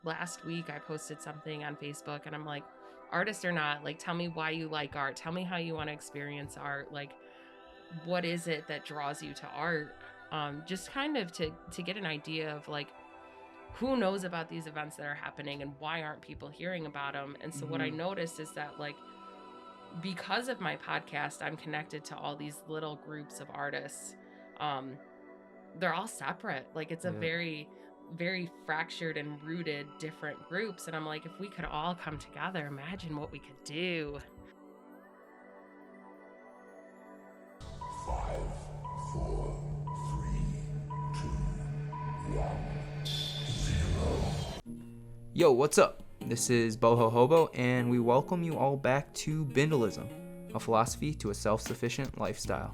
last week I posted something on Facebook and I'm like, artist or not, like, tell me why you like art. Tell me how you want to experience art. Like, what is it that draws you to art? Just kind of to get an idea of like, who knows about these events that are happening and why aren't people hearing about them? And so what I noticed is that, like, because of my podcast, I'm connected to all these little groups of artists. They're all separate. Like, it's a very, very fractured and rooted different groups. And I'm like, if we could all come together, imagine what we could do. 5, 4, 3, 2, 1, 0. Yo, what's up? This is Boho Hobo, and we welcome you all back to Bindlism, a philosophy to a self-sufficient lifestyle.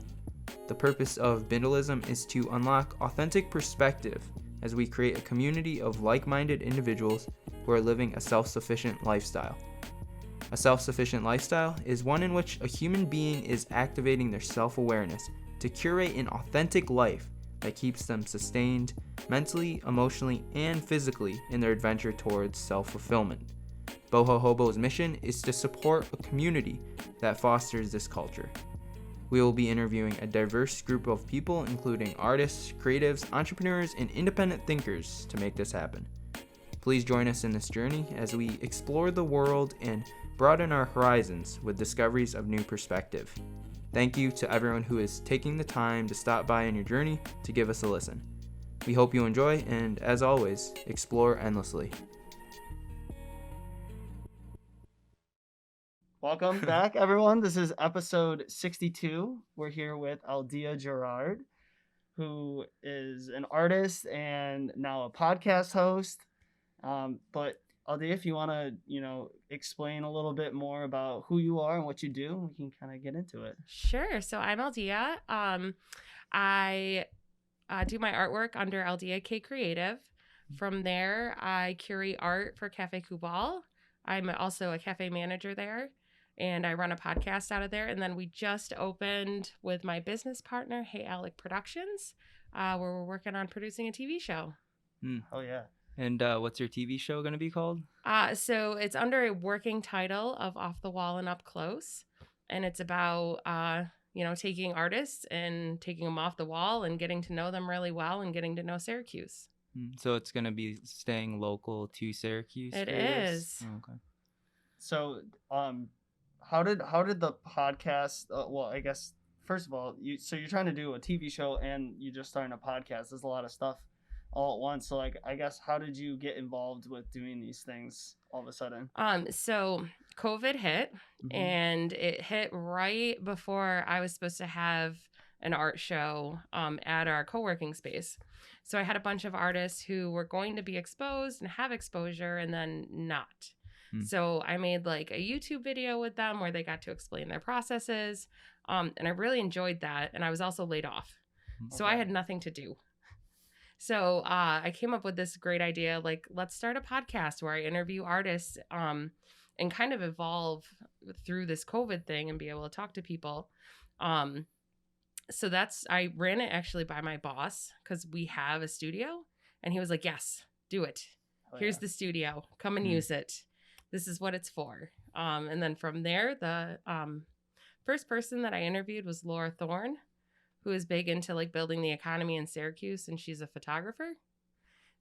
The purpose of Bindlism is to unlock authentic perspective as we create a community of like-minded individuals who are living a self-sufficient lifestyle. A self-sufficient lifestyle is one in which a human being is activating their self-awareness to curate an authentic life that keeps them sustained mentally, emotionally, and physically in their adventure towards self-fulfillment. Boho Hobo's mission is to support a community that fosters this culture. We will be interviewing a diverse group of people, including artists, creatives, entrepreneurs, and independent thinkers to make this happen. Please join us in this journey as we explore the world and broaden our horizons with discoveries of new perspective. Thank you to everyone who is taking the time to stop by on your journey to give us a listen. We hope you enjoy, and as always, explore endlessly. Welcome back, everyone. This is episode 62. We're here with Aldea Gerard, who is an artist and now a podcast host. But Aldea, if you want to, explain a little bit more about who you are and what you do, we can kind of get into it. Sure. So I'm Aldea. I do my artwork under AldeaKCreative. From there, I curate art for Cafe Cuba. I'm also a cafe manager there, and I run a podcast out of there. And then we just opened with my business partner, Hey Alec Productions, where we're working on producing a TV show. Oh, yeah. And what's your TV show going to be called? So it's under a working title of Off the Wall and Up Close. And it's about, taking artists and taking them off the wall and getting to know them really well and getting to know Syracuse. So it's going to be staying local to Syracuse? It is. Oh, okay. So, how did the podcast? Well, I guess first of all, you're trying to do a TV show and you just starting a podcast. There's a lot of stuff all at once. So, like, I guess how did you get involved with doing these things all of a sudden? So COVID hit, and it hit right before I was supposed to have an art show at our co-working space. So I had a bunch of artists who were going to be exposed and have exposure and then not. So I made like a YouTube video with them where they got to explain their processes. And I really enjoyed that. And I was also laid off. So I had nothing to do. So I came up with this great idea, like, let's start a podcast where I interview artists and kind of evolve through this COVID thing and be able to talk to people. So I ran it actually by my boss because we have a studio, and he was like, yes, do it. Here's the studio. Come and use it. This is what it's for. And then from there, the first person that I interviewed was Laura Thorne, who is big into like building the economy in Syracuse, and she's a photographer.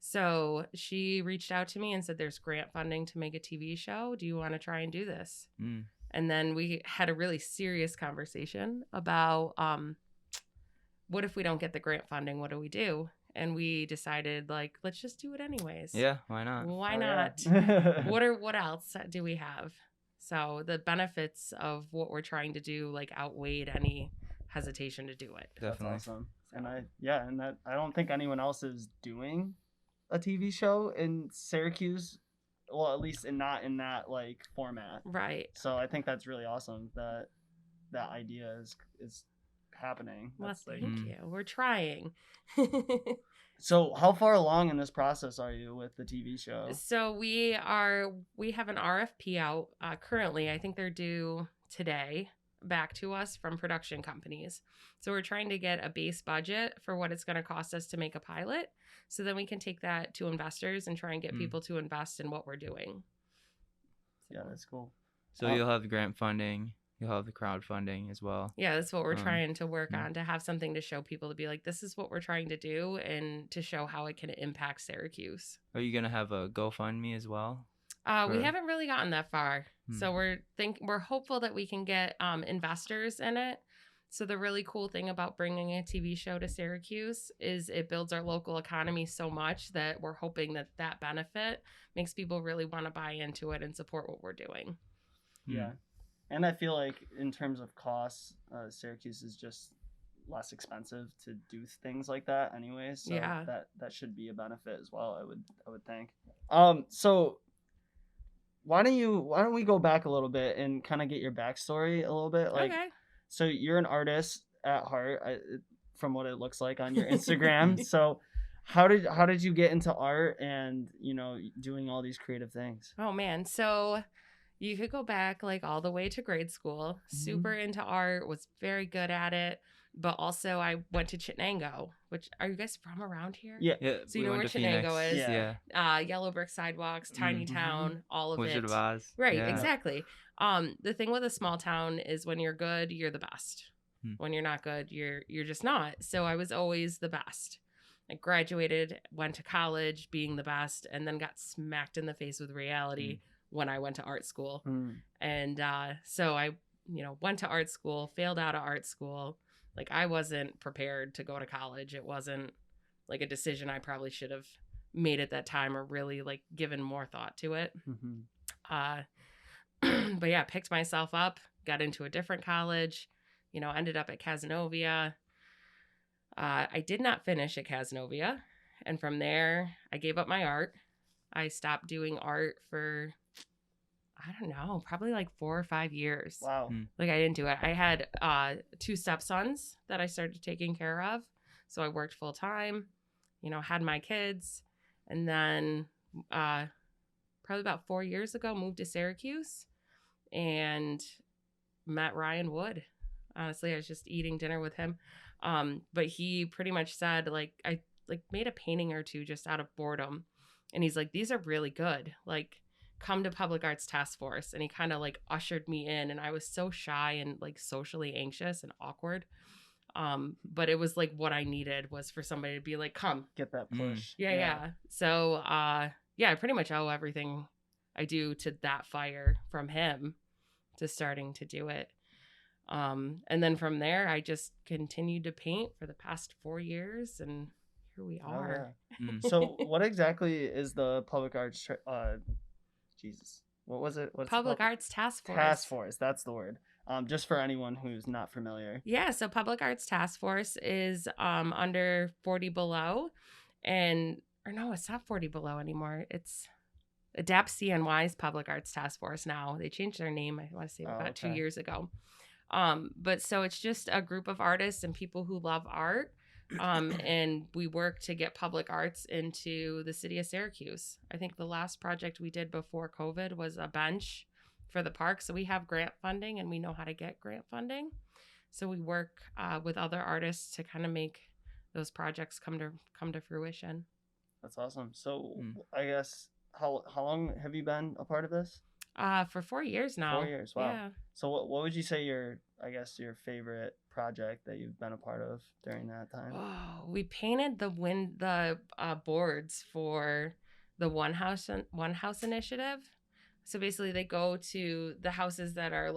So she reached out to me and said, there's grant funding to make a TV show. Do you want to try and do this? And then we had a really serious conversation about what if we don't get the grant funding? What do we do? And we decided, like, let's just do it anyways. Yeah, why not? Why not? Yeah. What else do we have? So the benefits of what we're trying to do like outweighed any hesitation to do it. Definitely. That's awesome. And I don't think anyone else is doing a TV show in Syracuse. Well, at least not in that like format. Right. So I think that's really awesome that that idea is happening. Well, That's thank you. We're trying. So how far along in this process are you with the TV show? So we have an RFP out currently. I think they're due today. back to us from production companies. So we're trying to get a base budget for what it's going to cost us to make a pilot. So then we can take that to investors and try and get people to invest in what we're doing. So, Yeah, that's cool. So you'll have the grant funding, you'll have the crowdfunding as well. yeah, that's what we're trying to work on, to have something to show people, to be like, this is what we're trying to do, and to show how it can impact Syracuse. Are you gonna have a GoFundMe as well? We haven't really gotten that far. So we're hopeful that we can get investors in it. So the really cool thing about bringing a TV show to Syracuse is it builds our local economy so much that we're hoping that that benefit makes people really want to buy into it and support what we're doing. Yeah. And I feel like in terms of costs, Syracuse is just less expensive to do things like that anyways. So Yeah. that should be a benefit as well, I would think. So why don't we go back a little bit and kind of get your backstory a little bit? Like, Okay. so you're an artist at heart, from what it looks like on your Instagram. So how did you get into art and, doing all these creative things? Oh man. So you could go back like all the way to grade school, super into art, was very good at it. But also I went to Chittenango, which, are you guys from around here? Yeah. So you know where Chittenango is? Yeah. Yellow brick sidewalks, tiny town, all of Wizard it. of Oz. Right, Yeah. exactly. The thing with a small town is when you're good, you're the best. When you're not good, you're just not. So I was always the best. I graduated, went to college being the best, and then got smacked in the face with reality when I went to art school. And so I, went to art school, failed out of art school. Like, I wasn't prepared to go to college. It wasn't like a decision I probably should have made at that time, or really like given more thought to it. But yeah, picked myself up, got into a different college, ended up at Cazenovia. I did not finish at Cazenovia. And from there, I gave up my art. I stopped doing art for, I don't know, probably like 4 or 5 years. Wow. Like, I didn't do it. I had 2 stepsons that I started taking care of. So I worked full time, had my kids. And then probably about 4 years ago, moved to Syracuse and met Ryan Wood. Honestly, I was just eating dinner with him. But he pretty much said, like, I made a painting or 2 just out of boredom. And he's like, these are really good. Like, come to Public Arts Task Force. And he kind of like ushered me in, and I was so shy and like socially anxious and awkward. But it was like what I needed was for somebody to be like, come. Get that push. Yeah. So, I pretty much owe everything I do to that fire from him to starting to do it. And then from there, I just continued to paint for the past 4 years, and here we are. Oh, yeah. So what exactly is the Public Arts Jesus. What was it? What's Public Arts Task Force. Task Force, that's the word. Just for anyone who's not familiar. Yeah, so Public Arts Task Force is under 40 Below. Or no, it's not 40 Below anymore. It's Adapt CNY's Public Arts Task Force now. They changed their name, I want to say, about 2 years ago. But so it's just a group of artists and people who love art. And we work to get public arts into the city of Syracuse. I think the last project we did before COVID was a bench for the park. So we have grant funding, and we know how to get grant funding. So we work with other artists to kind of make those projects come to fruition. That's awesome. So I guess how long have you been a part of this? For 4 years now. 4 years. Wow. Yeah. So what would you say your favorite project that you've been a part of during that time? Oh, we painted the boards for the One House initiative. So basically, they go to the houses that are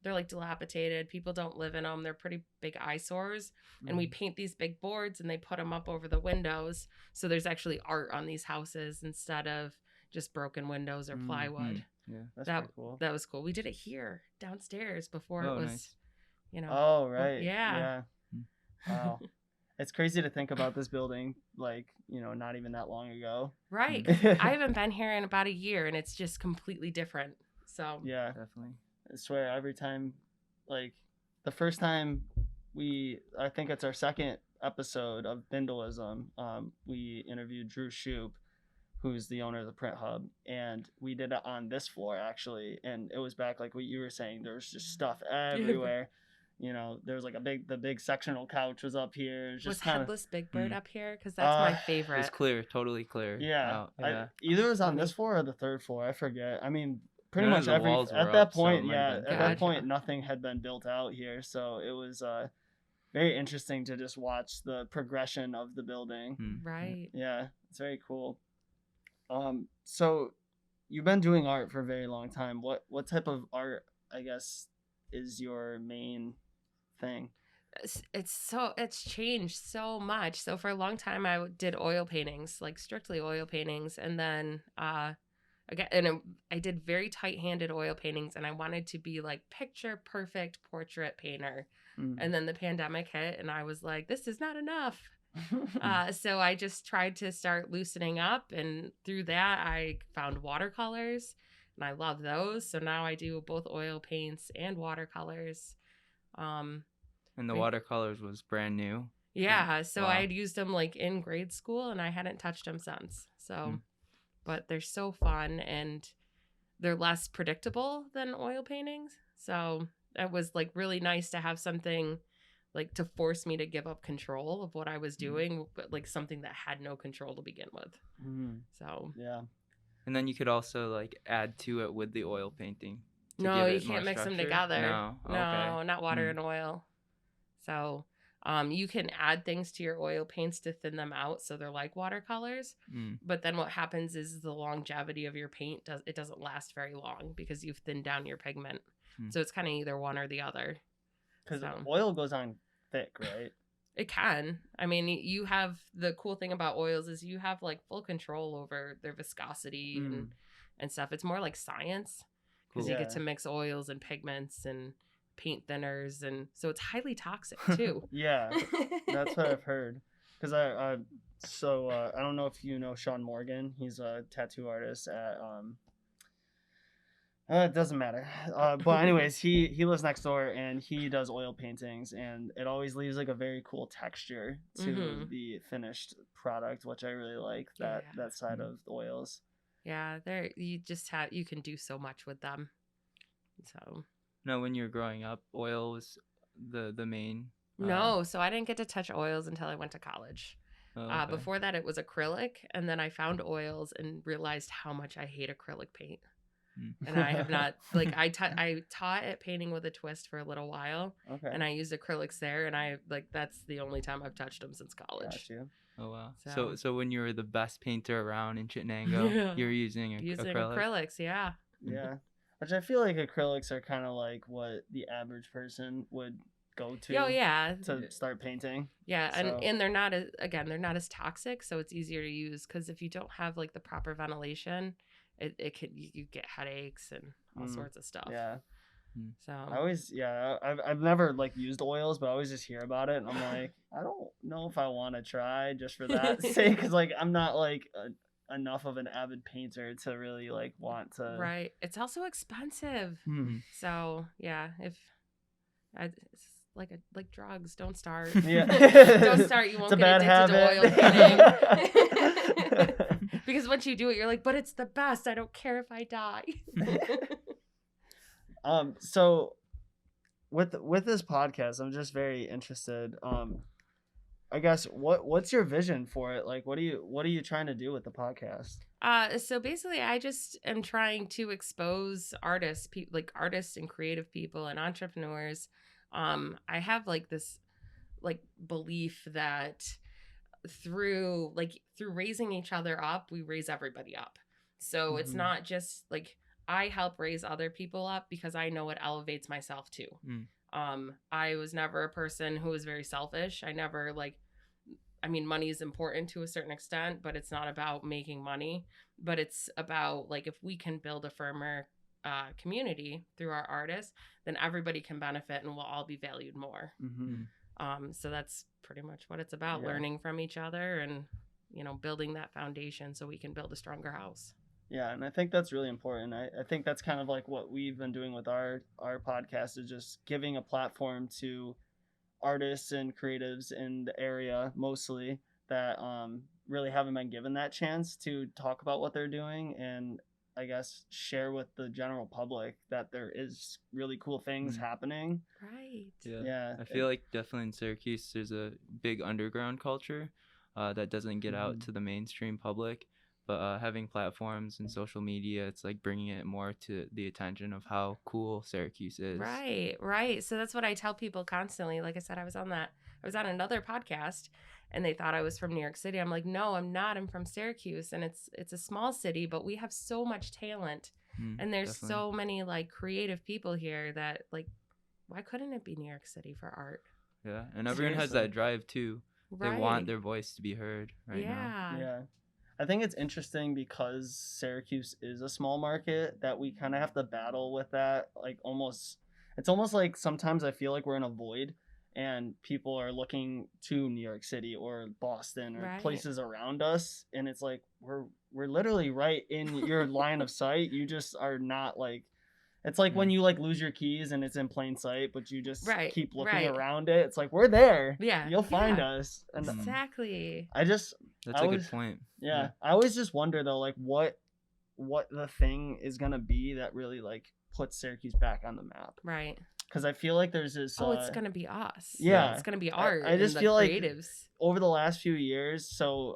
they're like dilapidated. People don't live in them. They're pretty big eyesores. And we paint these big boards, and they put them up over the windows. So there's actually art on these houses instead of just broken windows or plywood. Yeah, that's pretty cool. That was cool. We did it here downstairs before it was, nice. Oh, right. Yeah. Wow. It's crazy to think about this building, not even that long ago. Right. I haven't been here in about a year, and it's just completely different. So yeah, Definitely. I swear every time, the first time I think it's our second episode of Bindlism, we interviewed Drew Shoup, who's the owner of the Print Hub, and we did it on this floor actually, and it was back like what you were saying. There was just stuff everywhere. You know, there was like the big sectional couch was up here. It was just kind of Headless Big Bird up here? Because that's my It was favorite. clear, totally clear. yeah. Yeah. Either it was on this floor or the third floor. I forget. I mean, pretty None much of the walls at were that up, so point. it might Yeah, have at been that Gotcha. point, nothing had been built out here, so it was very interesting to just watch the progression of the building. Right. Yeah, it's very cool. So you've been doing art for a very long time. What type of art, I guess, is your main thing? It's changed so much. So for a long time I did oil paintings, like strictly oil paintings, and then I did very tight-handed oil paintings, and I wanted to be like picture perfect portrait painter. And then the pandemic hit, and I was like, this is not enough. So I just tried to start loosening up, and through that I found watercolors, and I love those. So now I do both oil paints and watercolors. And the watercolors was brand new. Yeah, so Wow. I had used them like in grade school, and I hadn't touched them since. So, but they're so fun, and they're less predictable than oil paintings. So it was like really nice to have something like to force me to give up control of what I was doing, but like something that had no control to begin with. So yeah. And then you could also like add to it with the oil painting. no, you can't mix them together. No, No, not water and oil. So you can add things to your oil paints to thin them out so they're like watercolors. But then what happens is the longevity of your paint doesn't last very long because you've thinned down your pigment. So it's kind of either one or the other. Because oil goes on thick, right? It can. I mean, you have the cool thing about oils is you have like full control over their viscosity and stuff. It's more like science because you get to mix oils and pigments and paint thinners, and so it's highly toxic too. Yeah, that's what I've heard. Because I don't know if you know Sean Morgan. He's a tattoo artist at it doesn't matter. But anyways, he lives next door, and he does oil paintings, and it always leaves like a very cool texture to the finished product, which I really like that side of the oils. Yeah, you can do so much with them. So no, when you were growing up, oil was the main. No, so I didn't get to touch oils until I went to college. Okay. Before that, it was acrylic, and then I found oils and realized how much I hate acrylic paint. And I have not I taught at Painting with a Twist for a little while, and I used acrylics there, and that's the only time I've touched them since college. Got you. Oh wow! So when you were the best painter around in Chittenango, you were using acrylics, yeah. Yeah, which I feel like acrylics are kind of like what the average person would go to. Oh yeah. To start painting. Yeah, and they're not as toxic, so it's easier to use because if you don't have like the proper ventilation, you get headaches and all sorts of stuff. Yeah. So I've never like used oils, but I always just hear about it, and I'm like, I don't know if I want to try just for that sake, because like I'm not like enough of an avid painter to really like want to. Right. It's also expensive. So yeah, it's like drugs. Don't start. Yeah. Don't start. You won't it's get addicted to oil painting. Because once you do it, you're like, but it's the best. I don't care if I die. So with this podcast, I'm just very interested. I guess what's your vision for it? Like, what are you trying to do with the podcast? So basically, I just am trying to expose artists and creative people and entrepreneurs. I have like this like belief that through raising each other up, we raise everybody up. So it's not just like I help raise other people up because I know it elevates myself too. I was never a person who was very selfish. I never money is important to a certain extent, but it's not about making money, but it's about like if we can build a firmer community through our artists, then everybody can benefit and we'll all be valued more. So that's pretty much what it's about, learning from each other and, building that foundation so we can build a stronger house. Yeah, and I think that's really important. I think that's kind of like what we've been doing with our podcast, is just giving a platform to artists and creatives in the area mostly that really haven't been given that chance to talk about what they're doing and I guess share with the general public that there is really cool things happening. Right. Yeah. I feel like definitely in Syracuse there's a big underground culture that doesn't get out to the mainstream public. But having platforms and social media, it's like bringing it more to the attention of how cool Syracuse is. Right. So that's what I tell people constantly. Like I said, I was on another podcast and they thought I was from New York City. I'm like, no, I'm not. I'm from Syracuse, and it's a small city, but we have so much talent. And there's Definitely. so many like creative people here that like, why couldn't it be New York City for art? Yeah. And everyone has that drive too. They want their voice to be heard right now. Yeah. I think it's interesting because Syracuse is a small market that we kind of have to battle with that. Like it's almost like sometimes I feel like we're in a void and people are looking to New York City or Boston or places around us. And it's like, we're literally right in your line of sight. You just are not like, it's like when you like lose your keys and it's in plain sight, but you just keep looking around it. It's like, we're there. Yeah. You'll find us. And exactly. That's a good point. Yeah. I always just wonder though, like what the thing is going to be that really like puts Syracuse back on the map. Right. Because I feel like there's this. It's going to be us. Yeah. It's going to be art. I just feel creatives. Like over the last few years, so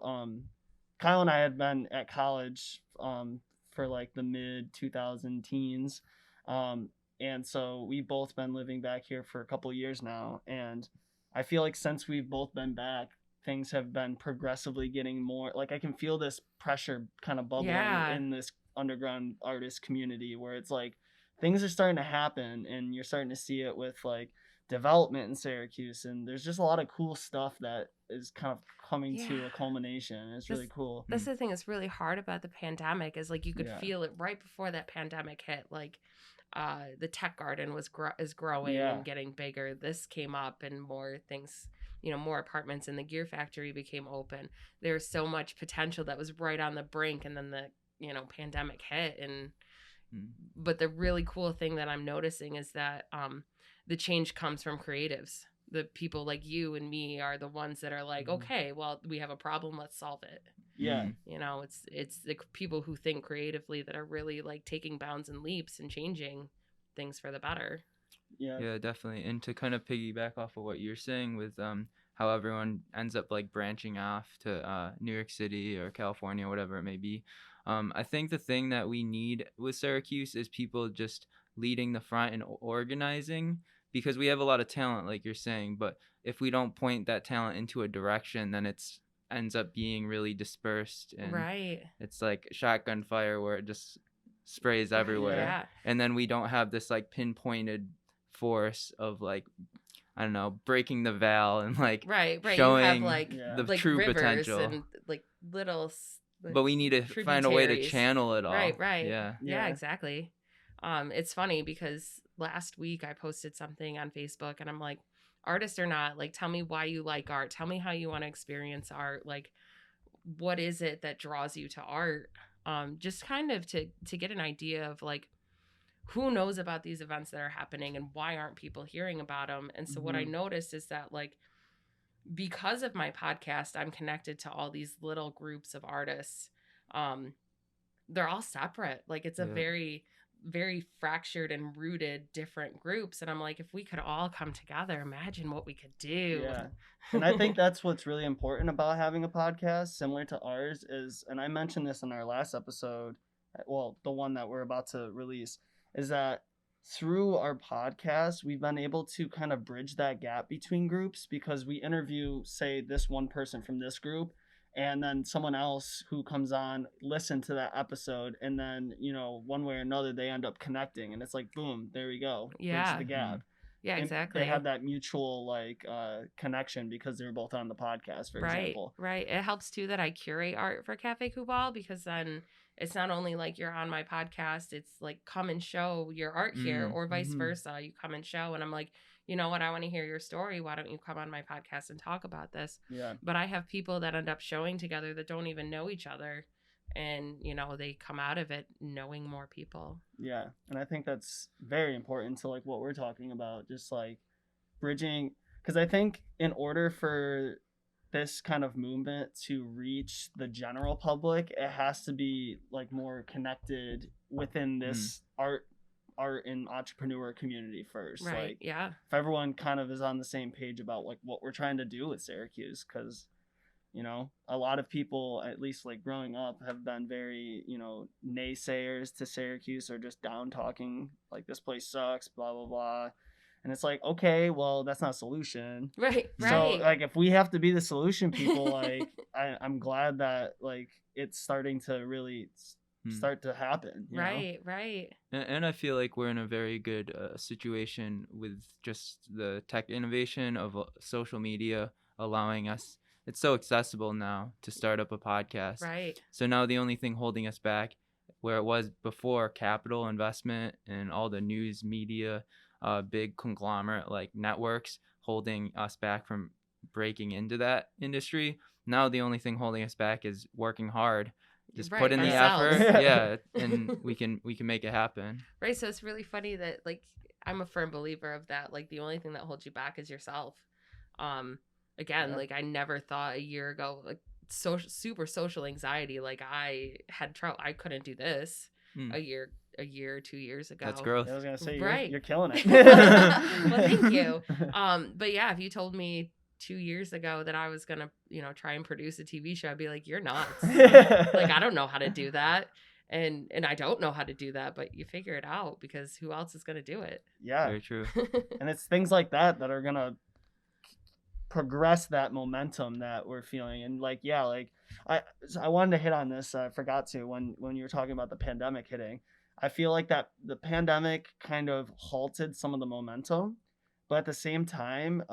Kyle and I had been at college for like the mid 2000 teens. And so we've both been living back here for a couple of years now. And I feel like since we've both been back, things have been progressively getting more, like I can feel this pressure kind of bubbling in this underground artist community where it's like things are starting to happen and you're starting to see it with like development in Syracuse. And there's just a lot of cool stuff that is kind of coming to a culmination. It's really cool. That's the thing that's really hard about the pandemic is like you could feel it right before that pandemic hit. Like the tech garden is growing and getting bigger. This came up and more things, more apartments in the gear factory became open. There's so much potential that was right on the brink, and then the pandemic hit. And but the really cool thing that I'm noticing is that the change comes from creatives. The people like you and me are the ones that are like, okay, well, we have a problem, let's solve it. Yeah. It's the people who think creatively that are really like taking bounds and leaps and changing things for the better. Yeah, definitely. And to kind of piggyback off of what you're saying with how everyone ends up like branching off to New York City or California, whatever it may be. I think the thing that we need with Syracuse is people just leading the front and organizing, because we have a lot of talent, like you're saying, but if we don't point that talent into a direction, then it's ends up being really dispersed, and it's like shotgun fire where it just sprays everywhere. And then we don't have this like pinpointed force of like, I don't know, breaking the veil and like showing you have, like, the like true rivers potential and like little but we need to find a way to channel it all. Right. Yeah, exactly. It's funny because last week I posted something on Facebook and I'm like, artist or not, like, tell me why you like art. Tell me how you want to experience art. Like, what is it that draws you to art? Just kind of to get an idea of like, who knows about these events that are happening and why aren't people hearing about them? And so what I noticed is that like, because of my podcast, I'm connected to all these little groups of artists. They're all separate. Like it's a very, very fractured and rooted different groups. And I'm like, if we could all come together, imagine what we could do. Yeah. And I think that's what's really important about having a podcast similar to ours is, and I mentioned this in our last episode, well, the one that we're about to release, is that through our podcast, we've been able to kind of bridge that gap between groups because we interview, say, this one person from this group, and then someone else who comes on, listen to that episode, and then, one way or another, they end up connecting, and it's like, boom, there we go. Yeah. Bridge the gap. Yeah, And exactly. they have that mutual connection because they were both on the podcast, for example. Right. It helps too that I curate art for Cafe Cuba, because then it's not only like you're on my podcast, it's like come and show your art here, or vice versa. You come and show, and I'm like, you know what, I want to hear your story. Why don't you come on my podcast and talk about this? Yeah. But I have people that end up showing together that don't even know each other. And, they come out of it knowing more people. Yeah. And I think that's very important to like what we're talking about, just like bridging. Because I think in order for this kind of movement to reach the general public, it has to be like more connected within this art and entrepreneur community first. Right. Like, Yeah. if everyone kind of is on the same page about like what we're trying to do with Syracuse, because you know, a lot of people, at least like growing up, have been very, you know, naysayers to Syracuse, or just down talking like this place sucks, blah blah blah. And it's like, okay, well, that's not a solution. Right. So Right. like, if we have to be the solution people, like I'm glad that like it's starting to really start to happen. You know? Right. Right. And I feel like we're in a very good situation with just the tech innovation of social media allowing us. It's so accessible now to start up a podcast. Right. So now the only thing holding us back, where it was before, capital investment and all the news media, big conglomerate like networks holding us back from breaking into that industry. Now the only thing holding us back is working hard. Just put in the ourselves. effort, yeah, and we can make it happen. Right. So it's really funny that like I'm a firm believer of that. Like the only thing that holds you back is yourself. Again, like I never thought a year ago, like super social anxiety. Like I had trouble. I couldn't do this a year, 2 years ago. That's growth. I was gonna say, Right. you're killing it. Well, thank you. But yeah, if you told me 2 years ago that I was gonna, you know, try and produce a TV show, I'd be like, you're nuts. Like I don't know how to do that. And I don't know how to do that, but you figure it out, because who else is gonna do it? Yeah. Very true. And it's things like that that are gonna progress that momentum that we're feeling. And like, yeah, like I wanted to hit on this, I forgot to, when you were talking about the pandemic hitting. I feel like that the pandemic kind of halted some of the momentum, but at the same time,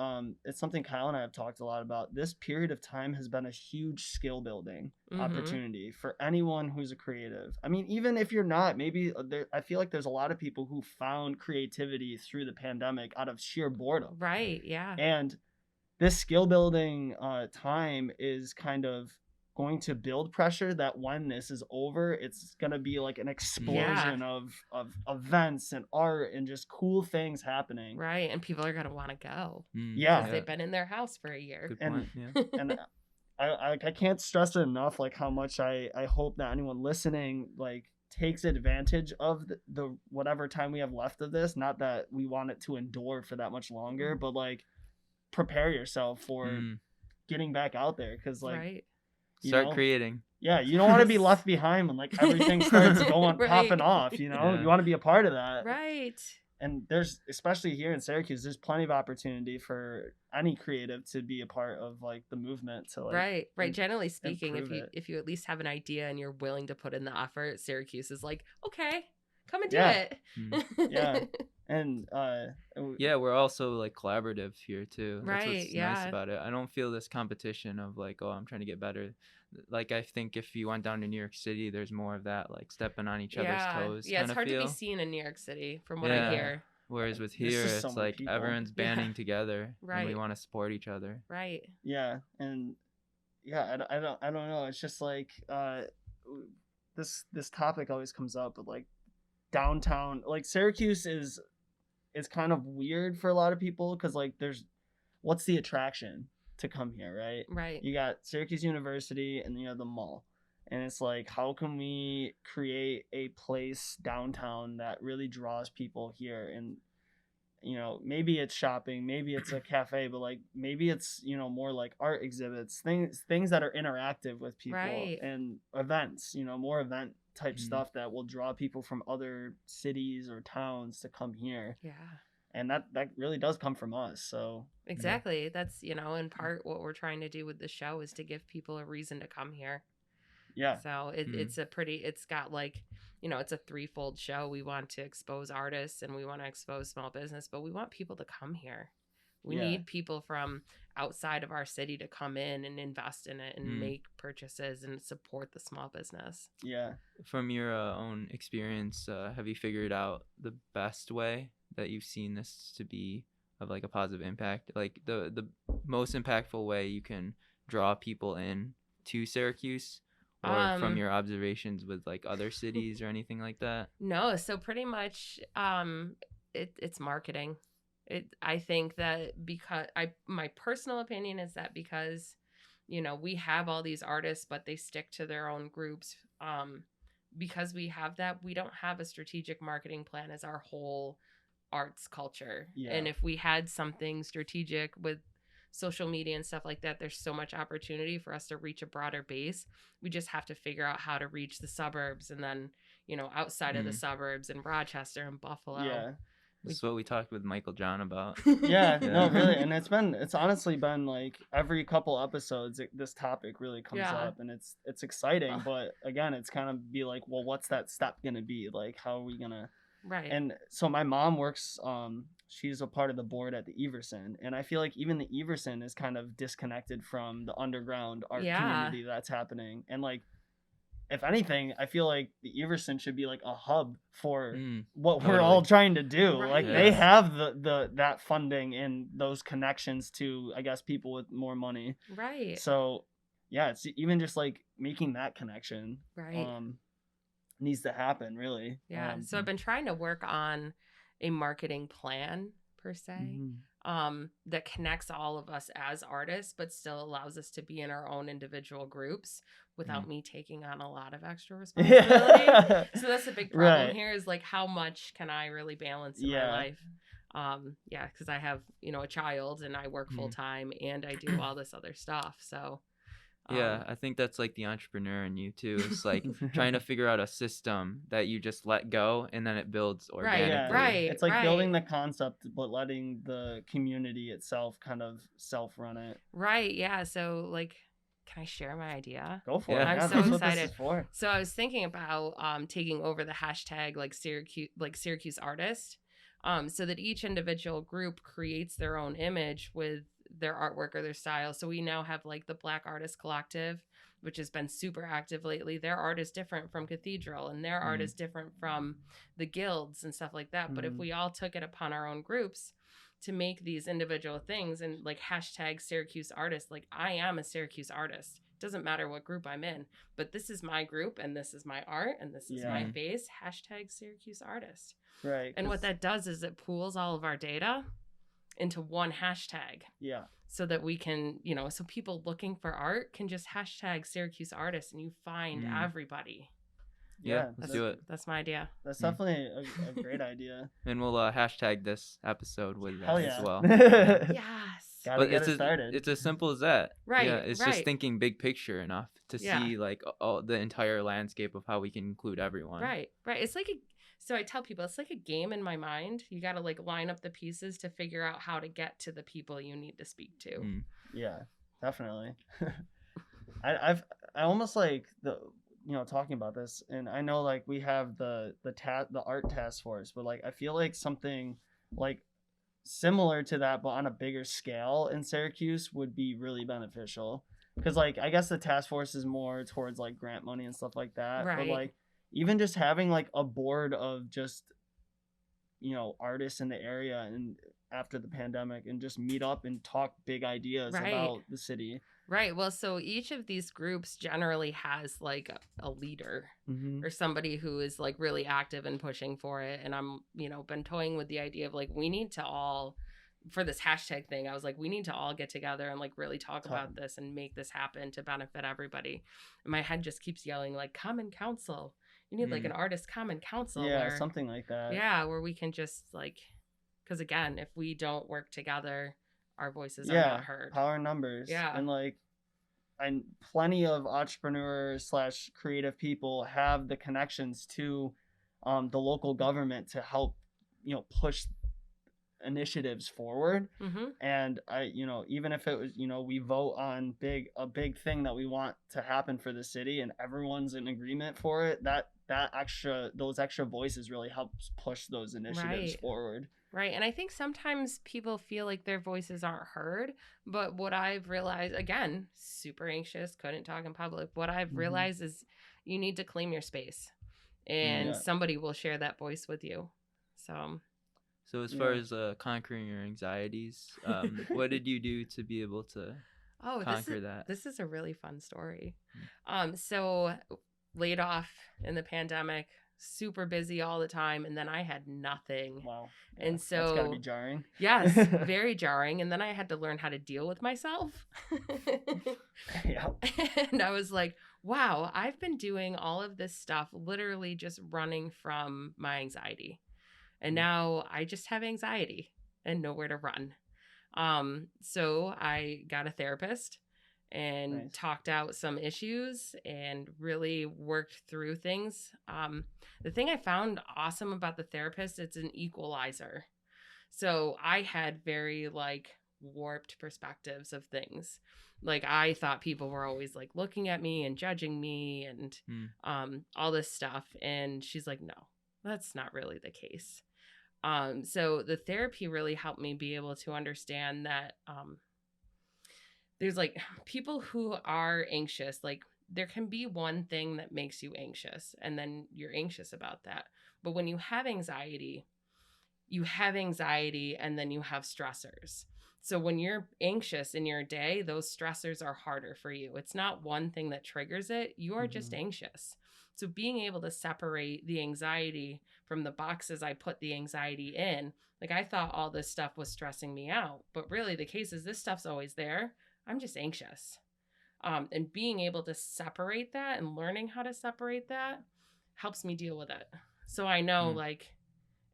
it's something Kyle and I have talked a lot about. This period of time has been a huge skill building opportunity for anyone who's a creative. I mean, even if you're not, maybe I feel like there's a lot of people who found creativity through the pandemic out of sheer boredom. Right. Yeah. And this skill building time is kind of going to build pressure that when this is over, it's going to be like an explosion of events and art and just cool things happening. Right. And people are going to want to go. Yeah. Because they've been in their house for a year. Good point. And I can't stress it enough, like how much I hope that anyone listening like takes advantage of the whatever time we have left of this. Not that we want it to endure for that much longer, but like prepare yourself for getting back out there, because like right. Start creating. Yeah, you don't want to be left behind when like everything starts going popping off, you know? Yeah. You want to be a part of that. Right. And there's, especially here in Syracuse, there's plenty of opportunity for any creative to be a part of like the movement to like right. Generally speaking, improve if you at least have an idea and you're willing to put in the effort, Syracuse is like, okay, come and do Yeah. it. Yeah. And yeah, we're also like collaborative here too. That's Right, what's yeah. nice about it. I don't feel this competition of like, oh, I'm trying to get better. Like I think if you went down to New York City, there's more of that like stepping on each other's toes. Yeah, it's hard feel. to be seen in New York City from what I hear. Whereas with There's here, just it's so many like people. everyone's banding together, and we Right. want to support each other. Right. yeah, and yeah, I don't know. It's just like this topic always comes up, but like downtown, like Syracuse is kind of weird for a lot of people, because like what's the attraction to come here, right? Right. You got Syracuse University and you have the mall. And it's like, how can we create a place downtown that really draws people here? And, you know, maybe it's shopping, maybe it's a cafe, but like maybe it's, you know, more like art exhibits, things that are interactive with people. Right. And events, you know, more event type stuff that will draw people from other cities or towns to come here. Yeah. And that really does come from us. So Exactly. That's, you know, in part what we're trying to do with the show is to give people a reason to come here. yeah. So it's got like, you know, it's a threefold show. We want to expose artists and we want to expose small business, but we want people to come here. We need people from outside of our city to come in and invest in it and make purchases and support the small business. Yeah. From your own experience, have you figured out the best way that you've seen this to be of like a positive impact? Like the most impactful way you can draw people in to Syracuse? Or from your observations with like other cities or anything like that? No, so pretty much it's marketing. I think that because my personal opinion is that because we have all these artists, but they stick to their own groups. Because we have that, we don't have a strategic marketing plan as our whole arts culture. Yeah. And if we had something strategic with social media and stuff like that, there's so much opportunity for us to reach a broader base. We just have to figure out how to reach the suburbs, and then outside of the suburbs in Rochester and Buffalo. Yeah. This is what we talked with Michael John about. Yeah, no, really. And it's honestly been like every couple episodes, this topic really comes up, and it's exciting. But again, it's kind of be like, well, what's that step going to be? Like, how are we going to. Right. And so my mom works, she's a part of the board at the Everson. And I feel like even the Everson is kind of disconnected from the underground art community that's happening. And like, if anything, I feel like the Everson should be like a hub for what we're all trying to do. Right. Like they have that funding and those connections to, I guess, people with more money. Right. So yeah, it's even just like making that connection. Right. Needs to happen, really. Yeah. So I've been trying to work on a marketing plan per se. That connects all of us as artists, but still allows us to be in our own individual groups without me taking on a lot of extra responsibility. So that's a big problem here, is like, how much can I really balance in my life? Because I have, a child, and I work full time, and I do all this other stuff. So I think that's like the entrepreneur in you too. It's like trying to figure out a system that you just let go, and then it builds organically. Right. It's like building the concept, but letting the community itself kind of self-run it. Right. Yeah. So like, can I share my idea? Go for it. I'm Yeah, so that's what this excited. is for. So I was thinking about taking over the hashtag like Syracuse Artist, so that each individual group creates their own image with their artwork or their style. So we now have like the Black Artist Collective, which has been super active lately. Their art is different from Cathedral, and their art is different from the guilds and stuff like that. But if we all took it upon our own groups to make these individual things, and like hashtag Syracuse Artist, like I am a Syracuse artist. It doesn't matter what group I'm in, but this is my group, and this is my art, and this is my base, hashtag Syracuse Artist. Right. And what that does is it pools all of our data into one hashtag. Yeah. So that we can, so people looking for art can just hashtag Syracuse Artist, and you find everybody. Yeah, let's do it. That's my idea. That's definitely a great idea. And we'll hashtag this episode with that as well. Yes. Gotta get it started. It's as simple as that. Right. Yeah, it's just thinking big picture enough to see like all the entire landscape of how we can include everyone. Right. It's like so I tell people it's like a game in my mind. You got to like line up the pieces to figure out how to get to the people you need to speak to. Yeah, definitely. I almost like talking about this, and I know like we have the art task force, but like I feel like something like similar to that but on a bigger scale in Syracuse would be really beneficial, because like I guess the task force is more towards like grant money and stuff like that, but like even just having like a board of just artists in the area and after the pandemic, and just meet up and talk big ideas about the city. Right. Well, so each of these groups generally has like a leader or somebody who is like really active and pushing for it. And I'm, been toying with the idea of like, we need to all, for this hashtag thing, I was like, we need to all get together and like really talk about this and make this happen to benefit everybody. And my head just keeps yelling like common council. You need like an artist common council. Yeah, something like that. Yeah, where we can just like, because again, if we don't work together, our voices are not heard. Power numbers. Yeah. And like, plenty of entrepreneurs / creative people have the connections to the local government to help, push initiatives forward. And I, even if it was, we vote on a big thing that we want to happen for the city, and everyone's in agreement for it, those extra voices really helps push those initiatives forward. Right. And I think sometimes people feel like their voices aren't heard. But what I've realized, again, super anxious, couldn't talk in public. What I've realized is you need to claim your space, and somebody will share that voice with you. So as far as conquering your anxieties, what did you do to be able to conquer that? This is a really fun story. So laid off in the pandemic, super busy all the time, and then I had nothing. Wow. And that's gotta be so, jarring. yes, very jarring. And then I had to learn how to deal with myself. Yeah. And I was like, wow, I've been doing all of this stuff literally just running from my anxiety. And now I just have anxiety and nowhere to run. So I got a therapist and Nice. talked out some issues and really worked through things. The thing I found awesome about the therapist, it's an equalizer. So I had very like warped perspectives of things. Like I thought people were always like looking at me and judging me and all this stuff. And she's like, no, that's not really the case. So the therapy really helped me be able to understand that there's like people who are anxious, like there can be one thing that makes you anxious and then you're anxious about that. But when you have anxiety and then you have stressors. So when you're anxious in your day, those stressors are harder for you. It's not one thing that triggers it. You are just anxious. So being able to separate the anxiety from the boxes I put the anxiety in, like I thought all this stuff was stressing me out, but really the case is this stuff's always there. I'm just anxious. And being able to separate that and learning how to separate that helps me deal with it. So I know like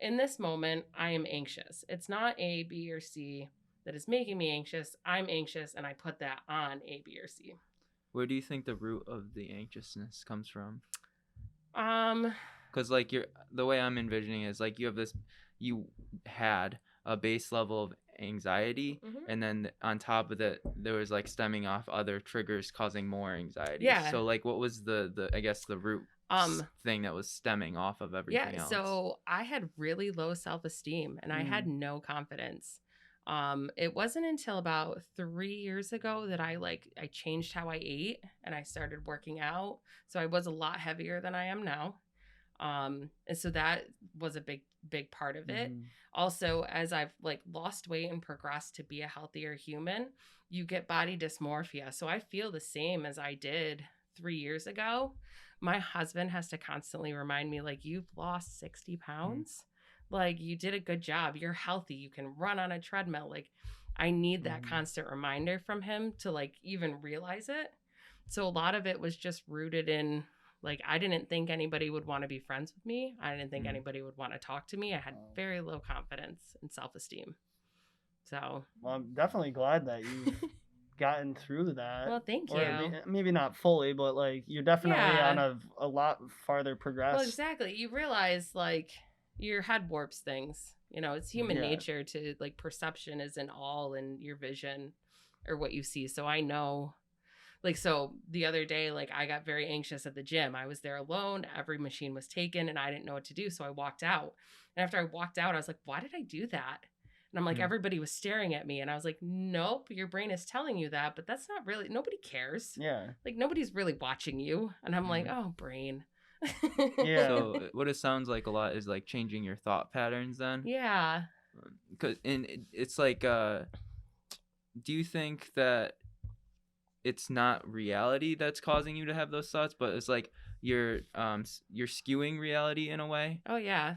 in this moment, I am anxious. It's not A, B, or C that is making me anxious. I'm anxious and I put that on A, B, or C. Where do you think the root of the anxiousness comes from? Because like the way I'm envisioning is like you had a base level of anxiety, and then on top of that there was like stemming off other triggers causing more anxiety. Yeah. So like what was the I guess the root thing that was stemming off of everything else? So I had really low self-esteem and I had no confidence. It wasn't until about 3 years ago that I changed how I ate and I started working out. So I was a lot heavier than I am now. And so that was a big part of it. Also, as I've like lost weight and progressed to be a healthier human, you get body dysmorphia. So I feel the same as I did 3 years ago. My husband has to constantly remind me, like, you've lost 60 pounds. Like, you did a good job. You're healthy. You can run on a treadmill. Like, I need that constant reminder from him to like even realize it. So a lot of it was just rooted in like, I didn't think anybody would want to be friends with me. I didn't think anybody would want to talk to me. I had very low confidence and self-esteem. So, well, I'm definitely glad that you've gotten through that. Well, thank you. Or maybe not fully, but like you're definitely on a lot farther progress. Well, exactly. You realize like your head warps things. You know, it's human nature to like perception isn't all in your vision or what you see. So I know. Like, so the other day, like I got very anxious at the gym. I was there alone. Every machine was taken and I didn't know what to do. So I walked out. And after I walked out, I was like, why did I do that? And I'm like, everybody was staring at me. And I was like, nope, your brain is telling you that. But that's not really, nobody cares. Yeah. Like nobody's really watching you. And I'm like, oh, brain. Yeah. So what it sounds like a lot is like changing your thought patterns then. Yeah. It's like, do you think that it's not reality that's causing you to have those thoughts, but it's like you're skewing reality in a way? Oh yeah.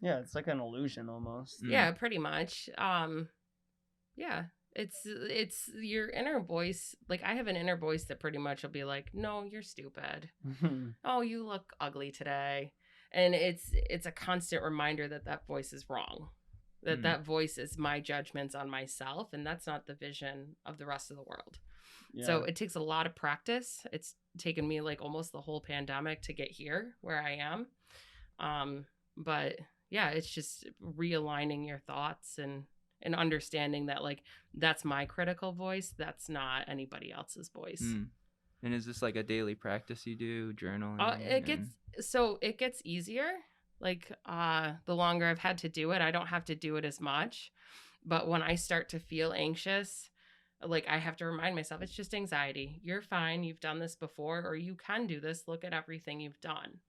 Yeah, it's like an illusion almost. Yeah, pretty much. Yeah. It's your inner voice. Like I have an inner voice that pretty much will be like, no, you're stupid. Oh, you look ugly today. And it's a constant reminder that voice is wrong. That voice is my judgments on myself, and that's not the vision of the rest of the world. Yeah. So it takes a lot of practice. It's taken me like almost the whole pandemic to get here where I am. But yeah, it's just realigning your thoughts and understanding that like that's my critical voice. That's not anybody else's voice. And is this like a daily practice you do, journaling? It gets easier. Like the longer I've had to do it, I don't have to do it as much. But when I start to feel anxious, like I have to remind myself, it's just anxiety. You're fine. You've done this before, or you can do this. Look at everything you've done.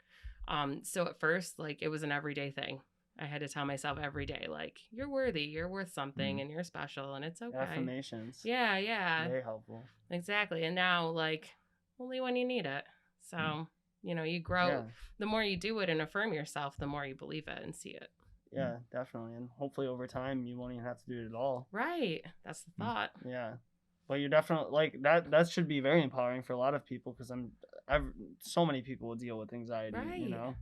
So at first, like it was an everyday thing. I had to tell myself every day, like, you're worthy, you're worth something, and you're special, and it's okay. Affirmations. Yeah. Very helpful. Exactly. And now, like, only when you need it. So. You know, you grow. Yeah. The more you do it and affirm yourself, the more you believe it and see it. Yeah, definitely. And hopefully over time you won't even have to do it at all. Right. That's the thought. Yeah. But you're definitely like that should be very empowering for a lot of people because so many people will deal with anxiety, you Right. know.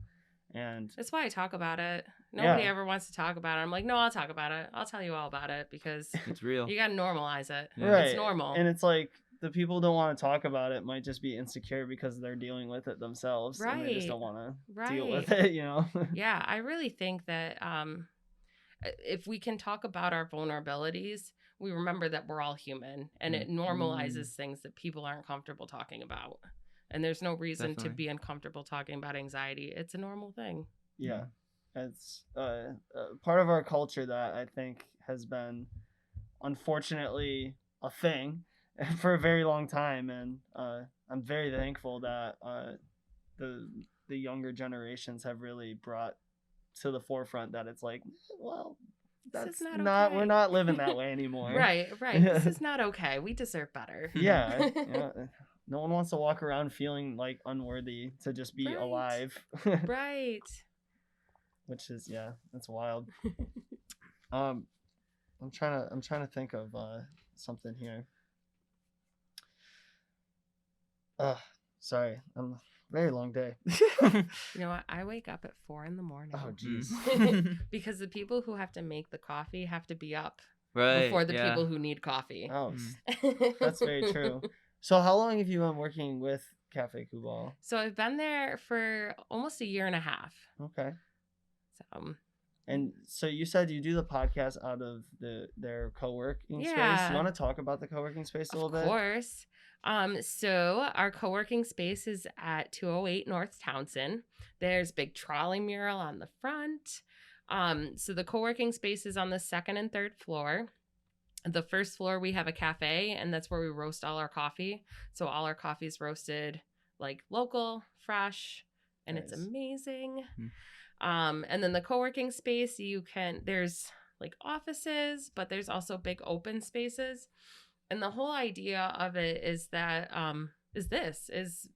And That's why I talk about it. Nobody ever wants to talk about it. I'm like, no, I'll talk about it. I'll tell you all about it because It's real. you got to normalize it. Yeah. right. It's normal. And it's like the people who don't want to talk about it might just be insecure because they're dealing with it themselves. And they just don't want to deal with it, you know? Yeah, I really think that if we can talk about our vulnerabilities, we remember that we're all human and it normalizes things that people aren't comfortable talking about. And there's no reason to be uncomfortable talking about anxiety. It's a normal thing. Yeah. It's part of our culture that I think has been, unfortunately, a thing for a very long time. And I'm very thankful that the younger generations have really brought to the forefront that it's like, well, that's not okay. We're not living that way anymore. Right. This is not okay. We deserve better. Yeah. No one wants to walk around feeling like unworthy to just be alive. Right. Which is, that's wild. I'm trying to think of something here. Sorry, very long day. You know what? I wake up at 4 a.m. Oh, jeez. Because the people who have to make the coffee have to be up Right. before the people who need coffee. Oh, that's very true. So how long have you been working with Cafe Cuba? So I've been there for almost a year and a half. Okay. So. And so you said you do the podcast out of their co-working space. You want to talk about the co-working space a little bit? Of course. So our co-working space is at 208 North Townsend. There's a big trolley mural on the front. So the co-working space is on the second and third floor. The first floor, we have a cafe, and that's where we roast all our coffee. So all our coffee is roasted like local, fresh, and Nice. It's amazing. And then the co-working space, there's like offices, but there's also big open spaces. And the whole idea of it is that,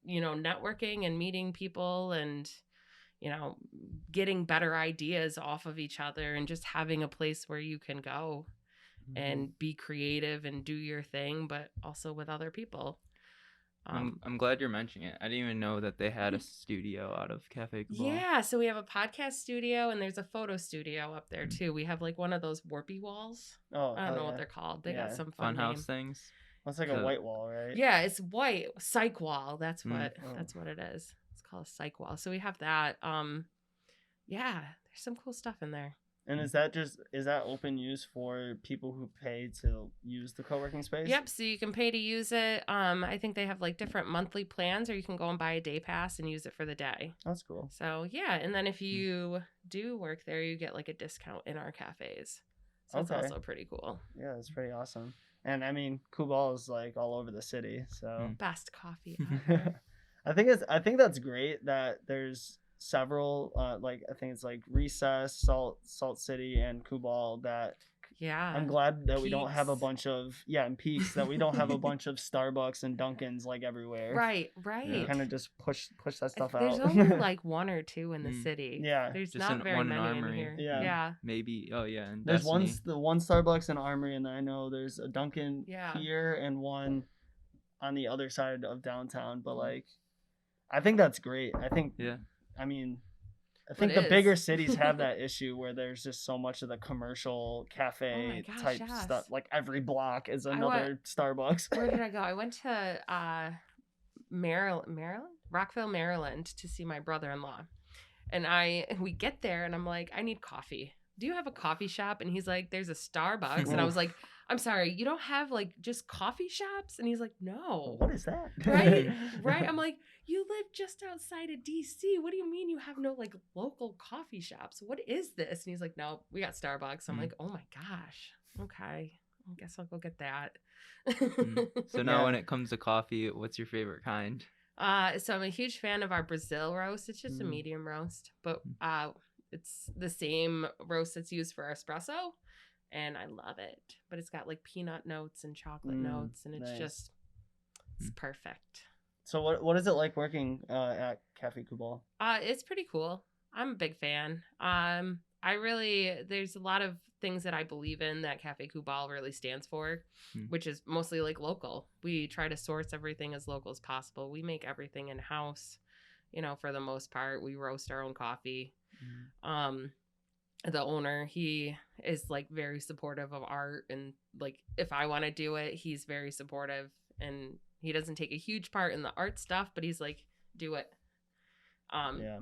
networking and meeting people and, getting better ideas off of each other and just having a place where you can go and be creative and do your thing, but also with other people. I'm glad you're mentioning it. I didn't even know that they had a studio out of Cafe Cuba. Yeah, so we have a podcast studio and there's a photo studio up there too. We have like one of those warpy walls. Oh, I don't know what they're called. They got some fun Funhouse name. things. It's like a white wall, right? Yeah, it's white. Psych wall. That's what it is. It's called a psych wall. So we have that. There's some cool stuff in there. And is that open use for people who pay to use the co-working space? Yep, so you can pay to use it. I think they have like different monthly plans, or you can go and buy a day pass and use it for the day. That's cool. So yeah, and then if you do work there, you get like a discount in our cafes. So that's also pretty cool. Yeah, that's pretty awesome. And I mean, Cuba is like all over the city, so best coffee ever. I think that's great that there's several I think it's like Recess, Salt City, and Cuba that I'm glad that we don't have a bunch of and Peaks that we don't have a bunch of Starbucks and Dunkins like everywhere. Right. Kind of just push that stuff out. There's only like one or two in the city. Yeah. There's just not very many in here. Yeah. Maybe. Oh yeah. And there's Destiny. the one Starbucks in Armory, and I know there's a Dunkin' here and one on the other side of downtown. But like, I think that's great. I think I think the bigger cities have that issue where there's just so much of the commercial cafe type stuff. Like every block is another Starbucks. Where did I go? I went to Rockville, Maryland to see my brother-in-law. And we get there and I'm like, I need coffee. Do you have a coffee shop? And he's like, there's a Starbucks. And I was like, I'm sorry, you don't have like just coffee shops? And he's like, no. What is that? Right. I'm like, you live just outside of DC. What do you mean you have no like local coffee shops? What is this? And he's like, no, we got Starbucks. I'm like, oh my gosh. Okay. I guess I'll go get that. So now when it comes to coffee, what's your favorite kind? So I'm a huge fan of our Brazil roast. It's just a medium roast, but it's the same roast that's used for espresso, and I love it. But it's got like peanut notes and chocolate notes, and it's just it's perfect. So what is it like working at Cafe Cuba? It's pretty cool. I'm a big fan. There's a lot of things that I believe in that Cafe Cuba really stands for, which is mostly like local. We try to source everything as local as possible. We make everything in house, for the most part. We roast our own coffee. The owner, he is like very supportive of art, and like if I want to do it, he's very supportive, and he doesn't take a huge part in the art stuff, but he's like, do it.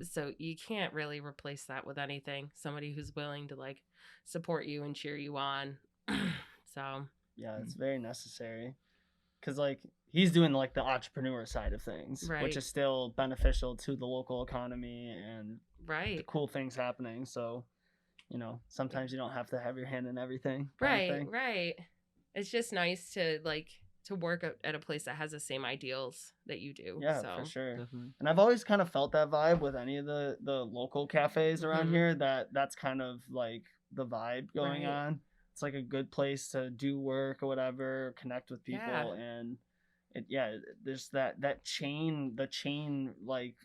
So you can't really replace that with anything. Somebody who's willing to like support you and cheer you on. So yeah, it's very necessary, because like he's doing like the entrepreneur side of things, Right. which is still beneficial to the local economy and the cool things happening. So, sometimes you don't have to have your hand in everything. Right. It's just nice to work at a place that has the same ideals that you do. Yeah, so. for sure. Definitely. And I've always kind of felt that vibe with any of the local cafes around Mhm. here, that's kind of like the vibe going Right. on. It's like a good place to do work or whatever, connect with people. Yeah. And there's the chain like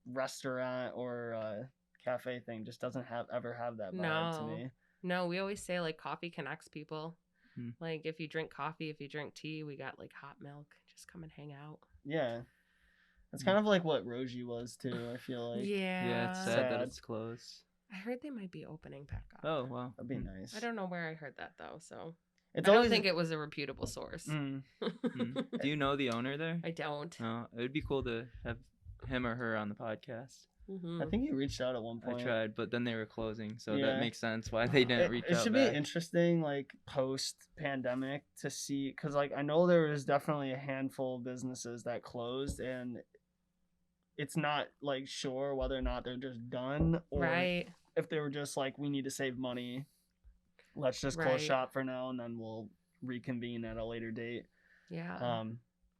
restaurant or cafe thing just doesn't ever have that vibe to me. No, we always say like coffee connects people. Hmm. Like if you drink coffee, if you drink tea, we got like hot milk. Just come and hang out. Yeah. It's kind of like what Roji was too, I feel like. Yeah, it's sad that it's closed. I heard they might be opening back up. Oh, wow. That'd be nice. I don't know where I heard that though, so I I don't think it was a reputable source. Do you know the owner there? I don't. No, it would be cool to have him or her on the podcast. Mm-hmm. I think he reached out at one point. I tried, but then they were closing, so Yeah. that makes sense why they didn't reach out. It should back. be interesting, like post-pandemic, to see, because like I know there was definitely a handful of businesses that closed, and it's not like sure whether or not they're just done, or Right. if they were just like, we need to save money, let's just close Right. shop for now, and then we'll reconvene at a later date. Yeah.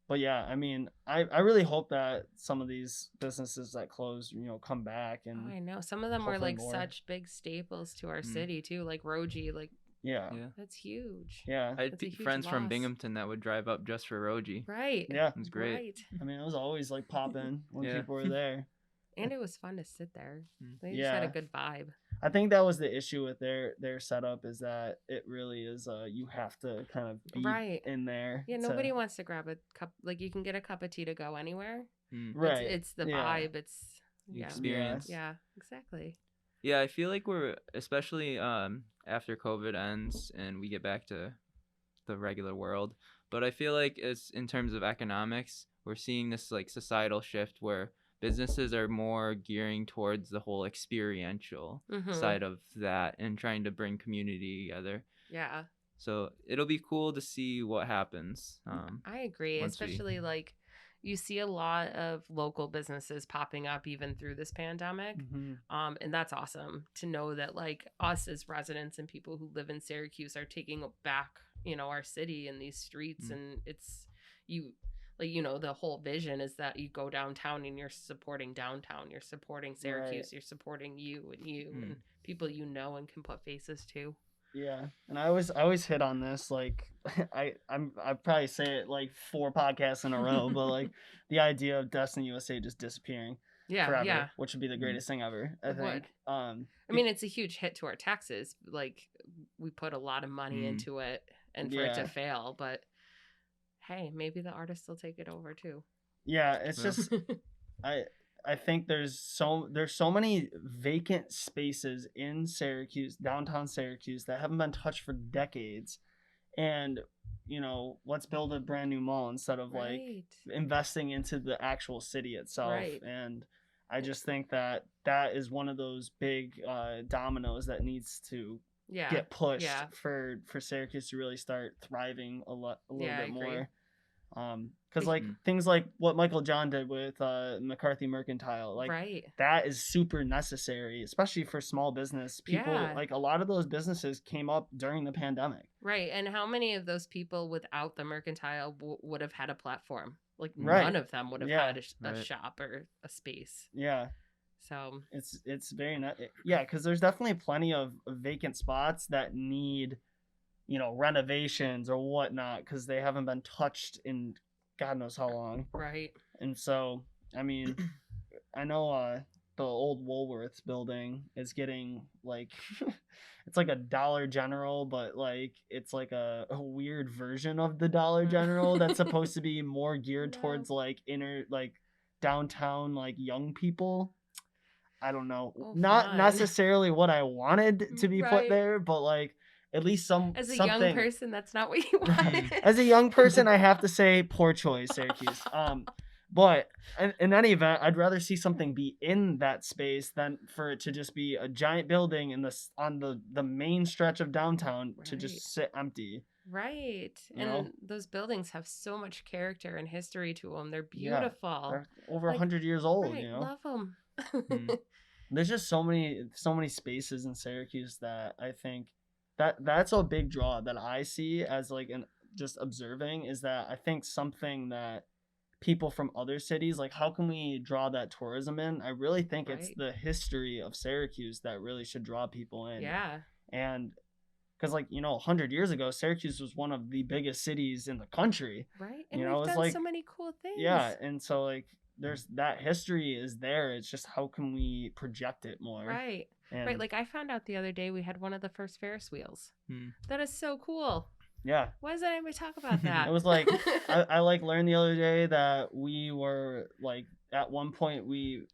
But yeah, I mean, I really hope that some of these businesses that close, come back. And I know. Some of them were hopefully like more. such big staples to our city too, like Roji. Like yeah, that's huge. yeah, I had That's a huge friends from loss. Binghamton that would drive up just for Roji. Right. yeah. It was great. Right. I mean, it was always like popping when Yeah. people were there. And it was fun to sit there. Mm. They just had a Yeah. good vibe. I think that was the issue with their setup, is that it really is you have to kind of be Right. in there. Yeah, nobody wants to grab a cup. Like you can get a cup of tea to go anywhere. Right. It's the Yeah. vibe. It's The yeah. experience. Yeah, exactly. Yeah, I feel like we're, especially after COVID ends and we get back to the regular world, but I feel like it's in terms of economics, we're seeing this like societal shift where businesses are more gearing towards the whole experiential Mhm. side of that and trying to bring community together. Yeah, So it'll be cool to see what happens. I agree. once we- Especially like you see a lot of local businesses popping up even through this pandemic. Mhm. And that's awesome to know that like us as residents and people who live in Syracuse are taking back, our city and these streets. And it's the whole vision is that you go downtown and you're supporting downtown, you're supporting Syracuse, Right. you're supporting you and people and can put faces to. Yeah, and I always hit on this, like I probably say it like 4 podcasts in a row, but like the idea of Destiny USA just disappearing Yeah, forever, yeah. which would be the greatest thing ever, I It think. would. I I mean, it's a huge hit to our taxes. Like we put a lot of money into it, and for it Yeah. to fail, but hey, maybe the artists will take it over too. yeah, it's Yeah. just I think there's so many vacant spaces in Syracuse, downtown Syracuse, that haven't been touched for decades, and let's build a brand new mall instead of like Right. investing into the actual city itself. Right. And I just think that is one of those big dominoes that needs to Yeah. get pushed Yeah. for Syracuse to really start thriving a little Yeah, I bit agree. more. Because like things like what Michael John did with McCarthy Mercantile, like Right. that is super necessary, especially for small business people. Yeah. Like a lot of those businesses came up during the pandemic. Right. And how many of those people without the mercantile would have had a platform? Like Right. none of them would have Yeah. had a Right. shop or a space. Yeah. So It's very yeah, because there's definitely plenty of vacant spots that need renovations or whatnot, because they haven't been touched in God knows how long. Right. And so, I mean, I know the old Woolworths building is getting like it's like a Dollar General, but like it's like a weird version of the Dollar General that's supposed to be more geared towards like inner like downtown like young people. I don't know. Not fun. necessarily what I wanted to be put Right. there, but like at least As a something. young person, that's not what you wanted. As a young person, I have to say poor choice, Syracuse. But in any event, I'd rather see something be in that space than for it to just be a giant building on the main stretch of downtown to Right. just sit empty. Right. You And know? those buildings have so much character and history to them. They're Yeah, beautiful. they're over Like, 100 years old, right. you know. Love them. There's just so many spaces in Syracuse that I think that's a big draw that I see as like just observing is that I think something that people from other cities, like how can we draw that tourism in? I really think it's Right. the history of Syracuse that really should draw people in. Yeah. And because like 100 years ago, Syracuse was one of the biggest cities in the country. Right. And You know, we've it's done like so many cool things. yeah, and so like there's that history is there. It's just how can we project it more? Right. And Right. Like I found out the other day we had one of the first Ferris wheels. Hmm. That is so cool. yeah. Why doesn't anybody talk about that? It was like I like learned the other day that we were like at one point we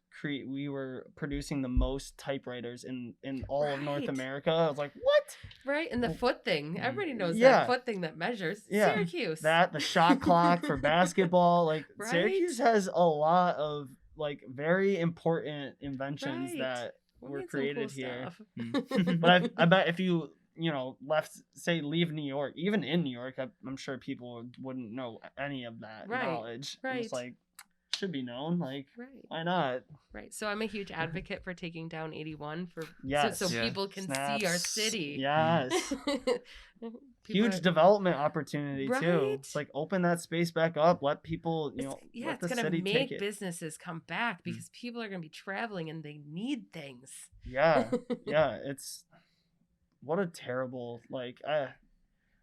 were producing the most typewriters in all of North Right. America. I was like, what? Right. And the foot thing. Everybody knows Yeah. that foot thing that measures. Yeah. Syracuse. That the shot clock for basketball. Like Right. Syracuse has a lot of like very important inventions Right. that We were made some created cool here. stuff. But I bet if you leave New York, even in New York, I'm sure people wouldn't know any of that Right, knowledge. right. It's like should be known. Like Right. why not? Right. So I'm a huge advocate for taking down 81 for Yes. so Yeah. people can see our Snaps. city. Yes. People Huge are- development opportunity too. Right? It's like open that space back up. Let people, It's, yeah, let it's the gonna city make take it. businesses come back because people are gonna be traveling and they need things. Yeah, yeah. It's what a terrible like.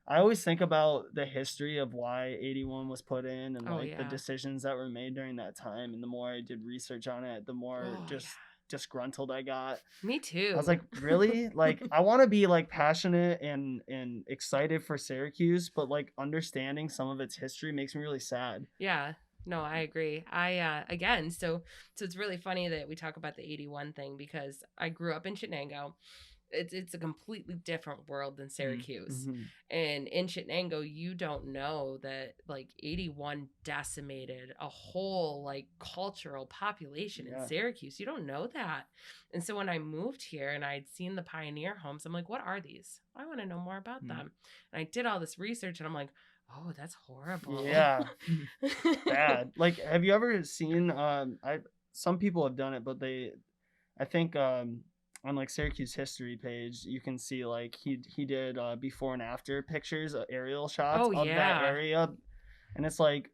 I always think about the history of why 81 was put in and Oh, like the yeah. decisions that were made during that time. And the more I did research on it, the more Oh, just disgruntled I got. Me too. I was like, really? Like, I want to be like passionate and excited for Syracuse, but like understanding some of its history makes me really sad. yeah. No, I agree. I again, so it's really funny that we talk about the 81 thing because I grew up in Chittenango. It's a completely different world than Syracuse. Mhm. And in Chittenango, you don't know that like 81 decimated a whole like cultural population Yeah. in Syracuse. You don't know that. And so when I moved here and I'd seen the pioneer homes, I'm like, what are these? I want to know more about Mm. them. And I did all this research and I'm like, oh, that's horrible. Yeah. Bad. Like, have you ever seen? Some people have done it, but I think on like Syracuse history page, you can see like he did before and after pictures, aerial shots Oh, of yeah. that area, and it's like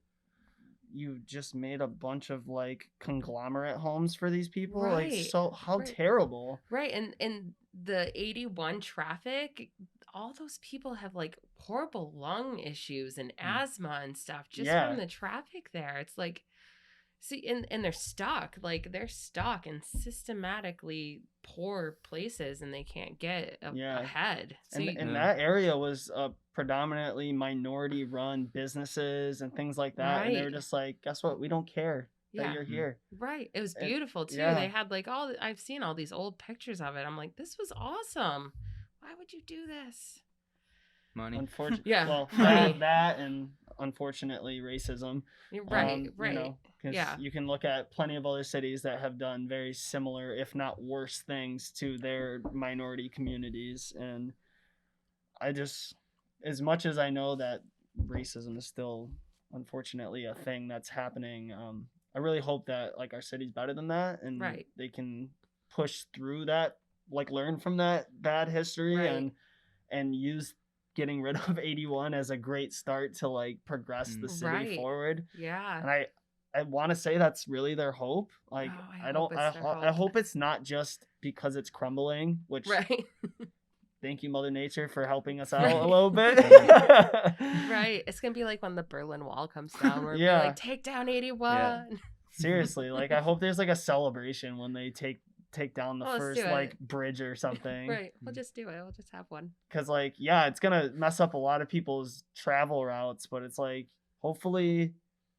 you just made a bunch of like conglomerate homes for these people. Like, Right, so how right. terrible. Right. And the 81 traffic, all those people have like horrible lung issues and asthma and stuff just Yeah. from the traffic there. It's like, see, and they're stuck. Like they're stuck in systematically poor places and they can't get Yeah. ahead. So And, you- and Yeah. that area was predominantly minority run businesses and things like that. And they were Right. just like, guess what? We don't care that yeah. you're here. Right. It was And- beautiful too. yeah. They had like I've seen all these old pictures of it. I'm like, this was awesome. Why would you do this? Money. Unfortunately, Yeah, well, money. that and unfortunately racism. Right. Right. Because Yeah. you can look at plenty of other cities that have done very similar, if not worse, things to their minority communities. And I just, as much as I know that racism is still, unfortunately, a thing that's happening, I really hope that like our city's better than that, and Right. they can push through that, like learn from that bad history, Right. and use getting rid of 81 as a great start to like progress the city Right. forward. Yeah. And I want to say that's really their hope. Like Oh, I don't it's their I hope. hope it's not just because it's crumbling, which Right. thank you, Mother Nature, for helping us Right. out a little bit. Right. It's gonna be like when the Berlin Wall comes down, where Yeah. we're like, take down 81. Seriously, like I hope there's like a celebration when they take down the Well, let's first do it. like bridge or something. Right. We'll just do it. We'll just have one. Because like, yeah, it's gonna mess up a lot of people's travel routes, but it's like, hopefully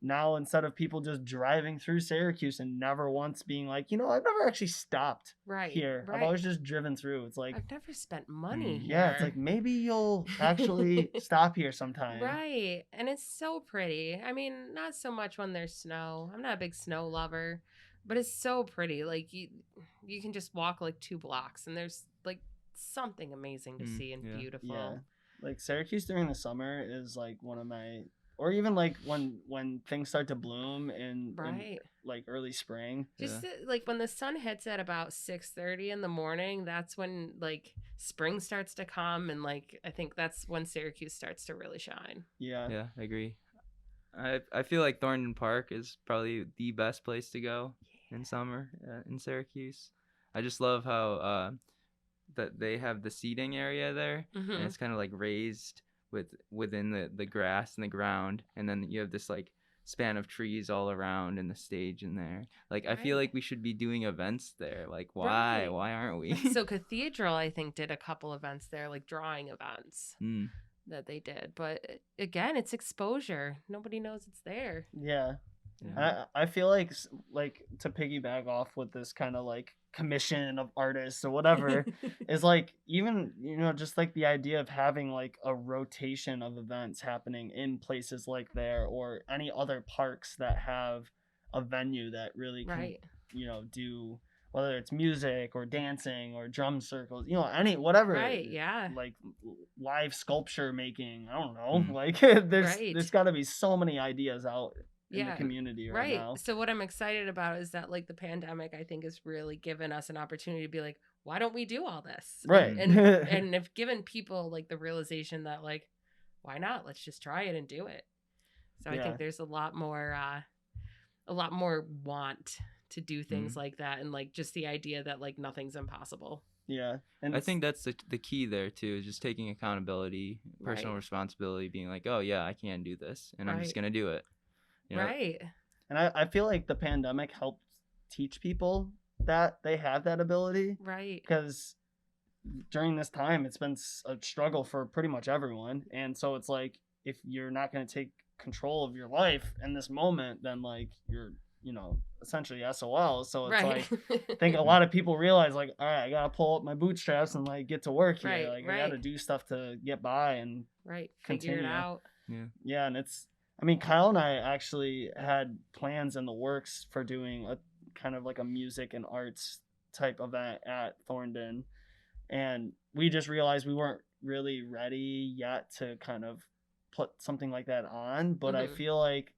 now, instead of people just driving through Syracuse and never once being like, you know, I've never actually stopped Right. here. Right. I've always just driven through. It's like, I've never spent money here. yeah, it's like maybe you'll actually stop here sometime. Right. And it's so pretty. I mean, not so much when there's snow. I'm not a big snow lover, but it's so pretty. Like you can just walk like 2 blocks and there's like something amazing to see and yeah. beautiful. Yeah. Like Syracuse during the summer is like one of my, or even like when things start to bloom in Right. like early spring. Just like when the sun hits at about 6:30 in the morning, that's when like spring starts to come, and like I think that's when Syracuse starts to really shine. Yeah. Yeah, I agree. I feel like Thornton Park is probably the best place to go in summer in Syracuse. I just love how that they have the seating area there, and Mhm. it's kind of like raised within the grass and the ground, and then you have this like span of trees all around and the stage in there. Like I feel Right. like we should be doing events there. Like why? Right. Why aren't we? So Cathedral, I think, did a couple events there, like drawing events Mm, that they did. But again, it's exposure. Nobody knows it's there. Yeah. yeah. I feel like to piggyback off with this kind of like commission of artists or whatever is like, even, you know, just like the idea of having like a rotation of events happening in places like there or any other parks that have a venue that really can, Right. you know, do, whether it's music or dancing or drum circles, you know, any whatever. Right. Yeah. Like live sculpture making, I don't know. Mm. Like there's Right. got to be so many ideas out in the Yeah. community right Right. now. So what I'm excited about is that like the pandemic, I think, has really given us an opportunity to be like, why don't we do all this? Right. And if given people like the realization that like, why not? Let's just try it and do it. So I Yeah. think there's a lot more want to do things like that, and like just the idea that like nothing's impossible. Yeah. And I think that's the key there too, is just taking accountability, personal Right. responsibility, being like, oh yeah, I can do this, and I'm just Right. gonna do it. You know? Right. and I feel like the pandemic helped teach people that they have that ability, Right. because during this time it's been a struggle for pretty much everyone, and so it's like, if you're not going to take control of your life in this moment, then like you're, you know, essentially SOL. So it's Right. like, I think a lot of people realize like, all right, I gotta pull up my bootstraps and like get to work here. Right, Like I gotta right. do stuff to get by. And Right. Figure it Continue. out. yeah, and it's, I mean, Kyle and I actually had plans in the works for doing a kind of like a music and arts type event at Thorndon, and we just realized we weren't really ready yet to kind of put something like that on. But I Mhm. feel like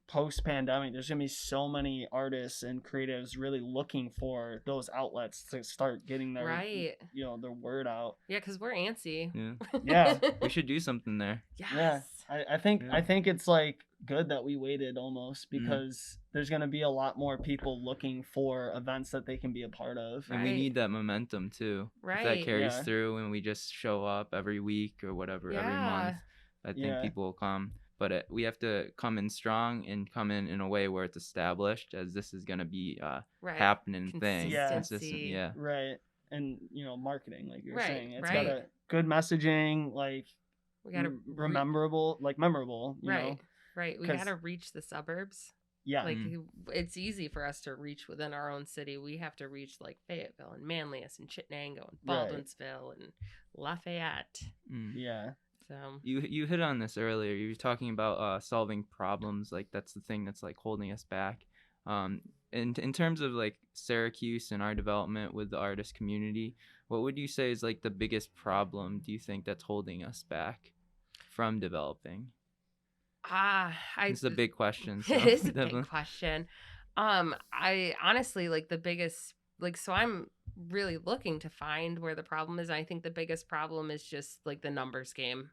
post pandemic, there's gonna be so many artists and creatives really looking for those outlets to start getting their Right. you know, their word out. Yeah, because we're antsy. Yeah, Yeah. we should do something there. Yes. Yeah, I think Yeah. I think it's like good that we waited almost, Mhm. because there's gonna be a lot more people looking for events that they can be a part of. And we Right. need that momentum too. If that Right. carries Yeah. through and we just show up every week or whatever, every month, I think Yeah. people will come. But we have to come in strong and come in a way where it's established, as this is going to be Right. happening thing. Yeah. Consistent, Consistency. yeah. Right. And you know, marketing, like you were Right, saying, it's right. got a good messaging, like We gotta memorable, you right. know. Right. We 'Cause- gotta reach the suburbs. Yeah. Like it's easy for us to reach within our own city. We have to reach like Fayetteville and Manlius and Chittenango and Right. Baldwinsville and Lafayette. Mm. Yeah. So You hit on this earlier. You were talking about solving problems. Like that's the thing that's like holding us back. In terms of like Syracuse and our development with the artist community, what would you say is like the biggest problem, do you think, that's holding us back from developing? It's a big question. So it is a definitely. big question. I honestly like the biggest so I'm really looking to find where the problem is. I think the biggest problem is just like the numbers game.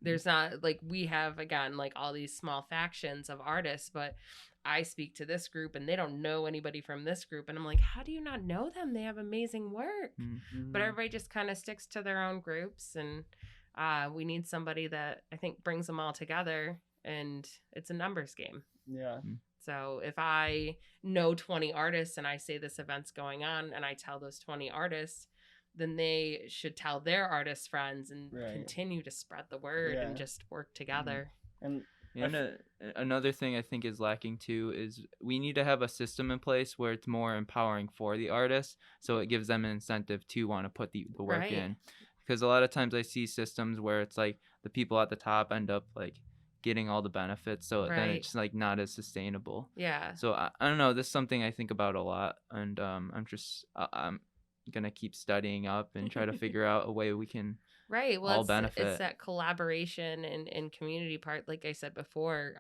There's not like, we have again like all these small factions of artists, but I speak to this group and they don't know anybody from this group. And I'm like, how do you not know them? They have amazing work. Mm-hmm. But everybody just kind of sticks to their own groups. And we need somebody that I think brings them all together. And it's a numbers game. Yeah. So if I know 20 artists and I say this event's going on and I tell those 20 artists, then they should tell their artist friends and continue to spread the word and just work together. And another thing I think is lacking too is we need to have a system in place where it's more empowering for the artists, so it gives them an incentive to want to put the work in. Because a lot of times I see systems where it's like the people at the top end up like getting all the benefits, so then it's like not as sustainable. Yeah. So I don't know, this is something I think about a lot, and I'm gonna keep studying up and try to figure out a way we can all benefit. It's that collaboration and community part. Like I said before,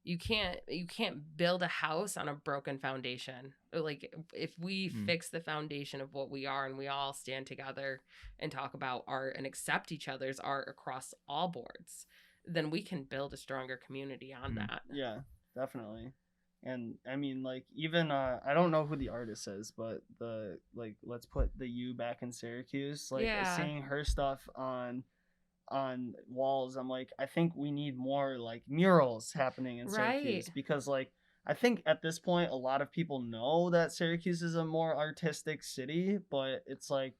you can't build a house on a broken foundation. Like if we fix the foundation of what we are and we all stand together and talk about art and accept each other's art across all boards, then we can build a stronger community on that. Yeah, definitely. And I mean, like, even I don't know who the artist is, but the let's put the U back in Syracuse. Like seeing her stuff on walls, I'm like, I think we need more like murals happening in Syracuse, because like I think at this point a lot of people know that Syracuse is a more artistic city, but it's like,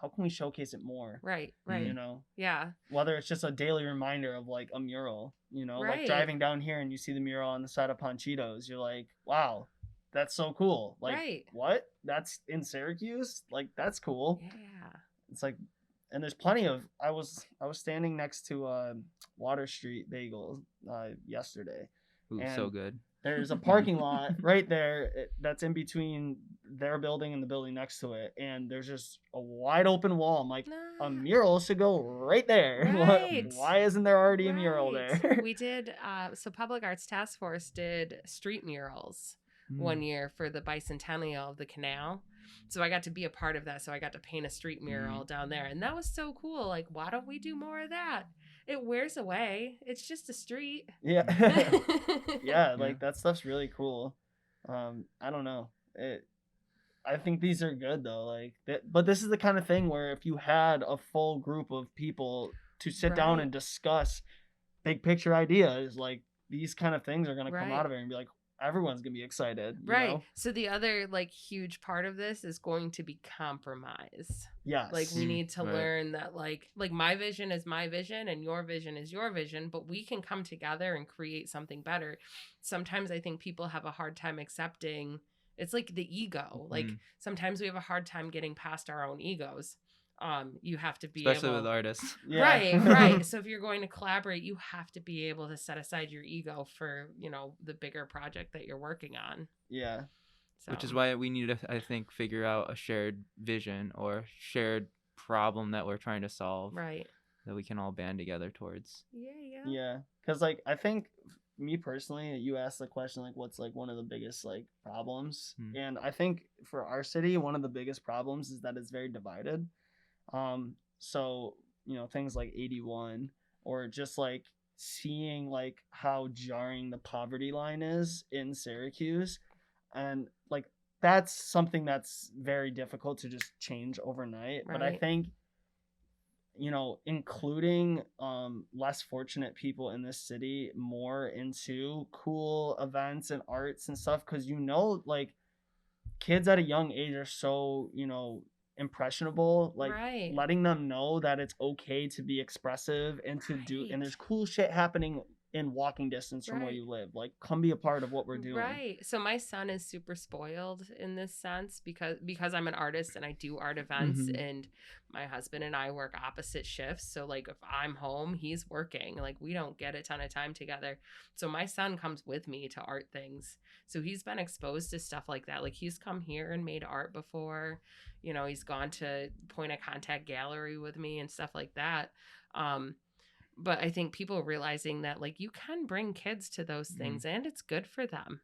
how can we showcase it more? Right. You know? Yeah. Whether it's just a daily reminder of like a mural, you know, like driving down here and you see the mural on the side of Panchitos, you're like, wow, that's so cool. Like, what? That's in Syracuse? Like, that's cool. Yeah. It's like, and there's plenty of, I was standing next to Water Street Bagel yesterday. Ooh, so good. There's a parking lot right there that's in between their building and the building next to it. And there's just a wide open wall. I'm like, a mural should go right there. Right. Why isn't there already a mural there? We did, so Public Arts Task Force did street murals one year for the bicentennial of the canal. So I got to be a part of that. So I got to paint a street mural down there. And that was so cool. Like, why don't we do more of that? It wears away. It's just a street. Yeah. Yeah, like that stuff's really cool. I don't know. I think these are good though. Like, but this is the kind of thing where if you had a full group of people to sit down and discuss big picture ideas, like these kind of things are going to come out of it and be like, everyone's going to be excited. You know? So the other like huge part of this is going to be compromise. Yes. Like we need to learn that like my vision is my vision and your vision is your vision, but we can come together and create something better. Sometimes I think people have a hard time accepting, it's like the ego. Like sometimes we have a hard time getting past our own egos. You have to be especially with artists. Right. So if you're going to collaborate, you have to be able to set aside your ego for, you know, the bigger project that you're working on. Yeah. So. Which is why we need to, I think, figure out a shared vision or shared problem that we're trying to solve. Right. That we can all band together towards. Yeah. Because, like, I think, me personally, you asked the question, like, what's, like, one of the biggest, like, problems? And I think for our city, one of the biggest problems is that it's very divided. So, you know, things like 81 or just like seeing like how jarring the poverty line is in Syracuse. And like, that's something that's very difficult to just change overnight. But I think, you know, including less fortunate people in this city more into cool events and arts and stuff. 'Cause, you know, like kids at a young age are so, you know, impressionable, like letting them know that it's okay to be expressive and to do, and there's cool shit happening in walking distance from where you live. Like, come be a part of what we're doing. So my son is super spoiled in this sense because I'm an artist and I do art events, and my husband and I work opposite shifts. So like if I'm home, he's working. Like we don't get a ton of time together. So my son comes with me to art things. So he's been exposed to stuff like that. Like he's come here and made art before. You know, he's gone to point of contact gallery with me and stuff like that. But I think people realizing that like you can bring kids to those things and it's good for them.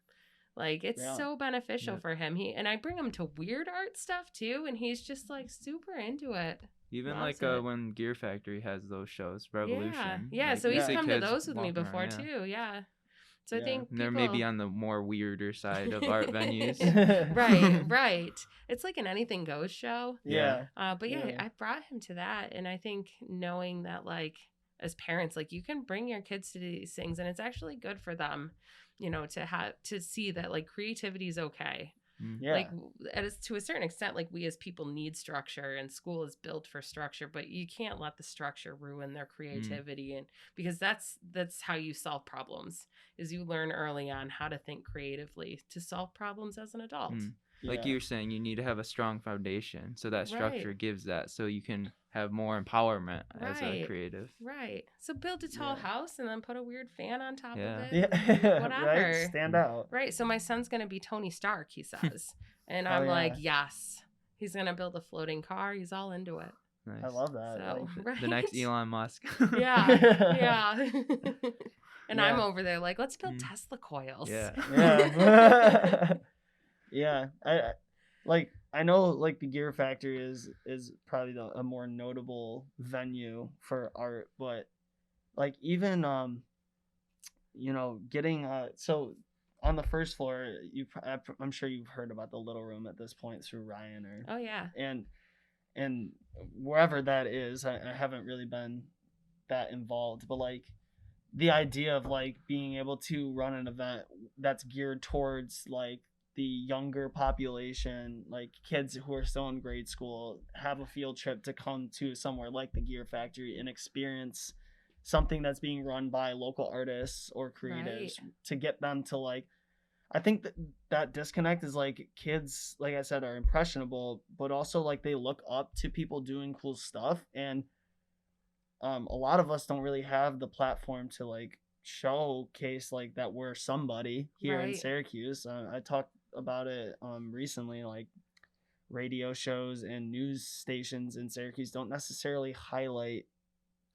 Like it's so beneficial for him. I bring him to weird art stuff too, and he's just like super into it. Even like when Gear Factory has those shows, Revolution. Yeah. Like, so he's come to those with me before too. Yeah. So I think And they're maybe on the more weirder side of art venues. right. It's like an anything goes show. Yeah. But yeah, Yeah. I brought him to that, and I think knowing that, like, as parents, like, you can bring your kids to these things, and it's actually good for them, you know, to see that, like, creativity is okay. Yeah. Like, to a certain extent, like, we as people need structure, and school is built for structure, but you can't let the structure ruin their creativity. And because that's how you solve problems, is you learn early on how to think creatively to solve problems as an adult. Like you were saying, you need to have a strong foundation, so that structure Right. gives that, so you can have more empowerment as a Right. creative. Right. So build a tall house and then put a weird fan on top Yeah. of it. Yeah. Whatever. Right. Stand out. Right. So my son's going to be Tony Stark, he says. And Oh, I'm yeah. like, yes. He's going to build a floating car. He's all into it. Nice. I love that. So, Like, right. The next Elon Musk. Yeah. Yeah. And I'm Yeah. over there like, let's build Tesla coils. Yeah. yeah. Yeah. I know like the Gear Factory is probably a more notable venue for art, but like even you know, getting so on the first floor, I'm sure you've heard about the Little Room at this point through Ryan or Oh, yeah. and wherever that is, I haven't really been that involved, but like the idea of like being able to run an event that's geared towards like the younger population, like kids who are still in grade school, have a field trip to come to somewhere like the Gear Factory and experience something that's being run by local artists or creatives, to get them to like, I think that disconnect is like kids, like I said, are impressionable, but also like they look up to people doing cool stuff. And a lot of us don't really have the platform to like showcase like that we're somebody here in Right. Syracuse. I talked about it recently, like radio shows and news stations in Syracuse don't necessarily highlight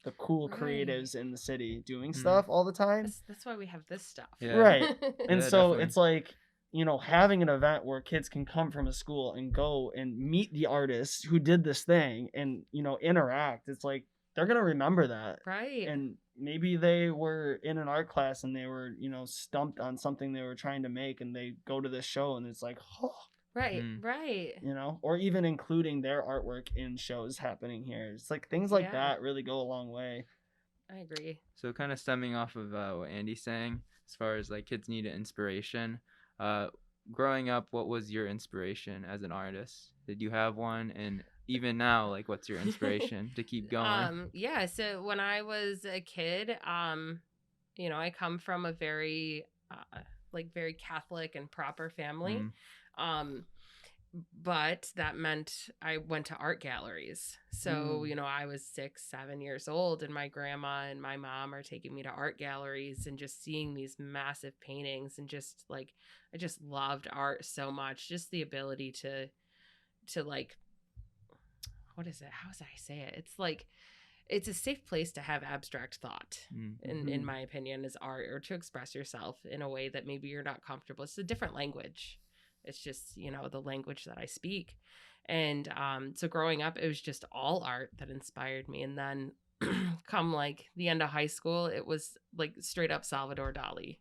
the cool Right. creatives in the city doing stuff all the time. That's why we have this stuff. Yeah. Right. And Yeah, so definitely. it's like, you know, having an event where kids can come from a school and go and meet the artists who did this thing and, you know, interact. It's like they're going to remember that. Right. And maybe they were in an art class and they were, you know, stumped on something they were trying to make, and they go to this show and it's like, oh, Right. Right. you know, or even including their artwork in shows happening here. It's like things like Yeah. that really go a long way. I agree. So kind of stemming off of what Andy's saying, as far as like kids need an inspiration, growing up, what was your inspiration as an artist? Did you have one? And even now, like, what's your inspiration to keep going? Yeah. So when I was a kid, you know, I come from a very, very Catholic and proper family. But that meant I went to art galleries. So, you know, I was 6, 7 years old, and my grandma and my mom are taking me to art galleries and just seeing these massive paintings, and just like, I just loved art so much. Just the ability to like, what is it? How does I say it? It's like, it's a safe place to have abstract thought, in my opinion, is art, or to express yourself in a way that maybe you're not comfortable. It's a different language. It's just, you know, the language that I speak. And so growing up, it was just all art that inspired me. And then come like the end of high school, it was like straight up Salvador Dali.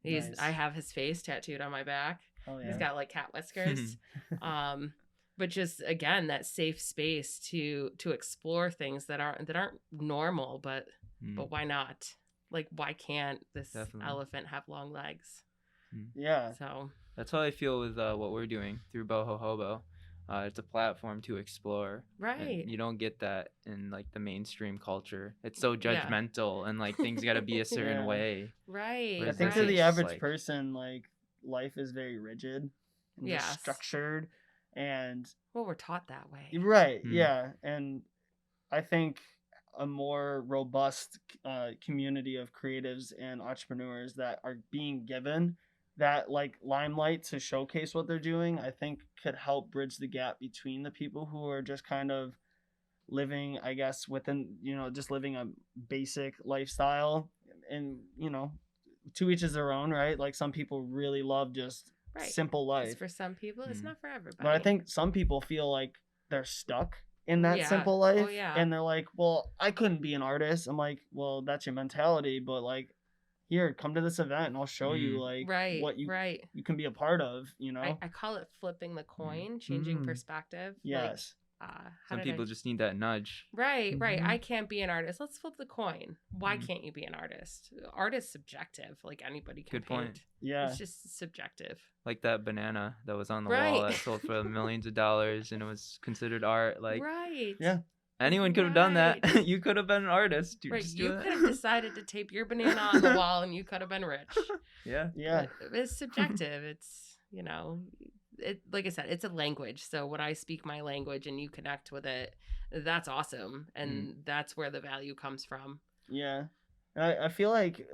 Nice. I have his face tattooed on my back. Oh, yeah. He's got like cat whiskers. But just, again, that safe space to explore things that aren't normal, but why not? Like, why can't this elephant have long legs? Yeah. So that's how I feel with what we're doing through Boho Hobo. It's a platform to explore. Right. And you don't get that in like the mainstream culture. It's so judgmental and like things got to be a certain way. Right. I Whereas think this to the is average like- person, like life is very rigid and just Yes. structured, and Well, we're taught that way. right, yeah. And I think a more robust community of creatives and entrepreneurs that are being given that like limelight to showcase what they're doing, I think could help bridge the gap between the people who are just kind of living, I guess, within, you know, just living a basic lifestyle. And, you know, to each is their own, right? Like some people really love just simple life. It's for some people, it's not for everybody. But I think some people feel like they're stuck in that Yeah. simple life. Oh, yeah. And they're like, well, I couldn't be an artist. I'm like, well, that's your mentality, but like here, come to this event and I'll show you like Right, what you right. you can be a part of, you know? I call it flipping the coin, changing perspective. Yes. Like, Some people just need that nudge. Right. I can't be an artist. Let's flip the coin. Why Mhm. can't you be an artist? Art is subjective. Like anybody can Good paint. point. Yeah. It's just subjective. Like that banana that was on the Right. wall that sold for millions of dollars and it was considered art. Like Right. Yeah. anyone could have done that. Right. You could have been an artist. Right. Just You do could it. have decided to tape your banana on the wall and you could have been rich. Yeah. Yeah. But it's subjective. It's, you know, it, like I said, it's a language. So when I speak my language and you connect with it, that's awesome. And that's where the value comes from. Yeah. I feel like,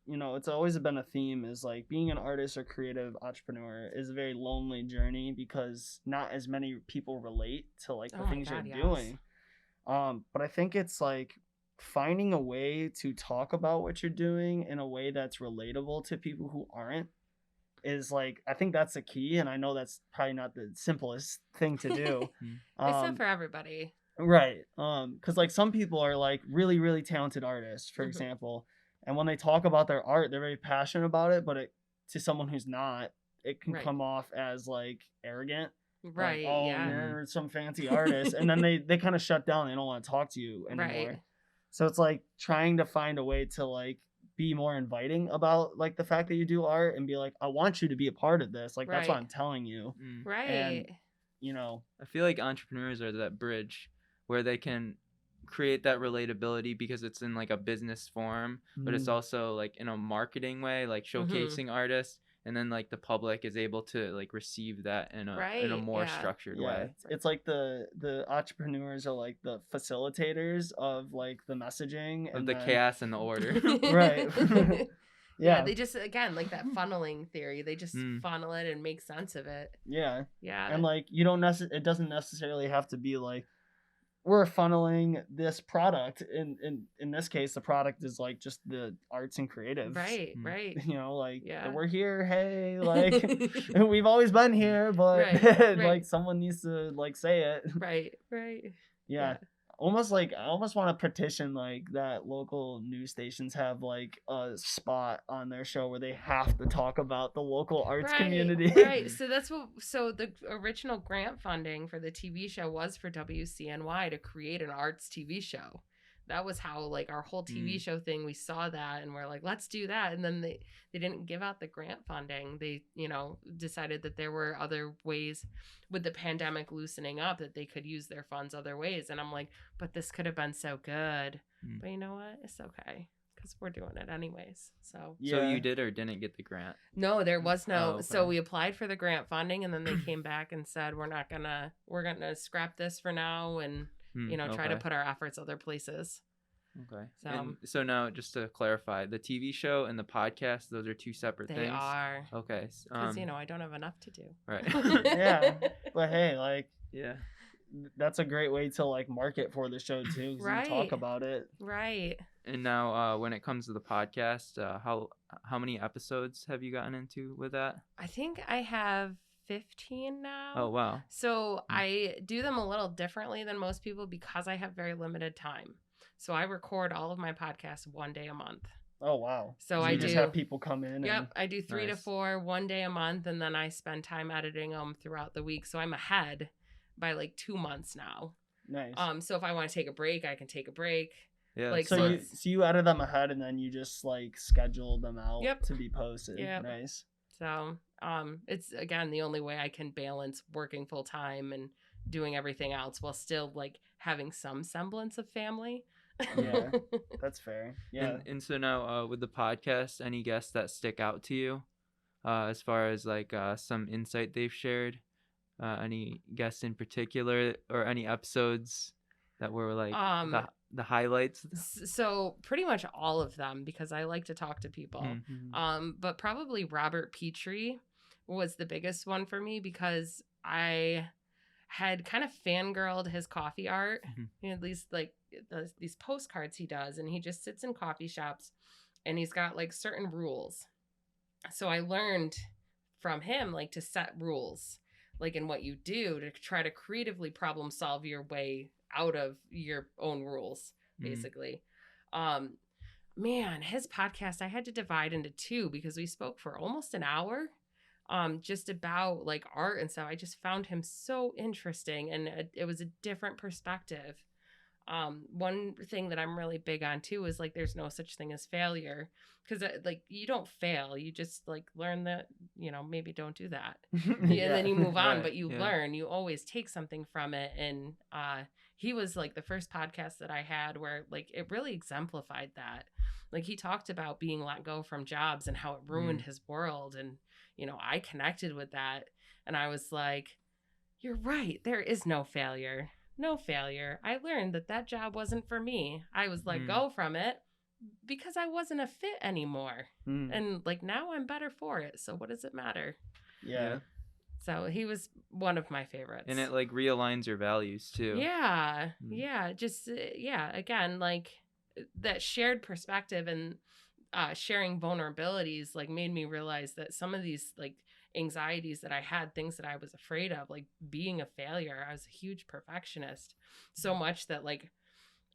you know, it's always been a theme is like being an artist or creative entrepreneur is a very lonely journey because not as many people relate to like the Oh my things God, you're yes. doing. But I think it's like finding a way to talk about what you're doing in a way that's relatable to people who aren't is like, I think that's the key. And I know that's probably not the simplest thing to do. It's not for everybody. Right. Because like some people are like really, really talented artists, for Mhm. example, and when they talk about their art, they're very passionate about it, but it to someone who's not, it can Right. come off as like arrogant. Right. Like, oh, Yeah. you're some fancy artist, and then they kind of shut down. They don't want to talk to you anymore. Right. So it's like trying to find a way to like be more inviting about like the fact that you do art and be like, I want you to be a part of this. Like that's what Right. I'm telling you. Right. You know. I feel like entrepreneurs are that bridge where they can create that relatability because it's in like a business form, but it's also like in a marketing way, like showcasing artists, and then like the public is able to like receive that in a Right, more yeah. structured Yeah, way. it's like the entrepreneurs are like the facilitators of like the messaging Of and the then- chaos and the order. Right. Yeah, Yeah. they just again like that funneling theory. They just Mm. funnel it and make sense of it. Yeah. Yeah. And like you don't it doesn't necessarily have to be like we're funneling this product. In this case, the product is like just the arts and creatives. right, Mm. right. You know, like Yeah. we're here, hey, like we've always been here, but Right, like right. someone needs to like say it. right, right. Yeah. Almost like I almost want to petition like that local news stations have like a spot on their show where they have to talk about the local arts community. Right. So that's what. So the original grant funding for the TV show was for WCNY to create an arts TV show. That was how like our whole TV show thing. We saw that and we're like, let's do that. And then they didn't give out the grant funding. They decided that there were other ways with the pandemic loosening up that they could use their funds other ways. And I'm like, but this could have been so good. But you know what? It's okay because we're doing it anyways. So So you did or didn't get the grant? no, there was no. Oh, okay. So we applied for the grant funding, and then they came back and said we're gonna scrap this for now, and try to put our efforts other places. Okay. So- And so now, just to clarify, the TV show and the podcast, those are two separate They things. are Okay. because I don't have enough to do. Right. Yeah. But hey, like Yeah. that's a great way to like market for the show too. 'Cause you talk Right. about it. Right. And now, when it comes to the podcast, how many episodes have you gotten into with that? I think I have 15 now. Oh wow. So I do them a little differently than most people because I have very limited time. So I record all of my podcasts one day a month. Oh wow. So you I just do. have people come in. Yep, I do 3 to Nice. 4 one day a month, and then I spend time editing them throughout the week. So I'm ahead by like 2 months now. And nice. So if I want to take a break, I can take a break. Yeah. Like, So so you it's- you edit them ahead and then you just like schedule them out Yep. to be posted. Yep. Nice. So it's again the only way I can balance working full time and doing everything else while still like having some semblance of family. Yeah. That's fair. Yeah. And so now, with the podcast, any guests that stick out to you, as far as like some insight they've shared? Any guests in particular, or any episodes that were like the highlights? So pretty much all of them because I like to talk to people. Mm. But probably Robert Petrie was the biggest one for me because I had kind of fangirled his coffee art. At least like these postcards he does, and he just sits in coffee shops and he's got like certain rules. So I learned from him like to set rules like in what you do to try to creatively problem solve your way out of your own rules basically. man, his podcast, I had to divide into two because we spoke for almost an hour. Just about like art and stuff. I just found him so interesting, and it was a different perspective. One thing that I'm really big on too is like there's no such thing as failure, because like you don't fail, you just like learn that, you know, maybe don't do that. And then you move on, Right, but you yeah. learn, you always take something from it. And he was like the first podcast that I had where like it really exemplified that. Like he talked about being let go from jobs and how it ruined his world, and you know, I connected with that, and I was like, you're right, there is no failure. No failure. I learned that job wasn't for me. I was let go from it because I wasn't a fit anymore. And like now I'm better for it. So what does it matter? Yeah. So he was one of my favorites. And it like realigns your values too. Yeah. Yeah. Just, yeah. Again, like that shared perspective and sharing vulnerabilities like made me realize that some of these like anxieties that I had, things that I was afraid of, like being a failure. I was a huge perfectionist, so much that like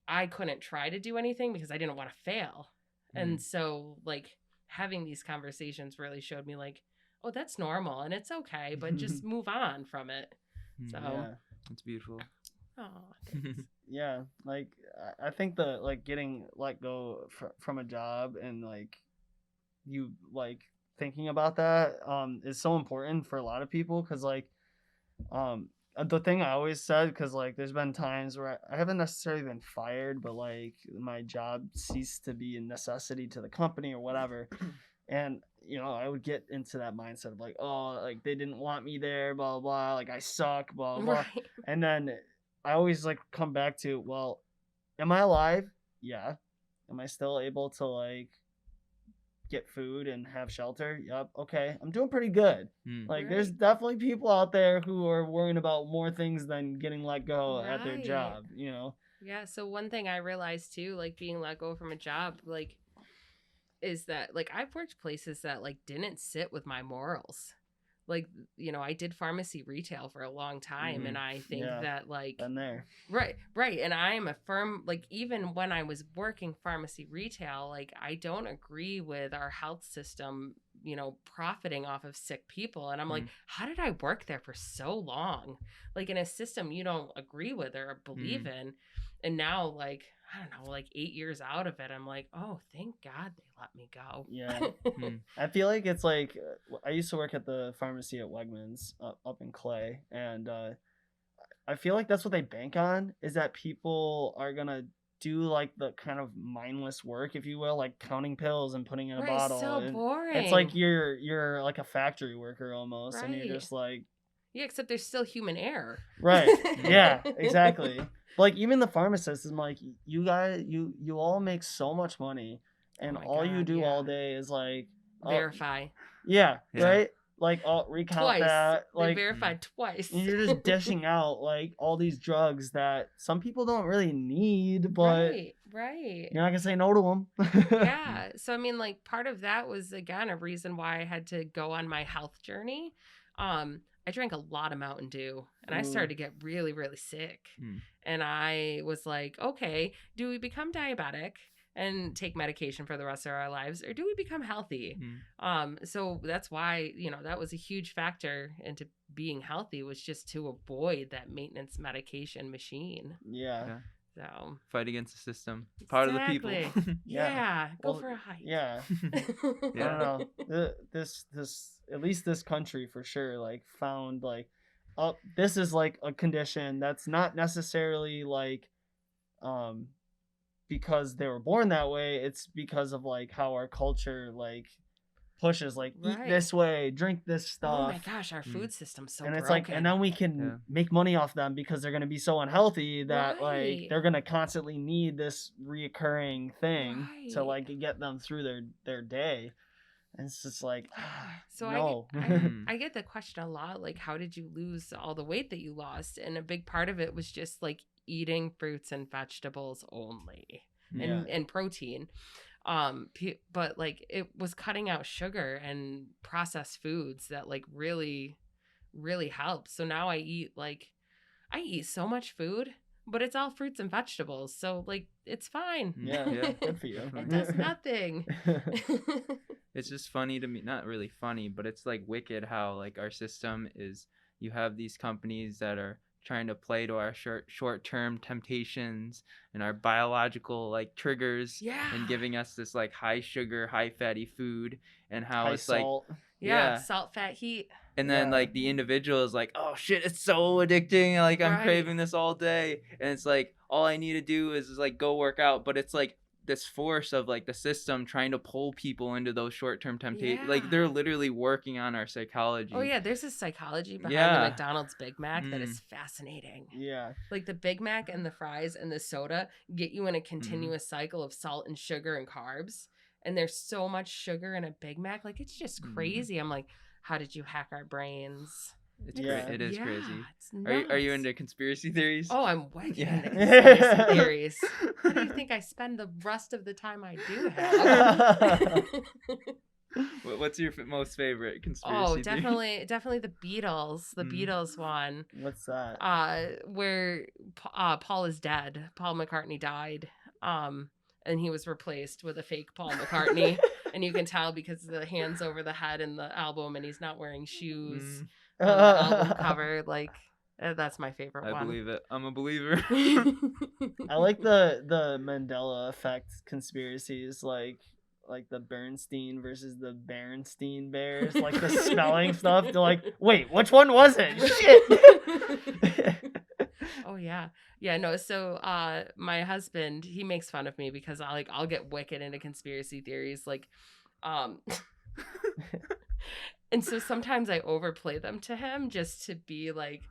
I couldn't try to do anything because I didn't want to fail. And so like having these conversations really showed me like, oh, that's normal and it's okay, but just move on from it. So Yeah. That's beautiful. oh, thanks. Yeah, like I think the like getting let go from a job and like you like thinking about that is so important for a lot of people, because like the thing I always said, because like there's been times where I haven't necessarily been fired, but like my job ceased to be a necessity to the company or whatever, and you know I would get into that mindset of like, oh, like they didn't want me there, blah blah, blah, like I suck, blah blah, Right. and then I always like come back to, well, am I alive? Yeah. Am I still able to like get food and have shelter? Yep. Okay. I'm doing pretty good. Like there's Right. definitely people out there who are worrying about more things than getting let go at their Right. job, you know? Yeah. So one thing I realized too, like being let go from a job, like, is that like I've worked places that like didn't sit with my morals. Like, you know, I did pharmacy retail for a long time, and I think Yeah. that like Been there. right, and I am a firm, like even when I was working pharmacy retail, like I don't agree with our health system, you know, profiting off of sick people. And I'm like, how did I work there for so long? Like in a system you don't agree with or believe in. And now like, I don't know, like 8 years out of it, I'm like, oh, thank God they let me go. Yeah. I feel like it's like I used to work at the pharmacy at Wegmans up in Clay, and I feel like that's what they bank on, is that people are gonna do like the kind of mindless work, if you will, like counting pills and putting in a Right, bottle. so and boring. It's like you're like a factory worker almost, and you're Right. just like, Yeah, except there's still human error. right. Yeah, exactly. Like even the pharmacist is like, you guys, you all make so much money, and Oh my all you God, do yeah. all day is like Verify. yeah, Yeah. right. Like I'll recount Twice. that. They Like verified twice. and you're just dishing out like all these drugs that some people don't really need, but Right. you're not gonna say no to them. Yeah. So I mean, like part of that was again a reason why I had to go on my health journey. I drank a lot of Mountain Dew, and I started to get really, really sick. And I was like, okay, do we become diabetic and take medication for the rest of our lives, or do we become healthy? So that's why, you know, that was a huge factor into being healthy, was just to avoid that maintenance medication machine. Yeah. So Fight against the system. Part of the people. Yeah. Go Well, for a hike. Yeah. I don't know. This at least this country for sure like found like, oh, this is like a condition that's not necessarily like because they were born that way. It's because of like how our culture like pushes like eat Right. this way, drink this stuff. Oh my gosh, our food system's so and it's broken. like, and then we can make money off them because they're going to be so unhealthy that Right. like they're going to constantly need this reoccurring thing to Right. like get them through their day. And it's just like, So no. I get the question a lot, like, how did you lose all the weight that you lost? And a big part of it was just like eating fruits and vegetables only, and protein. But like it was cutting out sugar and processed foods that like really, really helped. So now I eat so much food. but it's all fruits and vegetables. So like, it's fine. Yeah, Yeah. good for you. It does nothing. It's just funny to me, not really funny, but it's like wicked how like our system is, you have these companies that are trying to play to our short-term temptations and our biological like triggers, Yeah. and giving us this like high sugar, high fatty food, and how High it's salt. Yeah. Salt, fat, heat. and then Yeah. like the individual is like, oh shit, it's so addicting, like I'm Right. craving this all day, and it's like all I need to do is like go work out, but it's like this force of like the system trying to pull people into those short-term temptations. Like they're Yeah. literally working on our psychology. Oh yeah, there's a psychology behind Yeah. the McDonald's Big Mac that is fascinating. Yeah. Like the Big Mac and the fries and the soda get you in a continuous cycle of salt and sugar and carbs. And there's so much sugar in a Big Mac. Like, it's just crazy. I'm like, how did you hack our brains? It's Yeah. it is Yeah, crazy. It's Are you nuts. into conspiracy theories? Oh, I'm wicked Yeah. into conspiracy theories. How do you think I spend the rest of the time I do have? What's your most favorite conspiracy Oh, theory? definitely the Beatles. The Beatles one. What's that? Where Paul is dead. Paul McCartney died. And he was replaced with a fake Paul McCartney. And you can tell because of the hands over the head in the album, and he's not wearing shoes on the album cover. Like, that's my favorite I one. believe it. I'm a believer. I like the Mandela effect conspiracies, like the Bernstein versus the Berenstein Bears, like the spelling stuff. They're like, wait, which one was it? Shit. Oh yeah. Yeah, no, so my husband, he makes fun of me because I'll get wicked into conspiracy theories, like and so sometimes I overplay them to him just to be like,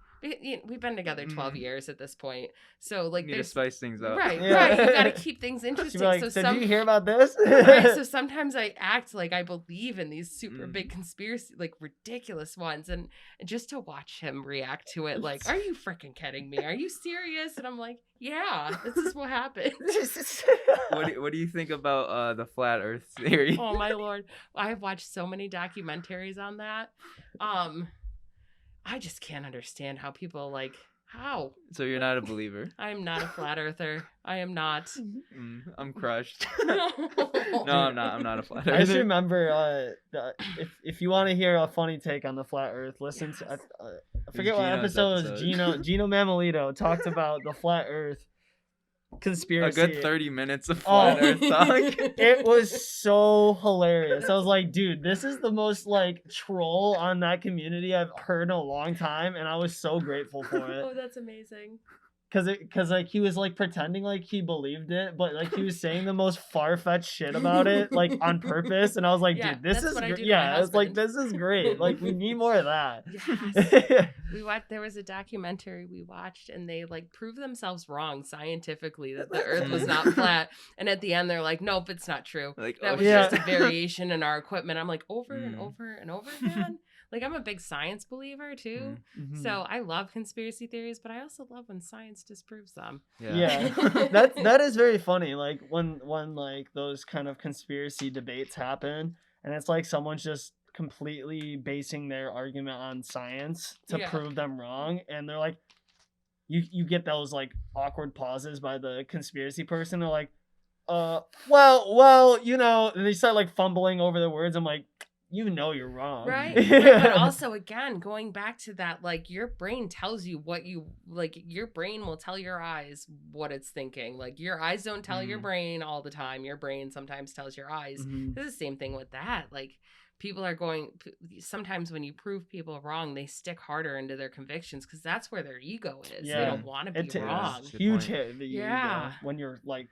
we've been together 12 years at this point, so like Need to there's spice things up. right, Yeah. right, you gotta keep things She'd interesting. be like, So did you hear about this? right, so sometimes I act like I believe in these super big conspiracy, like ridiculous ones, and just to watch him react to it, like, are you freaking kidding me? Are you serious? And I'm like, yeah, this is what happened. What do you think about the flat Earth theory? Oh my lord, I've watched so many documentaries on that. I just can't understand how people like how. So you're not a believer? I'm not a flat earther. I am not. I'm crushed. No. No, I'm not. I'm not a flat I just earther. remember if you want to hear a funny take on the flat Earth, listen to I forget what Gino's episode it was. episode. Gino Mammalito talked about the flat Earth A conspiracy. good 30 minutes of flat Earth talk. It was so hilarious. I was like, dude, this is the most like troll on that community I've heard in a long time, and I was so grateful for it. Oh, that's amazing. Cause like he was like pretending like he believed it, but like he was saying the most far-fetched shit about it, like on purpose, and I was like, Yeah, dude, this that's is what I do to my yeah, it's like husband. this is great. Like we need more of that. Yes. There was a documentary we watched, and they like proved themselves wrong scientifically that the Earth was not flat. And at the end, they're like, "Nope, it's not true. Like, That oh, was yeah. just a variation in our equipment." I'm like, over and Mm. over and over again. Like, I'm a big science believer too, Mhm. so I love conspiracy theories, but I also love when science disproves them. Yeah, that is very funny. Like when like those kind of conspiracy debates happen, and it's like someone's just completely basing their argument on science to Yeah. prove them wrong, and they're like, you get those like awkward pauses by the conspiracy person. They're like, well, you know, and they start like fumbling over the words. I'm like, you know, you're wrong, Right. But also, again, going back to that, like, your brain tells you what you like. Your brain will tell your eyes what it's thinking. Like, your eyes don't tell your brain all the time. Your brain sometimes tells your eyes. Mhm. It's the same thing with that. Like, people are sometimes when you prove people wrong, they stick harder into their convictions because that's where their ego is. They Yeah. don't want to be It wrong. Good huge point. hit. Yeah. When you're like,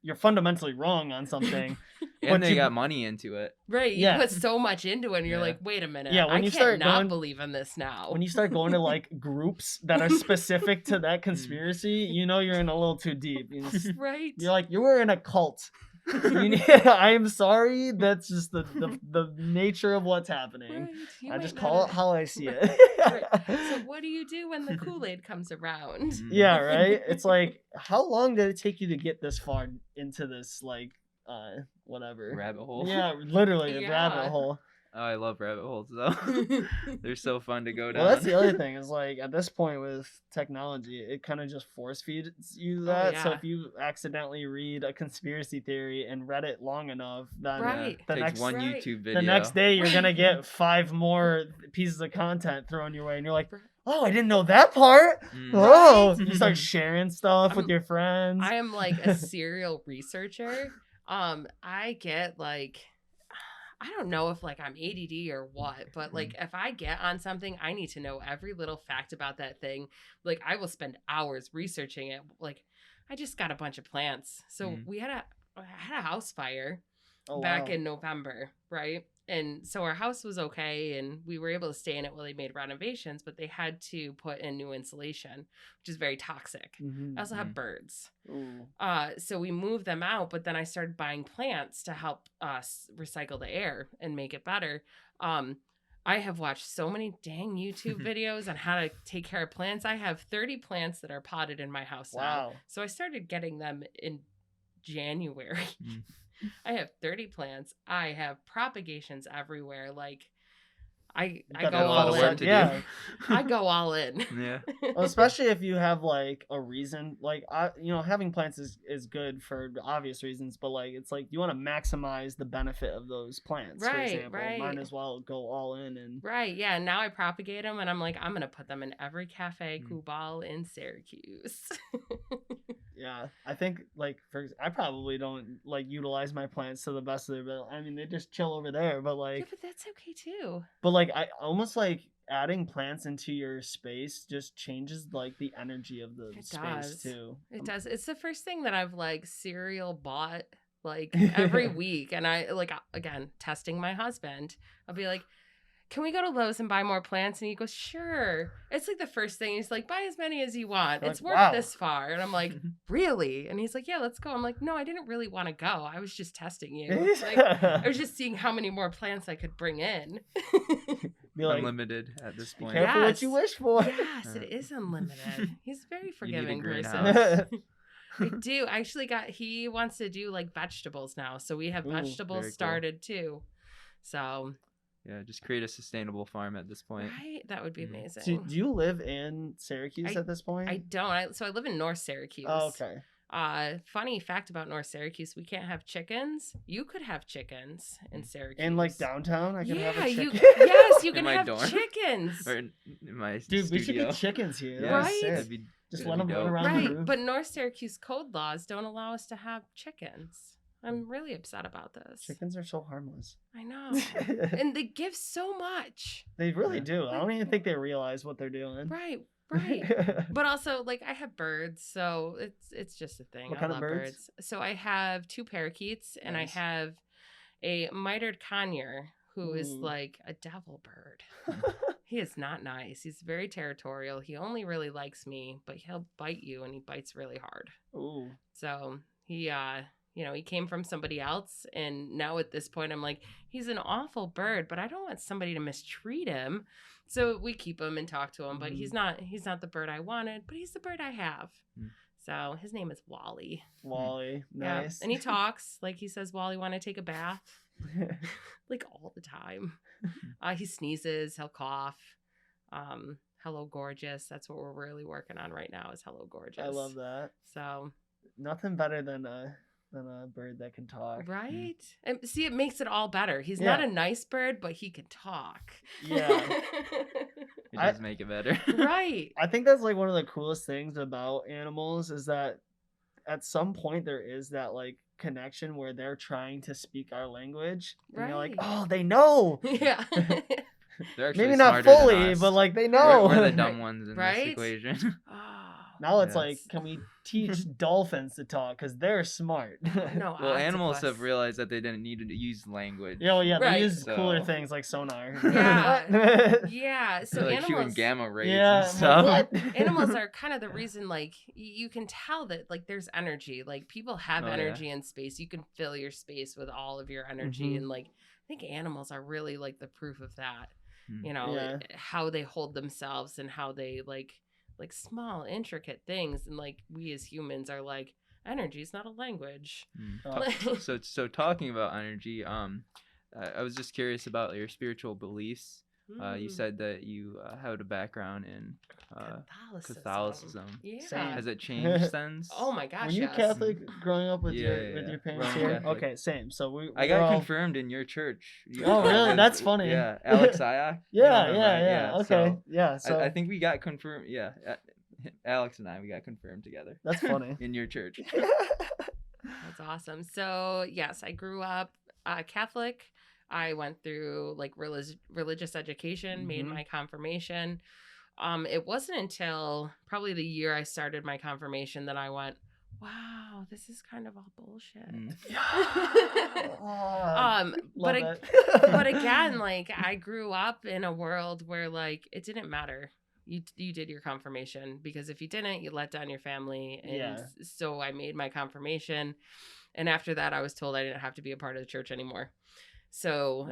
you're fundamentally wrong on something. And But they you- got money into it. Right. You Yeah. put so much into it, and you're Yeah. like, wait a minute. Yeah, when I you can't start not going- believe in this now. When you start going to like groups that are specific to that conspiracy, you know you're in a little too deep. Right. You're like, you were in a cult. I am sorry. That's just the nature of what's happening. Right. You I might just not call it have- how I see it. So what do you do when the Kool-Aid comes around? Yeah, right. It's like, how long did it take you to get this far into this like whatever Rabbit hole. Yeah, literally a Yeah. rabbit hole. Oh, I love rabbit holes though. They're so fun to go down. Well, that's the other thing is like at this point with technology, it kind of just force feeds you that. So yeah. if you accidentally read a conspiracy theory and read it long enough, then Right. the Takes next one Right. YouTube video. the next day you're gonna Right. get 5 more pieces of content thrown your way, and you're like, oh, I didn't know that part. Mm. Oh, Right. you start sharing stuff with I'm- your friends. I am like a serial researcher. I get like, I don't know if like I'm ADD or what, but like if I get on something, I need to know every little fact about that thing. Like I will spend hours researching it. Like I just got a bunch of plants. So I had a house fire back in November, right? And so our house was okay and we were able to stay in it while they made renovations, but they had to put in new insulation, which is very toxic. I also have birds. Ooh. So we moved them out, but then I started buying plants to help us recycle the air and make it better. I have watched so many dang YouTube videos on how to take care of plants. I have 30 plants that are potted in my house now. Wow. So I started getting them in January. I have 30 plants. I have propagations everywhere. Like I Got go a lot all of work in. to Yeah. do. I go all in. Yeah. Well, especially if you have like a reason, like having plants is good for obvious reasons, but like it's like you want to maximize the benefit of those plants. For Right, example, right. might as well go all in and Right, yeah. Now I propagate them, and I'm like, I'm gonna put them in every cafe Mm. Cuba in Syracuse. yeah. I think like I probably don't like utilize my plants to the best of their ability. I mean, they just chill over there, but Yeah, like, but that's okay too. but like I almost like adding plants into your space just changes like the energy of the It space does. too. It does. It's the first thing that I've like serial bought like every week, and I like again testing my husband. I'll be like, can we go to Lowe's and buy more plants? And he goes, sure. It's like the first thing. He's like, buy as many as you want. You're It's like, worth wow. this far. And I'm like, really? And he's like, yeah, let's go. I'm like, no, I didn't really want to go. I was just testing you. Like, I was just seeing how many more plants I could bring in. Be like, Unlimited at this be point. careful what you Yes. wish for. Yes, it is unlimited. He's a very You need a forgiving person. greenhouse. I do. I actually he wants to do like vegetables now. So we have Ooh, vegetables very cool. started too. So, Yeah, just create a sustainable farm at this point. right? That would be Mhm. amazing. So, do you live in Syracuse at this point? I don't. So I live in North Syracuse. Oh, okay. Funny fact about North Syracuse, we can't have chickens. You could have chickens in Syracuse. In like downtown, I can have a chicken. yes, you In can my have dorm? chickens. Or in my Dude, we should studio. get chickens here. Yeah, Right? that'd be- Just that'd let be them run dope. around the Right, roof. but North Syracuse code laws don't allow us to have chickens. I'm really upset about this. Chickens are so harmless. I know. And they give so much. They really Yeah. do. I don't even think they realize what they're doing. Right, right. But also, like, I have birds, so it's just a thing. What I kind of love birds? So I have 2 parakeets, and Nice. I have a mitered conure, who is Ooh. like a devil bird. He is not nice. He's very territorial. He only really likes me, but he'll bite you, and he bites really hard. Ooh. So he he came from somebody else, and now at this point I'm like, he's an awful bird, but I don't want somebody to mistreat him. So we keep him and talk to him, but he's not the bird I wanted, but he's the bird I have. Mm. So his name is Wally. Wally. Yeah. Nice. And he talks, like he says, Wally, want to take a bath? Like all the time. He sneezes, he'll cough. Hello Gorgeous. That's what we're really working on right now is Hello Gorgeous. I love that. So Nothing better than a bird that can talk. right? And see, it makes it all better. He's Yeah. not a nice bird, but he can talk. Yeah. It does make it better. Right. I think that's like one of the coolest things about animals is that at some point there is that like connection where they're trying to speak our language. And you're like, Right. oh, they know. Yeah. They're actually Maybe not smarter than fully, us. but like they know. We're the dumb ones in Right? this equation. Oh, Now it's Yeah. like, can we teach dolphins to talk? Because they're smart. no. Well, animals have octopus. realized that they didn't need to use language. Yeah, well, yeah, Right. they use cooler So- things like sonar. Yeah. Yeah. So They're like shooting animals. gamma rays Yeah. and I'm stuff. like, what? Animals are kind of the reason, like, you can tell that, like, there's energy. Like, people have Oh, yeah. energy in space. You can fill your space with all of your energy. Mhm. And, like, I think animals are really, like, the proof of that. Hmm. You know, Yeah. how they hold themselves and how they, like small, intricate things. And, like, we as humans are like, energy is not a language. Hmm. Oh. Like, So talking about energy, I was just curious about your spiritual beliefs. You said that you had a background in Catholicism. Yeah. Same. Has it changed since? Oh my gosh. Were you yes. Catholic growing up with Yeah, your parents Roman here? Catholic. Okay, same. So I got confirmed in your church. Oh, really? That's funny. Yeah, Alex Iac. Yeah. Okay. So yeah. So I think we got confirmed. Yeah, Alex and we got confirmed together. that's funny. In your church. That's awesome. So yes, I grew up Catholic. I went through like religious education, made my confirmation. It wasn't until probably the year I started my confirmation that I went, wow, this is kind of all bullshit. But again, like I grew up in a world where like it didn't matter. You did your confirmation, because if you didn't, you let down your family. And so I made my confirmation. And after that, I was told I didn't have to be a part of the church anymore. So,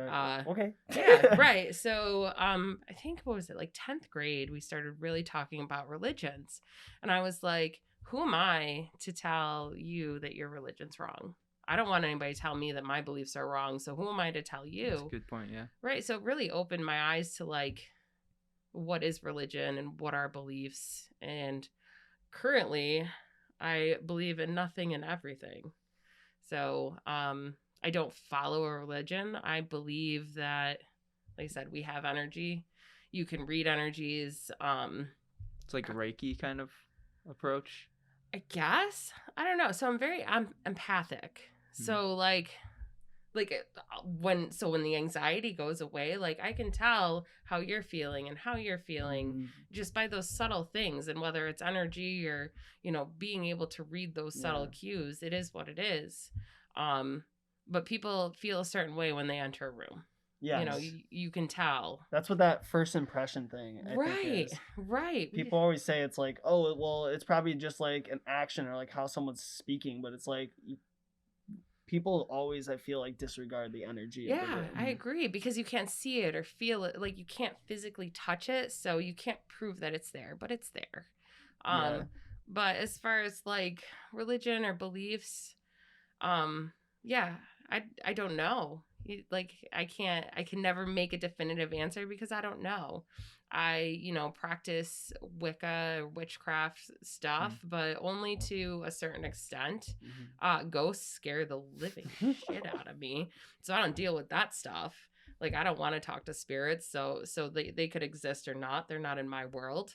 okay. Yeah, right. So, I think, what was it, like 10th grade, we started really talking about religions. And I was like, who am I to tell you that your religion's wrong? I don't want anybody to tell me that my beliefs are wrong. So who am I to tell you? That's a good point, yeah. Right. So it really opened my eyes to like, what is religion and what are beliefs? And currently, I believe in nothing and everything. So, I don't follow a religion. I believe that, like I said, we have energy. You can read energies. It's like a Reiki kind of approach. I guess. I don't know. So I'm empathic. So like when the anxiety goes away, like I can tell how you're feeling and how you're feeling just by those subtle things, and whether it's energy or, being able to read those subtle cues, it is what it is. But people feel a certain way when they enter a room. Yeah. You can tell. That's what that first impression thing I think is. Right. People always say it's like, oh, well, it's probably just like an action or like how someone's speaking, but it's like people always, I feel like, disregard the energy of the room. I agree, because you can't see it or feel it. Like you can't physically touch it, so you can't prove that it's there, but it's there. But as far as like religion or beliefs, I don't know. I can never make a definitive answer because I don't know. I, practice Wicca, witchcraft stuff, but only to a certain extent. Ghosts scare the living shit out of me. So I don't deal with that stuff. Like, I don't want to talk to spirits. So they could exist or not. They're not in my world.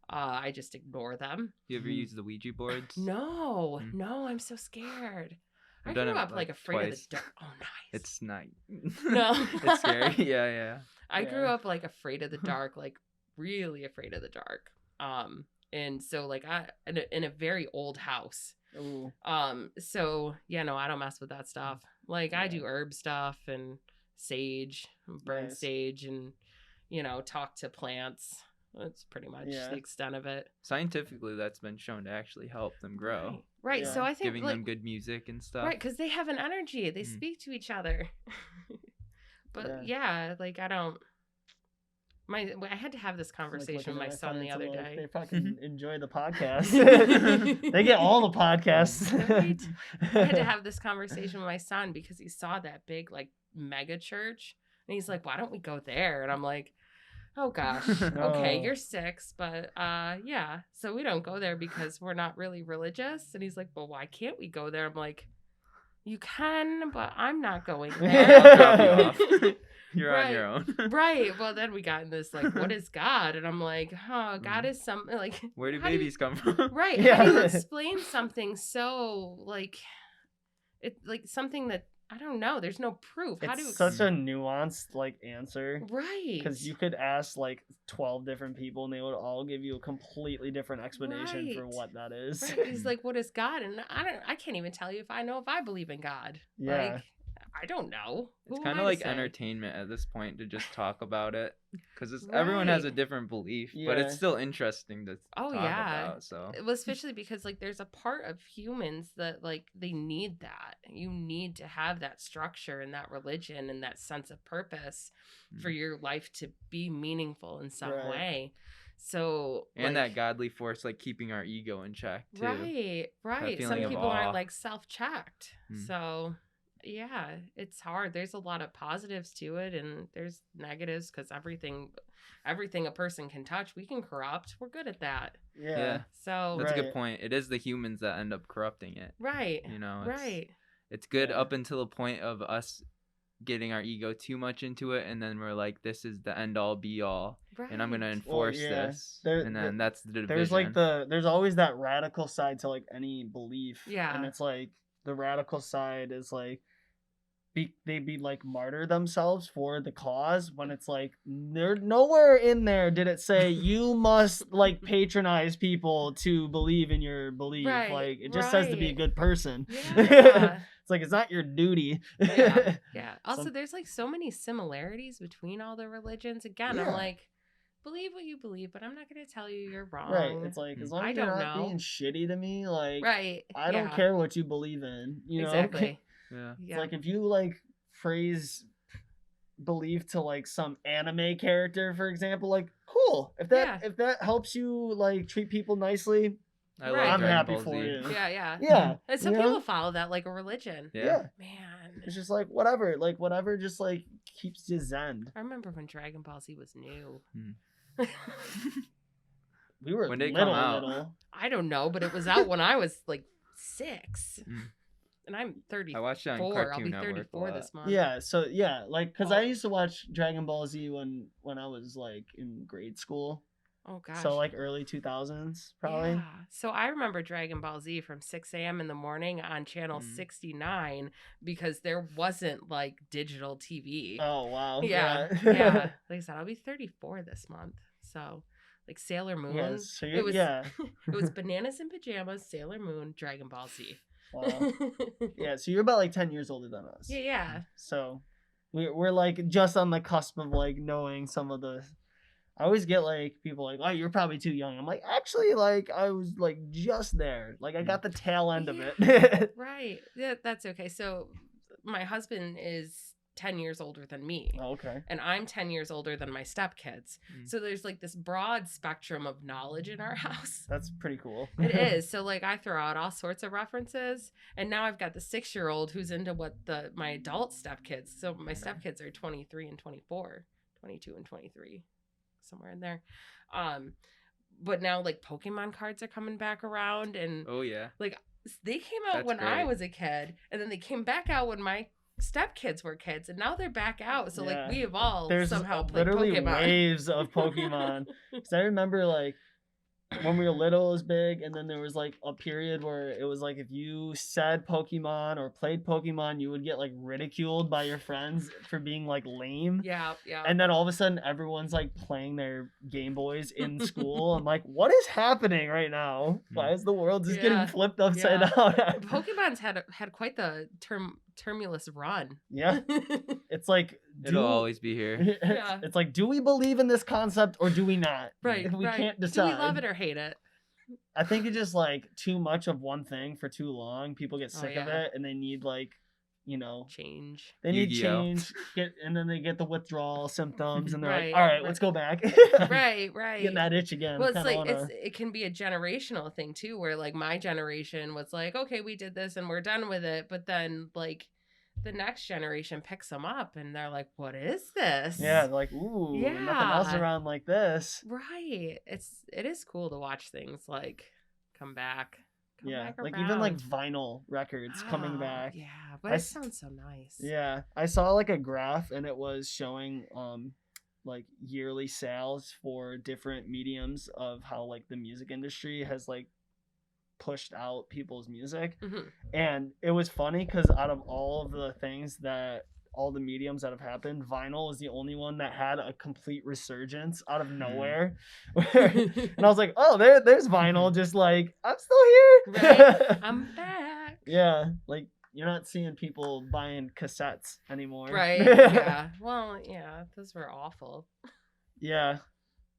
I just ignore them. You ever use the Ouija boards? No, I'm so scared. I done grew it, up like afraid twice. of the dark. Oh, nice. It's not. No. It's scary. Yeah. I grew up like afraid of the dark, like really afraid of the dark. And so like I in a very old house. Ooh. So I don't mess with that stuff. Like I do herb stuff and sage, burn sage, and talk to plants. That's pretty much the extent of it. Scientifically, that's been shown to actually help them grow. Right. Yeah. So I think giving them good music and stuff. Right, because they have an energy. They speak to each other. But like I don't. I had to have this conversation with my son the other day. They fucking enjoy the podcast. They get all the podcasts. Right? I had to have this conversation with my son because he saw that big like mega church, and he's like, "Why don't we go there?" And I'm like, oh gosh, okay, you're 6, but so we don't go there because we're not really religious. And he's like, well, why can't we go there? I'm like, you can, but I'm not going there. I'll drop you off. You're on your own. Right. Well, then we got in this like, what is God? And I'm like, God is something like, where do babies come from? Right. How do you explain something so like something that I don't know. There's no proof. It's such a nuanced like answer. Right. Because you could ask like 12 different people and they would all give you a completely different explanation for what that is. Right. He's like, what is God? And I can't even tell you if I believe in God. Yeah. Like, I don't know. It's kind of like entertainment at this point to just talk about it, because everyone has a different belief, but it's still interesting to talk about. So, well, especially because like there's a part of humans that like they need that. You need to have that structure and that religion and that sense of purpose for your life to be meaningful in some way. So and that godly force, like keeping our ego in check too. Right. Some people aren't like self-checked. So. yeah, it's hard. There's a lot of positives to it, and there's negatives because everything a person can touch, we can corrupt. We're good at that. Yeah. So That's a Right. good point. It is the humans that end up corrupting it. right, You know, right. It's good Yeah. up until the point of us getting our ego too much into it, and then we're like, this is the end all be all, and I'm gonna Right. enforce yeah. this, There- and then that's the division. There's like there's always that radical side to like any belief. Yeah. And it's like the radical side is like they like martyr themselves for the cause, when it's like there nowhere in there did it say you must like patronize people to believe in your belief. Right, Like it just says to be a right. good person. Yeah. It's like it's not your duty. Yeah. Yeah. Also, Some- there's like so many similarities between all the religions. Again, Yeah. I'm like, believe what you believe, but I'm not going to tell you you're wrong. Right. It's like as long I as you're don't not know. being shitty to me, like Right. I don't yeah. care what you believe in. You know? Exactly. Yeah. It's Yeah. like if you like phrase belief to like some anime character, for example, like cool. If that helps you like treat people nicely, I Right. like I'm Dragon happy Ball for Z. you. Yeah. Yeah. Yeah. And some you know? people follow that like a religion. Yeah. Man. It's just like whatever just like keeps you zen. I remember when Dragon Ball Z was new. We were When did it little, come out? little. I don't know, but it was out when I was like 6. Mm. And I'm 34. I watched it on I'll Cartoon be Network a 34 lot. this month. Yeah, so yeah, like because I Oh. used to watch Dragon Ball Z when I was like in grade school. Oh gosh. So like early 2000s probably. Yeah. So I remember Dragon Ball Z from 6 a.m. in the morning on channel Mm. 69 because there wasn't like digital TV. Oh wow. yeah. Yeah. Like I said, I'll be 34 this month. So like Sailor Moon. Yes, so it was yeah. it was Bananas in Pajamas, Sailor Moon, Dragon Ball Z. Wow. Yeah, so you're about like 10 years older than us. Yeah, yeah. So we're like just on the cusp of like knowing some of the. I always get like people like, oh, you're probably too young. I'm like, actually, like I was like just there. Like I got the tail end of it. Right. Yeah, that's okay. So my husband is 10 years older than me. Oh, okay. And I'm 10 years older than my stepkids. Mm. So there's like this broad spectrum of knowledge in our house. That's pretty cool. It is. So like I throw out all sorts of references. And now I've got the 6-year-old who's into what my adult stepkids. So my stepkids are 23 and 24, 22 and 23, somewhere in there. But now like Pokemon cards are coming back around, and Oh yeah. like they came out That's when I great. was a kid, and then they came back out when my stepkids were kids, and now they're back out. So Yeah. like we have all There's somehow played literally Pokemon. waves of Pokemon. Because I remember like when we were little, it was big, and then there was like a period where it was like if you said Pokemon or played Pokemon, you would get like ridiculed by your friends for being like lame. Yeah, yeah. And then all of a sudden, everyone's like playing their Game Boys in school. I'm like, what is happening right now? Why is the world just Yeah, getting flipped upside yeah. down? Pokemon's had quite the tumultuous run. Yeah, it's like It'll always be here. Yeah. It's like, do we believe in this concept or do we not? Right. We right. can't Do decide. we love it or hate it? I think it's just like too much of one thing for too long. People get Oh, sick of yeah. it and they need like, you know, Change. they need Yu-Gi-Oh. change. And then they get the withdrawal symptoms and they're Right, like, all right, right. let's go back. Right, right. Getting that itch again. Well, it's Kinda like wanna- it can be a generational thing too, where like my generation was like, okay, we did this and we're done with it, but then like the next generation picks them up and they're like, what is this? Yeah, they're like, ooh, nothing else Yeah. around like this. Right. It is cool to watch things like come back. Come Yeah, back like even like around. vinyl records coming Oh, back. Yeah, but I it s- sounds so nice. Yeah, I saw like a graph and it was showing like yearly sales for different mediums of how like the music industry has like pushed out people's music. Mhm. And it was funny because out of all of the things that all the mediums that have happened, vinyl was the only one that had a complete resurgence out of nowhere. And I was like, oh, there's vinyl, just like, I'm still here. Right. I'm back. Yeah, like you're not seeing people buying cassettes anymore. Right. Yeah. Well, yeah, those were awful. Yeah.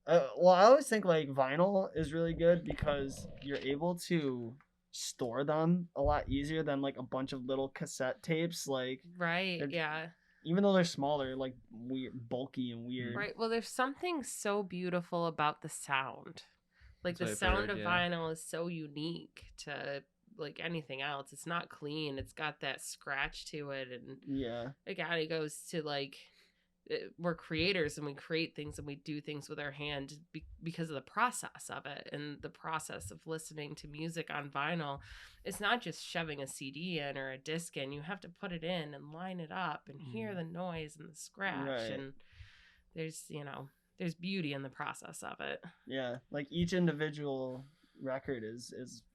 Well, I always think like vinyl is really good because you're able to store them a lot easier than like a bunch of little cassette tapes. Like Right. They're- Yeah. even though they're smaller, like weird, bulky and weird. Right. Well, there's something so beautiful about the sound. Like That's the what I've sound heard, of yeah. vinyl is so unique to like anything else. It's not clean. It's got that scratch to it, and Yeah. again, it goes to like we're creators and we create things and we do things with our hand because of the process of it, and the process of listening to music on vinyl. It's not just shoving a CD in or a disc in. You have to put it in and line it up and hear the noise and the scratch. Right. And there's, you know, there's beauty in the process of it. Yeah, like each individual record is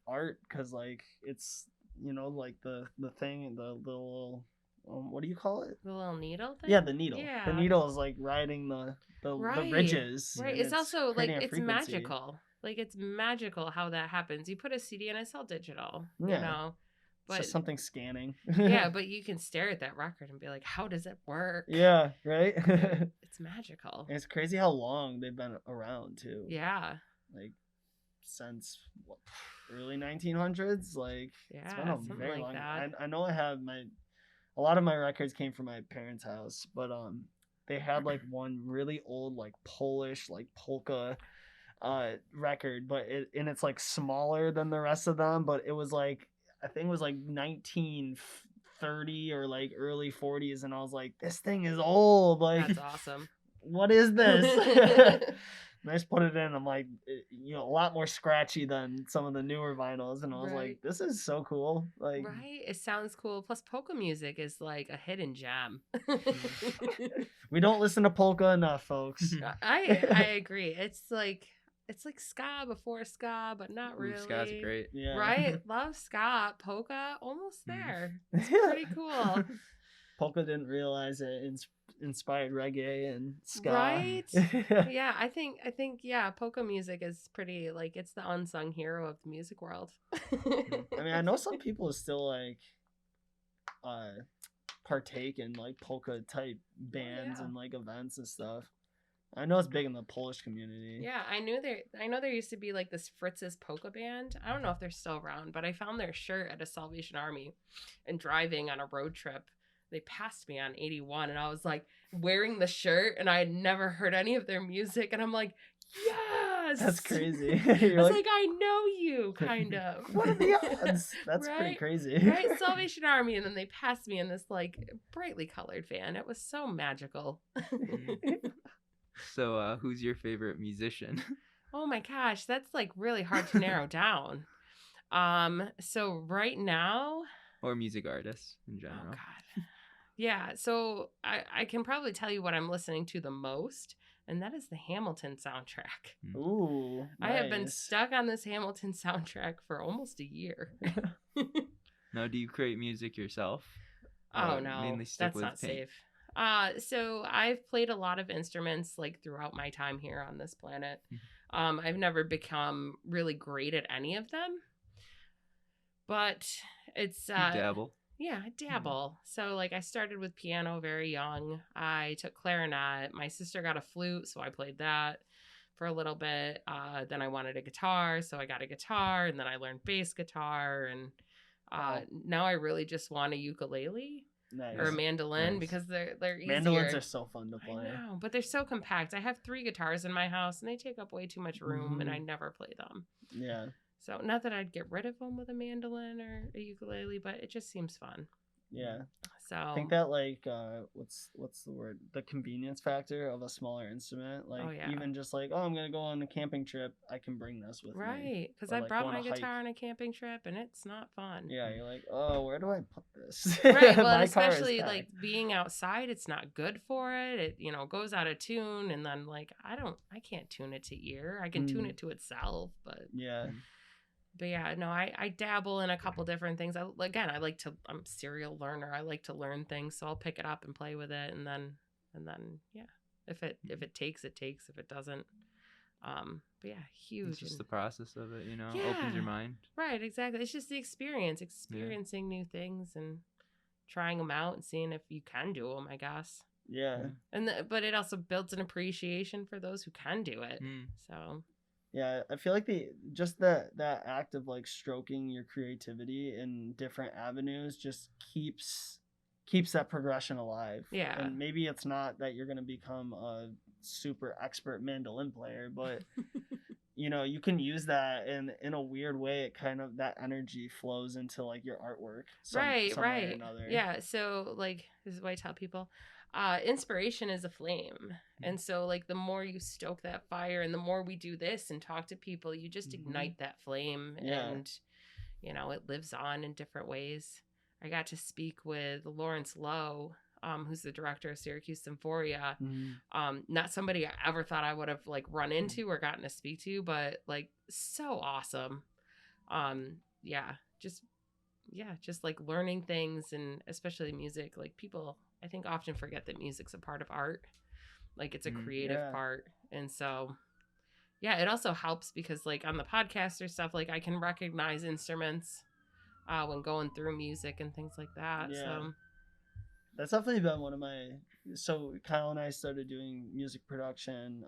art, because like it's, you know, like the thing, the little what do you call it? The little needle thing? Yeah, the needle. Yeah. The needle is like riding the Right. ridges. Right. and It's also like creating a it's frequency. magical. Like it's magical how that happens. You put a CD in, it's all digital. Yeah. You know? It's But just something scanning. yeah, but you can stare at that record and be like, how does it work? Yeah, right? It's magical. And it's crazy how long they've been around too. Yeah. Like since what, early 1900s. Like it's Yeah, been a something very like long. that. I know I have a lot of my records came from my parents' house, but they had like one really old like Polish like polka record, but it's like smaller than the rest of them, but it was like, I think it was like 1930 or like early 40s, and I was like, this thing is old. Like, That's awesome. what is this? And I just put it in. I'm like, you know, a lot more scratchy than some of the newer vinyls, and I was Right. like, this is so cool. Like, Right? It sounds cool. Plus, polka music is like a hidden gem. we don't listen to polka enough, folks. I agree. It's like ska before ska, but not really. Ooh, ska's great. Yeah. Right? Love ska, polka, almost there. It's Yeah. pretty cool. Polka didn't realize it inspired reggae and ska. Right? Yeah, I think yeah, polka music is pretty, like, it's the unsung hero of the music world. I mean, I know some people still like partake in like polka type bands yeah. and like events and stuff. I know it's big in the Polish community. Yeah, I know there used to be like this Fritz's polka band. I don't know if they're still around, but I found their shirt at a Salvation Army, and driving on a road trip, they passed me on 81, and I was like wearing the shirt, and I had never heard any of their music, and I'm like, yes, That's crazy. I You're was like, like, I know you, kind of. what are the odds? That's pretty Right? crazy. Right, Salvation Army, and then they passed me in this like brightly colored van. It was so magical. So, who's your favorite musician? Oh my gosh, that's like really hard to narrow down. So right now, Or music artist in oh general? god, yeah. So I can probably tell you what I'm listening to the most, and that is the Hamilton soundtrack. Ooh, I have been nice. stuck on this Hamilton soundtrack for almost a year. Now, do you create music yourself? Oh Or no, mainly stick that's with not paint? safe. So I've played a lot of instruments like throughout my time here on this planet. I've never become really great at any of them, but it's You dabble. yeah, I dabble. So like I started with piano very young. I took clarinet. My sister got a flute, so I played that for a little bit. Then I wanted a guitar, so I got a guitar, and then I learned bass guitar, and Wow. now I really just want a ukulele. Nice. Or a mandolin, Nice. because they're easier. Mandolins are so fun to I play. know, but they're so compact. I have 3 guitars in my house, and they take up way too much room, and I never play them. Yeah. So not that I'd get rid of them with a mandolin or a ukulele, but it just seems fun. Yeah. So I think that like what's the word? The convenience factor of a smaller instrument. Like yeah. even just like, oh, I'm gonna go on a camping trip, I can bring this with me. right, because Or, I like, brought go on my a hike. guitar on a camping trip, and it's not fun. Yeah, you're like, oh, where do I put this? Right, well, My and car is especially packed. like being outside, it's not good for it. It goes out of tune, and then like I can't tune it to ear. I can tune Mm. it to itself, but Yeah. yeah, no, I dabble in a couple different things. I'm a serial learner. I like to learn things, so I'll pick it up and play with it, and then yeah, if it takes, it takes. If it doesn't, but yeah, huge. It's just the process of it, opens Yeah. your mind. Right, exactly. It's just the experiencing new things and trying them out and seeing if you can do them, I guess. Yeah. But it also builds an appreciation for those who can do it. Mm. So Yeah, I feel like that act of like stroking your creativity in different avenues just keeps that progression alive. Yeah. And maybe it's not that you're gonna become a super expert mandolin player, but you know, you can use that, and in a weird way it kind of, that energy flows into like your artwork some way or Right. another. Yeah. So like, this is what I tell people. Inspiration is a flame. And so like the more you stoke that fire and the more we do this and talk to people, you just ignite that flame. Yeah. And you know, it lives on in different ways. I got to speak with Lawrence Lowe, who's the director of Syracuse Symphoria. Not somebody I ever thought I would have like run into or gotten to speak to, but like so awesome. Just like learning things, and especially music. Like people, I think, often forget that music's a part of art. Like it's a creative part. And so yeah, it also helps because like on the podcast or stuff, like I can recognize instruments when going through music and things like that. Yeah. So That's definitely been one of my, so Kyle and I started doing music production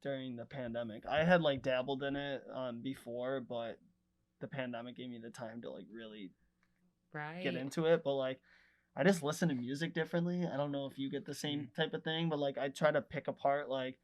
during the pandemic. I had like dabbled in it before, but the pandemic gave me the time to like really get into it. But like I just listen to music differently. I don't know if you get the same type of thing, but like I try to pick apart like,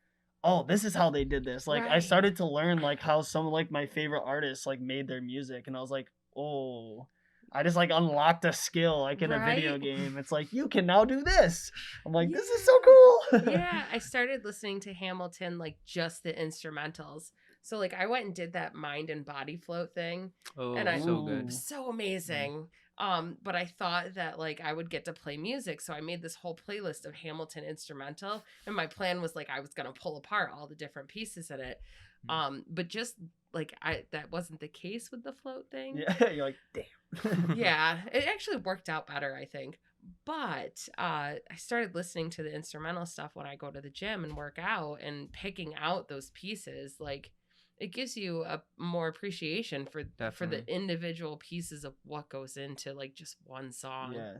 oh, this is how they did this. Like I started to learn like how some of like my favorite artists like made their music, and I was like, oh, I just like unlocked a skill like in a video game. It's like, you can now do this. I'm like, this is so cool. Yeah, I started listening to Hamilton, like just the instrumentals. So like I went and did that mind and body float thing. Oh, and so good. So amazing. But I thought that like I would get to play music. So I made this whole playlist of Hamilton instrumental. And my plan was like I was going to pull apart all the different pieces in it. But just like that wasn't the case with the float thing. Yeah, you're like, damn. Yeah, it actually worked out better, I think. But I started listening to the instrumental stuff when I go to the gym and work out, and picking out those pieces, like it gives you a more appreciation for the individual pieces of what goes into like just one song. Yeah,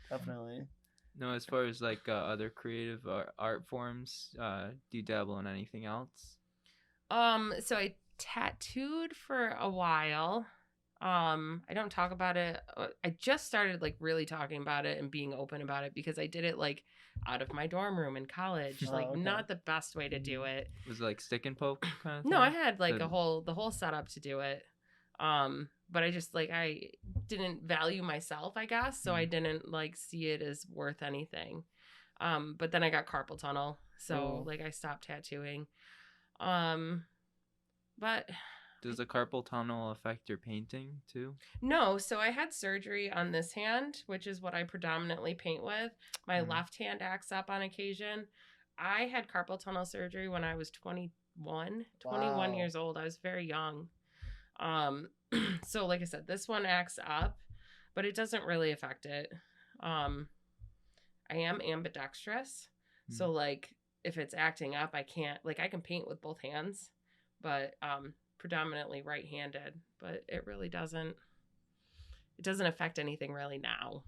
definitely. No, as far as like other creative art forms, do you dabble in anything else? So I tattooed for a while. I don't talk about it. I just started like really talking about it and being open about it because I did it like out of my dorm room in college. Like not the best way to do it. Was it like stick and poke kind of thing? No, I had like the whole setup to do it. But I just like I didn't value myself, I guess, so I didn't like see it as worth anything. But then I got carpal tunnel, so like I stopped tattooing. But does the carpal tunnel affect your painting too? No, so I had surgery on this hand, which is what I predominantly paint with. My left hand acts up on occasion. I had carpal tunnel surgery when I was 21 years old. I was very young. So like I said, this one acts up, but it doesn't really affect it. I am ambidextrous. So like if it's acting up, I can't, like I can paint with both hands, but predominantly right-handed, but it really doesn't affect anything really now.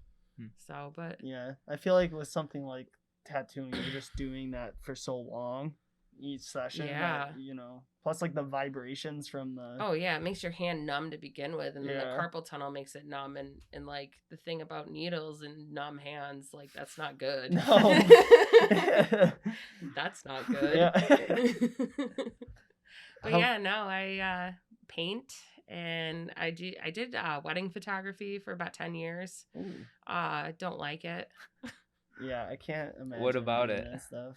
So, but yeah, I feel like with something like tattooing, you're just doing that for so long each session. That, you know, plus like the vibrations from the it makes your hand numb to begin with, and then the carpal tunnel makes it numb, and like the thing about needles and numb hands, like that's not good. No. That's not good. Yeah. But yeah, no, I paint, and I did wedding photography for about 10 years. Don't like it. Yeah, I can't imagine. What about it? That stuff.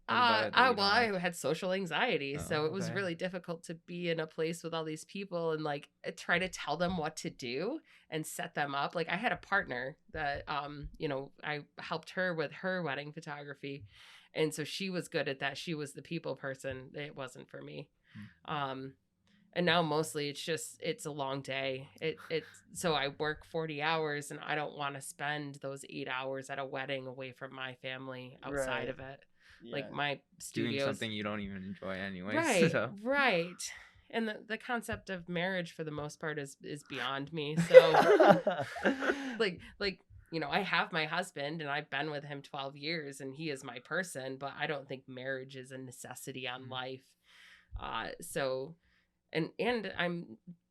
I had social anxiety, so it was really difficult to be in a place with all these people and like try to tell them what to do and set them up. Like I had a partner that you know, I helped her with her wedding photography. And so she was good at that. She was the people person. It wasn't for me. And now mostly it's a long day. So I work 40 hours and I don't want to spend those 8 hours at a wedding away from my family outside of it. Yeah. Like my studio. Doing something you don't even enjoy anyway. Right, so. Right. And the concept of marriage for the most part is beyond me. So like, you know, I have my husband and I've been with him 12 years and he is my person, but I don't think marriage is a necessity on life. So, and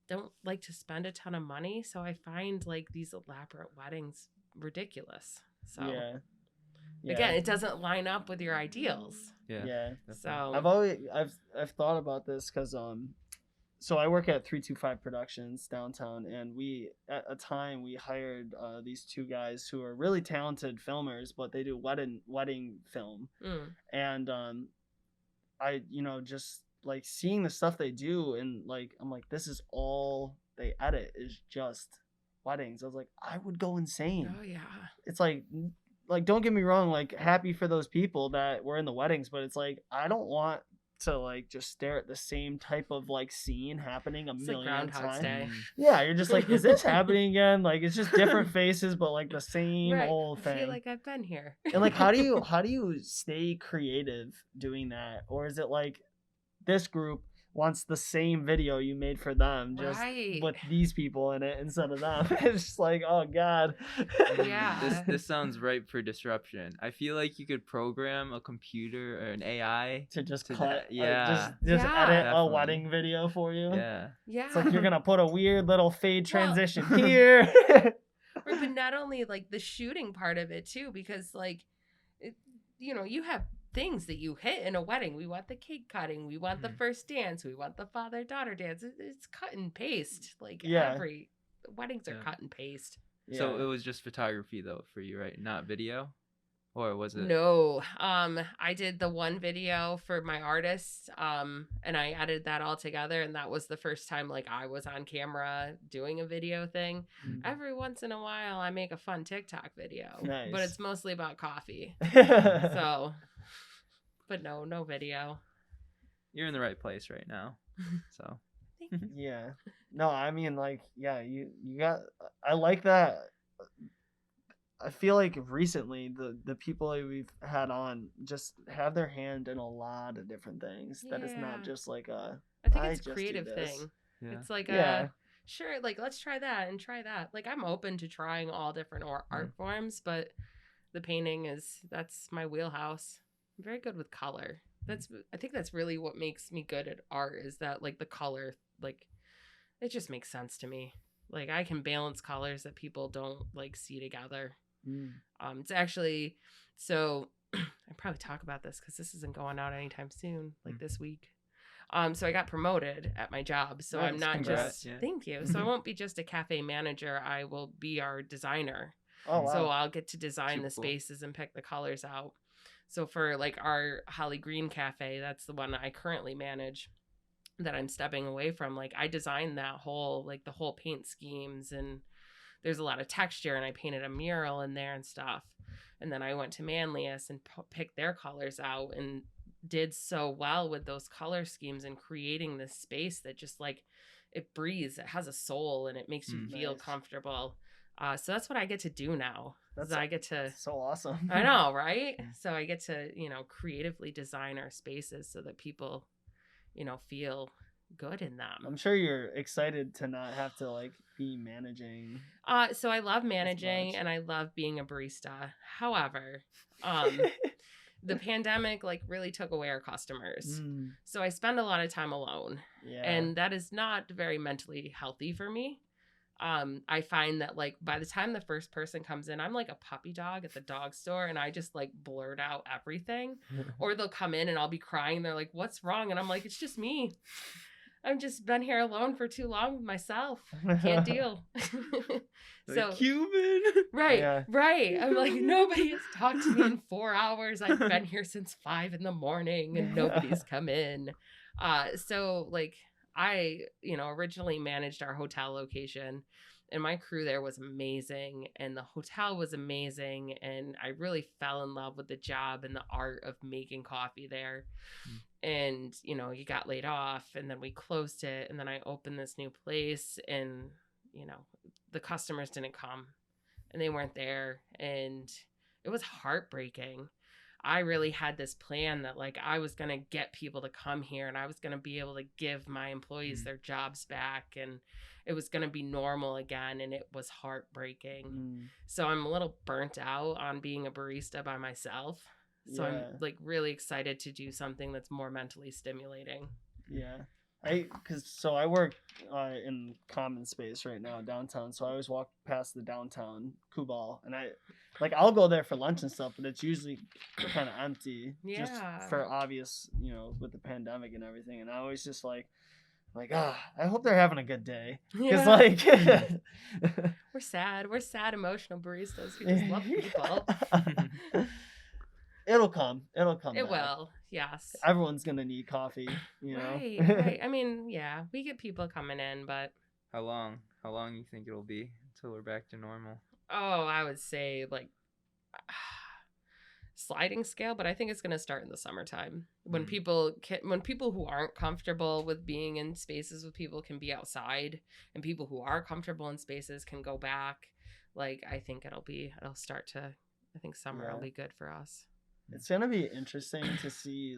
don't like to spend a ton of money. So I find like these elaborate weddings ridiculous. So yeah. Again, it doesn't line up with your ideals. Yeah. So I've thought about this because so I work at 325 Productions downtown, and we at a time we hired these two guys who are really talented filmers, but they do wedding film, and I just like seeing the stuff they do, and like I'm like, this is all they edit is just weddings. I was like, I would go insane. Oh yeah. It's like don't get me wrong, like happy for those people that were in the weddings, but it's like I don't want to like just stare at the same type of like scene happening a million times. Day. Yeah, you're just like, is this happening again? Like it's just different faces, but like the same old thing. I feel like I've been here. And like, how do you stay creative doing that, or is it like this group wants the same video you made for them, just with these people in it instead of them? It's just like, oh god. Yeah. This sounds ripe for disruption. I feel like you could program a computer or an AI to just cut, edit a wedding video for you. Yeah. It's like you're gonna put a weird little fade transition here. Right, but not only like the shooting part of it too, because like, you have things that you hit in a wedding. We want the cake cutting. We want the first dance. We want the father-daughter dance. It's cut and paste. Like every weddings are cut and paste. Yeah. So it was just photography though for you, right? Not video? Or was it? No. I did the one video for my artist, and I edited that all together, and that was the first time like I was on camera doing a video thing. Every once in a while I make a fun TikTok video. Nice. But it's mostly about coffee. So but no video. You're in the right place right now. So yeah. No, I mean like, yeah, you got, I like that. I feel like recently the people that we've had on just have their hand in a lot of different things. That is not just like I think it's a creative thing. Yeah. It's like sure, like let's try that and try that. Like I'm open to trying all different art forms, but the painting that's my wheelhouse. I'm very good with color. I think that's really what makes me good at art, is that like the color, like it just makes sense to me. Like I can balance colors that people don't like see together. It's actually, so I probably talk about this because this isn't going out anytime soon, like this week. So I got promoted at my job, so I'm not just thank you. So I won't be just a cafe manager. I will be our designer. Oh wow. So I'll get to design the spaces and pick the colors out. So for like our Holly Green Cafe, that's the one I currently manage that I'm stepping away from. Like I designed that whole, like the whole paint schemes, and there's a lot of texture, and I painted a mural in there and stuff. And then I went to Manlius and picked their colors out and did so well with those color schemes and creating this space that just like it breathes, it has a soul, and it makes you feel comfortable. So that's what I get to do now. I get to so awesome. I know, right? So I get to, creatively design our spaces so that people, feel good in them. I'm sure you're excited to not have to like be managing. So I love managing and I love being a barista. However, the pandemic like really took away our customers. So I spend a lot of time alone. Yeah. And that is not very mentally healthy for me. I find that like by the time the first person comes in, I'm like a puppy dog at the dog store, and I just like blurt out everything. Or they'll come in and I'll be crying. They're like, "What's wrong?" And I'm like, "It's just me. I've just been here alone for too long with myself. Can't deal." So Cuban. Right, yeah. Right. I'm like, nobody has talked to me in 4 hours. I've been here since 5 a.m. and nobody's come in. So like I, originally managed our hotel location, and my crew there was amazing, and the hotel was amazing, and I really fell in love with the job and the art of making coffee there. And, you got laid off, and then we closed it, and then I opened this new place, and, the customers didn't come, and they weren't there, and it was heartbreaking. I really had this plan that like I was going to get people to come here, and I was going to be able to give my employees their jobs back, and it was going to be normal again, and it was heartbreaking. So I'm a little burnt out on being a barista by myself. So I'm like really excited to do something that's more mentally stimulating. Yeah. I work in common space right now downtown, so I always walk past the downtown Cuba, and I'll go there for lunch and stuff, but it's usually kind of empty, just Yeah. for obvious, with the pandemic and everything. And I always just I hope they're having a good day, because We're sad. We're sad, emotional baristas who just love people. It'll come. It back. will. Yes. Everyone's gonna need coffee, Right. I mean, yeah, we get people coming in, but How long you think it'll be until we're back to normal? I would say sliding scale, but I think it's going to start in the summertime when people who aren't comfortable with being in spaces with people can be outside, and people who are comfortable in spaces can go back. I think it'll start to, I think summer will be good for us. It's gonna be interesting to see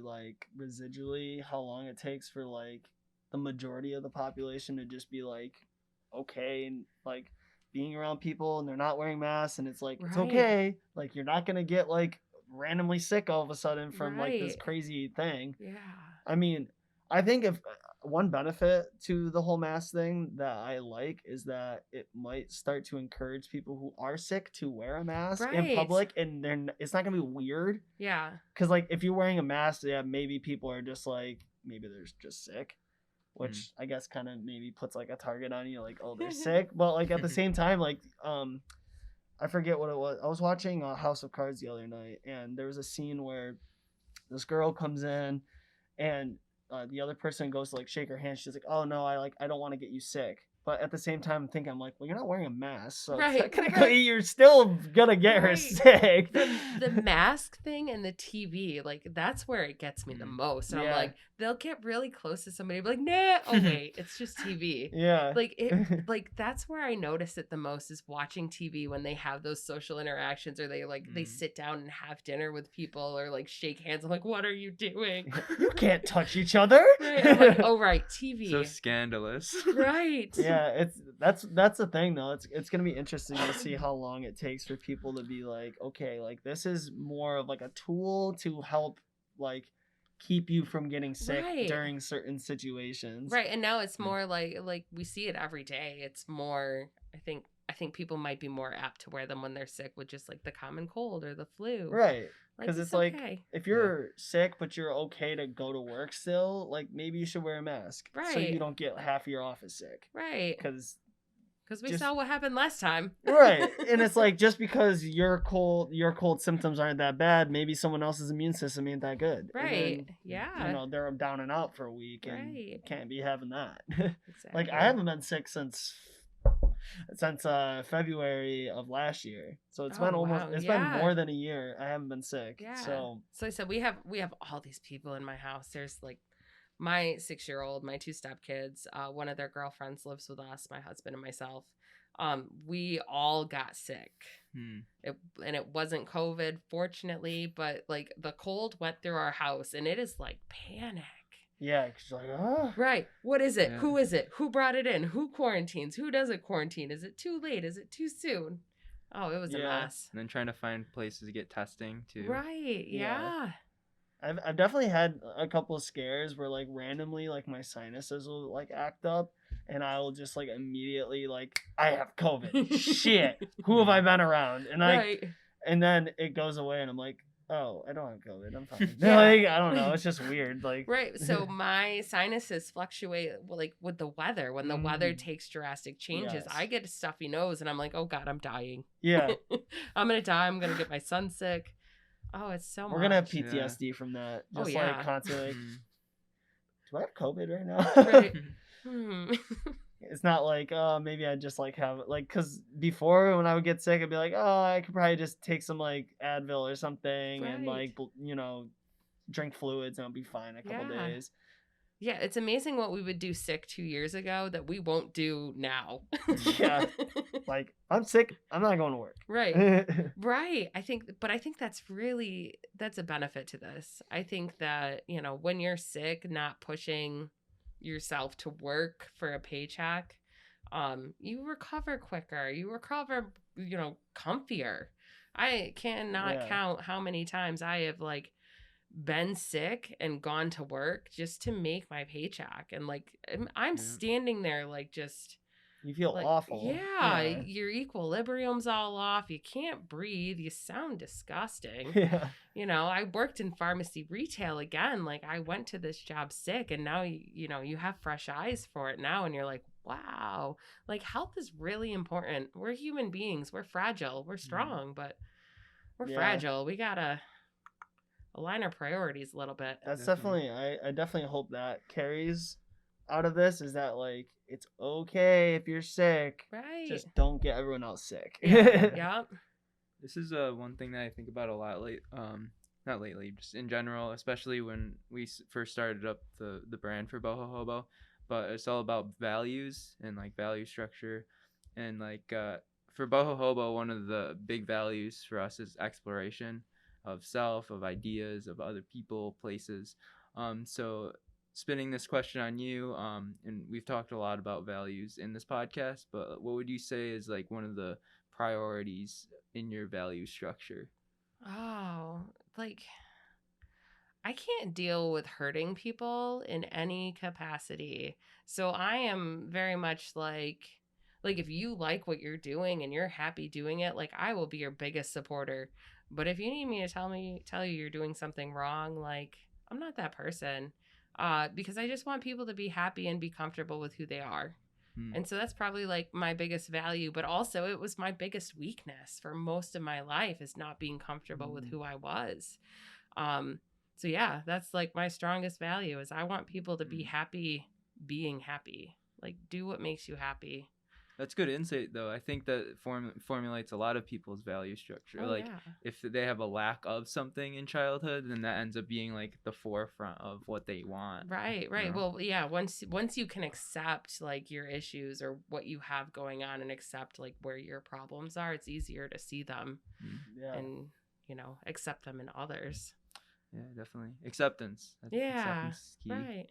residually how long it takes for the majority of the population to just be okay and being around people and they're not wearing masks, and it's it's okay, you're not gonna get randomly sick all of a sudden from this crazy thing. Yeah. I mean, I think if one benefit to the whole mask thing that I like is that it might start to encourage people who are sick to wear a mask in public, and it's not gonna be weird. Yeah. Because if you're wearing a mask, maybe people are just maybe they're just sick, which I guess kind of maybe puts a target on you, they're sick. But at the same time, I forget what it was. I was watching House of Cards the other night, and there was a scene where this girl comes in, and the other person goes to shake her hand. She's like, "Oh no, I don't want to get you sick." But at the same time, I'm thinking, well, you're not wearing a mask, so technically you're still gonna get her sick. The mask thing and the TV, that's where it gets me the most. And I'm they'll get really close to somebody, and be nah. Oh wait, it's just TV. Yeah. That's where I notice it the most, is watching TV when they have those social interactions, or they they sit down and have dinner with people, or shake hands. I'm what are you doing? You can't touch each other. Right. I'm oh right, TV. So scandalous. Right. Yeah, that's the thing though. It's gonna be interesting to see how long it takes for people to be okay, this is more of a tool to help keep you from getting sick during certain situations. Right, and now it's more like we see it every day. It's more, I think people might be more apt to wear them when they're sick with just the common cold or the flu. Right. Because it's okay. If you're sick but you're okay to go to work still, maybe you should wear a mask. Right. So you don't get half your office sick. Right. Because we saw what happened last time. Right. And it's just because your cold symptoms aren't that bad, maybe someone else's immune system ain't that good. Right. Then, yeah. They're down and out for a week, and right. can't be having that. Exactly. I haven't been sick since February of last year, so it's been been more than a year. I haven't been sick. Yeah. So I said we have all these people in my house. There's my 6-year-old, my 2 stepkids, one of their girlfriends lives with us, my husband and myself. We all got sick. And it wasn't COVID, fortunately, but the cold went through our house, and it is panic. Yeah, cause oh. Right. What is it? Yeah. Who is it? Who brought it in? Who quarantines? Who doesn't quarantine? Is it too late? Is it too soon? Oh, it was a mess. And then trying to find places to get testing too. Right. Yeah. I've definitely had a couple of scares where randomly my sinuses will act up, and I will just immediately I have COVID. Shit. Who have I been around? And and then it goes away, and I'm oh, I don't have COVID. I'm fine. I don't know. It's just weird. Right. So my sinuses fluctuate with the weather. When the weather takes drastic changes, I get a stuffy nose, and I'm oh God, I'm dying. Yeah. I'm gonna die. I'm gonna get my son sick. Oh, it's so We're gonna have PTSD from that. Just constantly. Do I have COVID right now? Right. It's not oh, maybe I just have it because before when I would get sick, I'd be oh, I could probably just take some Advil or something and drink fluids and I'll be fine in a couple days. Yeah, it's amazing what we would do sick 2 years ago that we won't do now. Yeah. I'm sick, I'm not going to work. Right. Right. I think that's a benefit to this. I think that, when you're sick, not pushing yourself to work for a paycheck, you recover quicker. You recover, comfier. I cannot count how many times I have been sick and gone to work just to make my paycheck. And like, I'm standing there like just... You feel like, awful. Yeah, your equilibrium's all off. You can't breathe. You sound disgusting. Yeah. You know, I worked in pharmacy retail again. Like, I went to this job sick, and now, you know, you have fresh eyes for it now, and you're like, wow, like, health is really important. We're human beings. We're fragile. We're strong, but we're fragile. We gotta align our priorities a little bit. That's definitely, I definitely hope that carries out of this, is that like, it's okay if you're sick, Right? Just don't get everyone else sick. Yeah. This is one thing that I think about a lot not lately, just in general, especially when we first started up the brand for Boho Hobo. But it's all about values and like value structure, and like for Boho Hobo, one of the big values for us is exploration of self, of ideas, of other people, places. So spinning this question on you, and we've talked a lot about values in this podcast, but what would you say is like one of the priorities in your value structure? Oh, like, I can't deal with hurting people in any capacity. So I am very much like if you like what you're doing and you're happy doing it, like, I will be your biggest supporter. But if you need me to tell you you're doing something wrong, like, I'm not that person. Because I just want people to be happy and be comfortable with who they are. And so that's probably like my biggest value, but also it was my biggest weakness for most of my life, is not being comfortable with who I was. So yeah, that's like my strongest value, is I want people to be happy being happy. Like, do what makes you happy. That's good insight, though. I think that formulates a lot of people's value structure. If they have a lack of something in childhood, then that ends up being like the forefront of what they want. Right. You know? Well, yeah. Once you can accept like your issues or what you have going on, and accept like where your problems are, it's easier to see them and, you know, accept them in others. Yeah, definitely. Acceptance. Acceptance is key.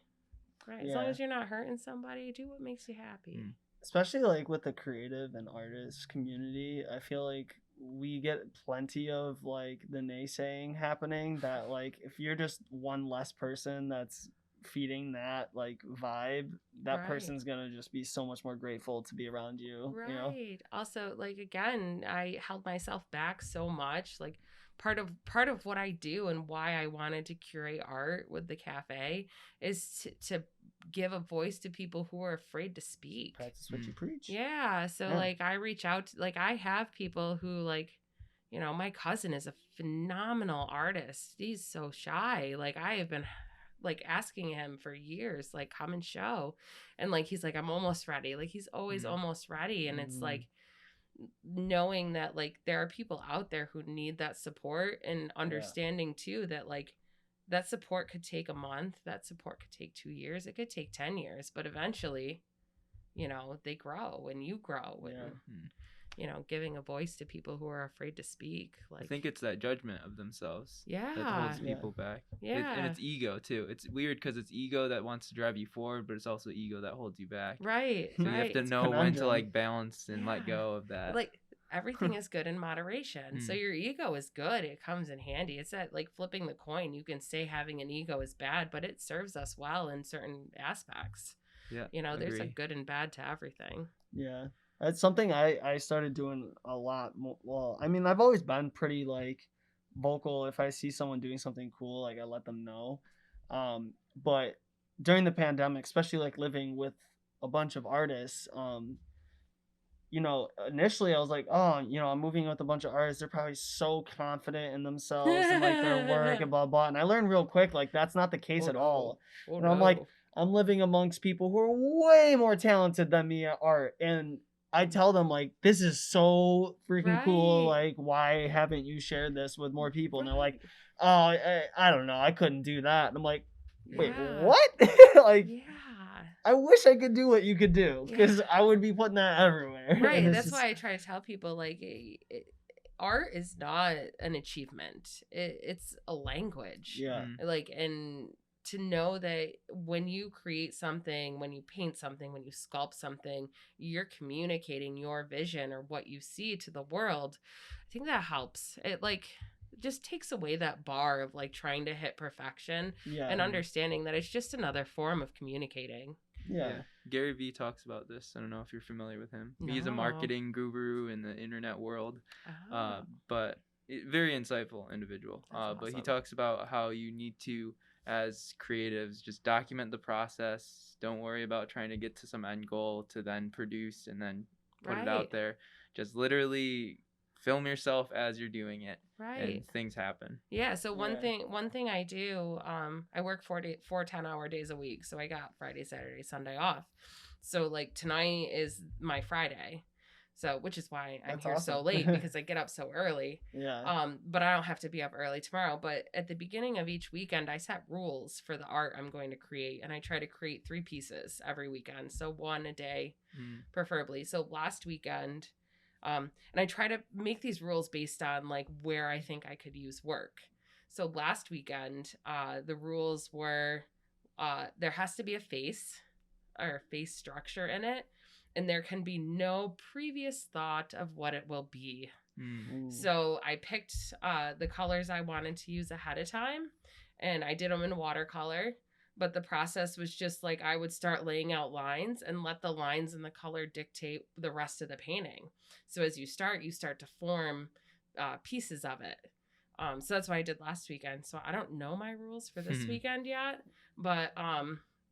Right. As long as you're not hurting somebody, do what makes you happy. Especially like with the creative and artist community, I feel like we get plenty of like the naysaying happening, that like if you're just one less person that's feeding that like vibe, that person's gonna just be so much more grateful to be around you. Right. You know? Also, like, again, I held myself back so much. Like, part of what I do and why I wanted to curate art with the cafe is to give a voice to people who are afraid to speak. Practice what you preach. Yeah. So like, I reach out to, like, I have people who, like, you know, my cousin is a phenomenal artist. He's so shy. Like, I have been like asking him for years, like, come and show. And like, he's like, I'm almost ready. Like, he's always almost ready. And it's like, knowing that like there are people out there who need that support, and understanding too that like that support could take a month, that support could take 2 years, it could take 10 years, but eventually, you know, they grow and you grow. And you know, giving a voice to people who are afraid to speak. Like, I think it's that judgment of themselves that Yeah. holds people back. Yeah. And it's ego too. It's weird because it's ego that wants to drive you forward, but it's also ego that holds you back. Right. So you have to Right. know when to conundrum. like balance and let go of that. Like, everything is good in moderation. So your ego is good. It comes in handy. It's that like flipping the coin. You can say having an ego is bad, but it serves us well in certain aspects. Yeah. You know, there's a agree. good and bad to everything. Yeah. That's something I started doing a lot more. Well, I mean, I've always been pretty like vocal. If I see someone doing something cool, like I let them know. But during the pandemic, especially like living with a bunch of artists, you know, initially I was like, oh, you know, I'm moving with a bunch of artists. They're probably so confident in themselves and like their work and blah, blah. And I learned real quick, like that's not the case at all. And I'm like, I'm living amongst people who are way more talented than me at art. And I tell them like, this is so freaking cool. Like, why haven't you shared this with more people? And they're like, oh, I don't know. I couldn't do that. And I'm like, wait, what? Like, I wish I could do what you could do, because I would be putting that everywhere. Right. That's why I try to tell people like, art is not an achievement. It's a language. Yeah. Like, and to know that when you create something, when you paint something, when you sculpt something, you're communicating your vision or what you see to the world. I think that helps. It like, just takes away that bar of like trying to hit perfection Yeah. and understanding that it's just another form of communicating. Yeah. Gary Vee talks about this. I don't know if you're familiar with him. He's a No. marketing guru in the internet world, Oh. but very insightful individual. That's But he awesome. talks about how you need to, as creatives, just document the process. Don't worry about trying to get to some end goal to then produce and then put it out Right. there. Just literally film yourself as you're doing it, Right. and things happen. Yeah. So one Yeah. thing I do, I work 4 10-hour days a week. So I got Friday, Saturday, Sunday off. So like tonight is my Friday. So, which is why I'm That's here so awesome. late because I get up so early. Yeah. But I don't have to be up early tomorrow. But at the beginning of each weekend, I set rules for the art I'm going to create. And I try to create 3 pieces every weekend. So 1 a day, preferably. So last weekend, and I try to make these rules based on like where I think I could use work. So last weekend, the rules were there has to be a face or face structure in it. And there can be no previous thought of what it will be. Ooh. So I picked the colors I wanted to use ahead of time, and I did them in watercolor. But the process was just like I would start laying out lines and let the lines and the color dictate the rest of the painting. So as you start to form pieces of it. So that's what I did last weekend. So I don't know my rules for this weekend yet, but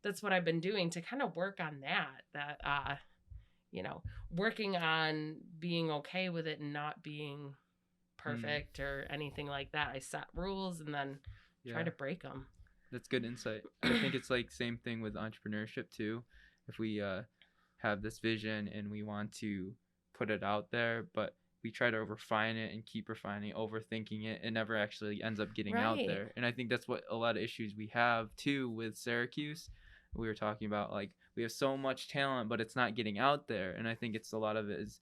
that's what I've been doing to kind of work on that. You know, working on being okay with it and not being perfect or anything like that. I set rules and then try to break them. That's good insight. I think it's like same thing with entrepreneurship too. If we have this vision and we want to put it out there, but we try to refine it and keep refining, overthinking it, it never actually ends up getting out Right. there. And I think that's what a lot of issues we have too with Syracuse. We were talking about like we have so much talent, but it's not getting out there. And I think it's a lot of it is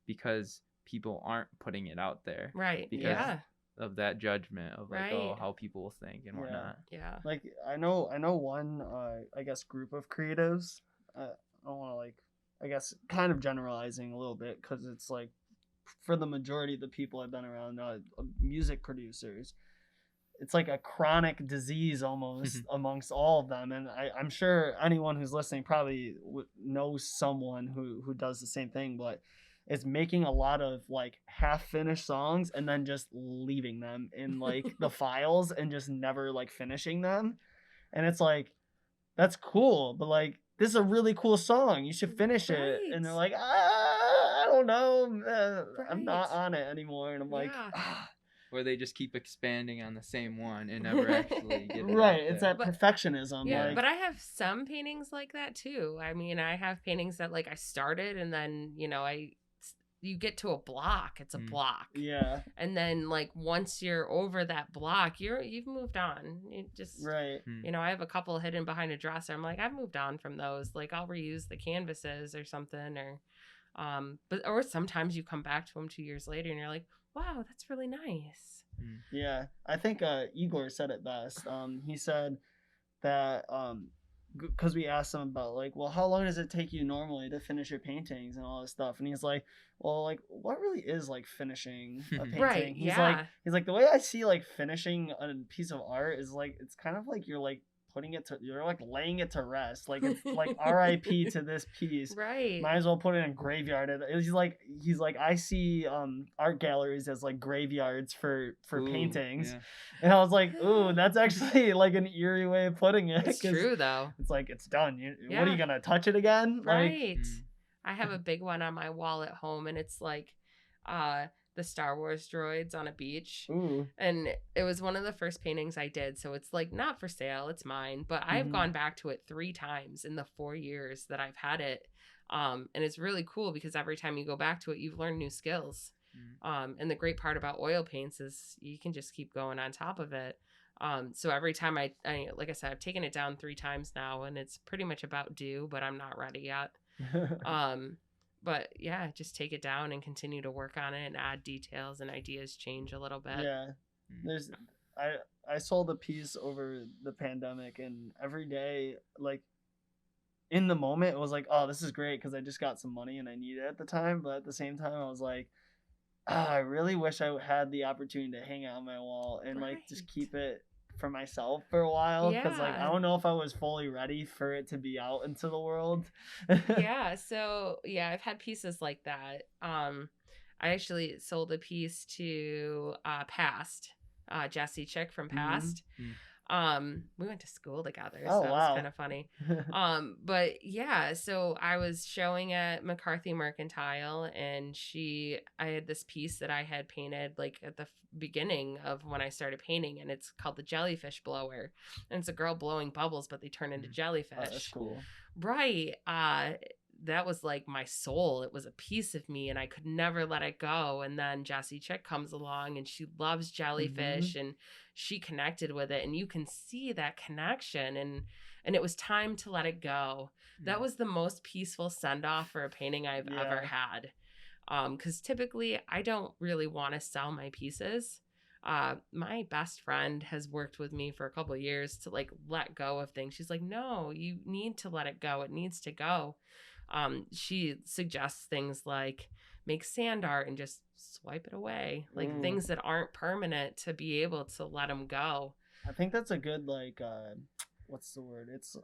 because people aren't putting it out there. Right. Because Yeah. of that judgment of like, oh, Right. how people will think and Yeah. whatnot. Yeah. Like I know one I guess group of creatives. I don't want to like I guess kind of generalizing a little bit because it's like for the majority of the people I've been around, music producers, it's like a chronic disease almost amongst all of them. And I'm sure anyone who's listening probably knows someone who does the same thing, but it's making a lot of like half finished songs and then just leaving them in like the files and just never like finishing them. And it's like, that's cool, but like, this is a really cool song. You should finish it. And they're like, I don't know. I'm not on it anymore. And I'm like, Or they just keep expanding on the same one and never actually get it right. out It's there. that perfectionism. Yeah, like, but I have some paintings like that too. I mean, I have paintings that like I started and then, you know, you get to a block. It's a block. Yeah. And then like once you're over that block, you've moved on. You just right. You know, I have a couple hidden behind a dresser. I'm like, I've moved on from those. Like I'll reuse the canvases or something or sometimes you come back to them 2 years later and you're like, wow, that's really nice. Yeah. I think Igor said it best. He said that because we asked him about like, well, how long does it take you normally to finish your paintings and all this stuff? And he's like, well, like what really is like finishing a painting? Right, He's yeah. like the way I see like finishing a piece of art is like it's kind of like you're like you're like laying it to rest. Like it's like RIP to this piece. Right. Might as well put it in a graveyard. He's like I see art galleries as like graveyards for paintings. Yeah. And I was like, ooh, that's actually like an eerie way of putting it. It's true though. It's like it's done. What are Yeah. you gonna touch it again? Right. I have a big one on my wall at home and it's like the Star Wars droids on a beach. Ooh. And it was one of the first paintings I did. So it's like not for sale, it's mine. But I've gone back to it 3 times in the 4 years that I've had it. And it's really cool because every time you go back to it, you've learned new skills. And the great part about oil paints is you can just keep going on top of it. So every time I like I said, I've taken it down 3 times now and it's pretty much about due, but I'm not ready yet. But yeah, just take it down and continue to work on it and add details and ideas change a little bit. Yeah. There's I sold a piece over the pandemic and every day like in the moment it was like, oh, this is great because I just got some money and I need it at the time, but at the same time I was like, I really wish I had the opportunity to hang it on my wall and like just Right. keep it for myself for a while, because like I Yeah. don't know if I was fully ready for it to be out into the world. Yeah. So yeah, I've had pieces like that. I actually sold a piece to Past, Jesse Chick from Past. Mhm. We went to school together, so Oh, that was wow. kind of funny. But yeah, so I was showing at McCarthy Mercantile, and I had this piece that I had painted like at the beginning of when I started painting, and it's called the Jellyfish Blower, and it's a girl blowing bubbles, but they turn into Mhm. jellyfish. Oh, that's cool. Right. That was like my soul. It was a piece of me, and I could never let it go. And then Jessie Chick comes along, and she loves jellyfish, and she connected with it, and you can see that connection, and it was time to let it go. That was the most peaceful send off for a painting I've ever had. Because typically I don't really want to sell my pieces. My best friend has worked with me for a couple of years to like let go of things. She's like, no, you need to let it go. It needs to go. She suggests things like make sand art and just swipe it away, like things that aren't permanent, to be able to let them go. I think that's a good like what's the word? It's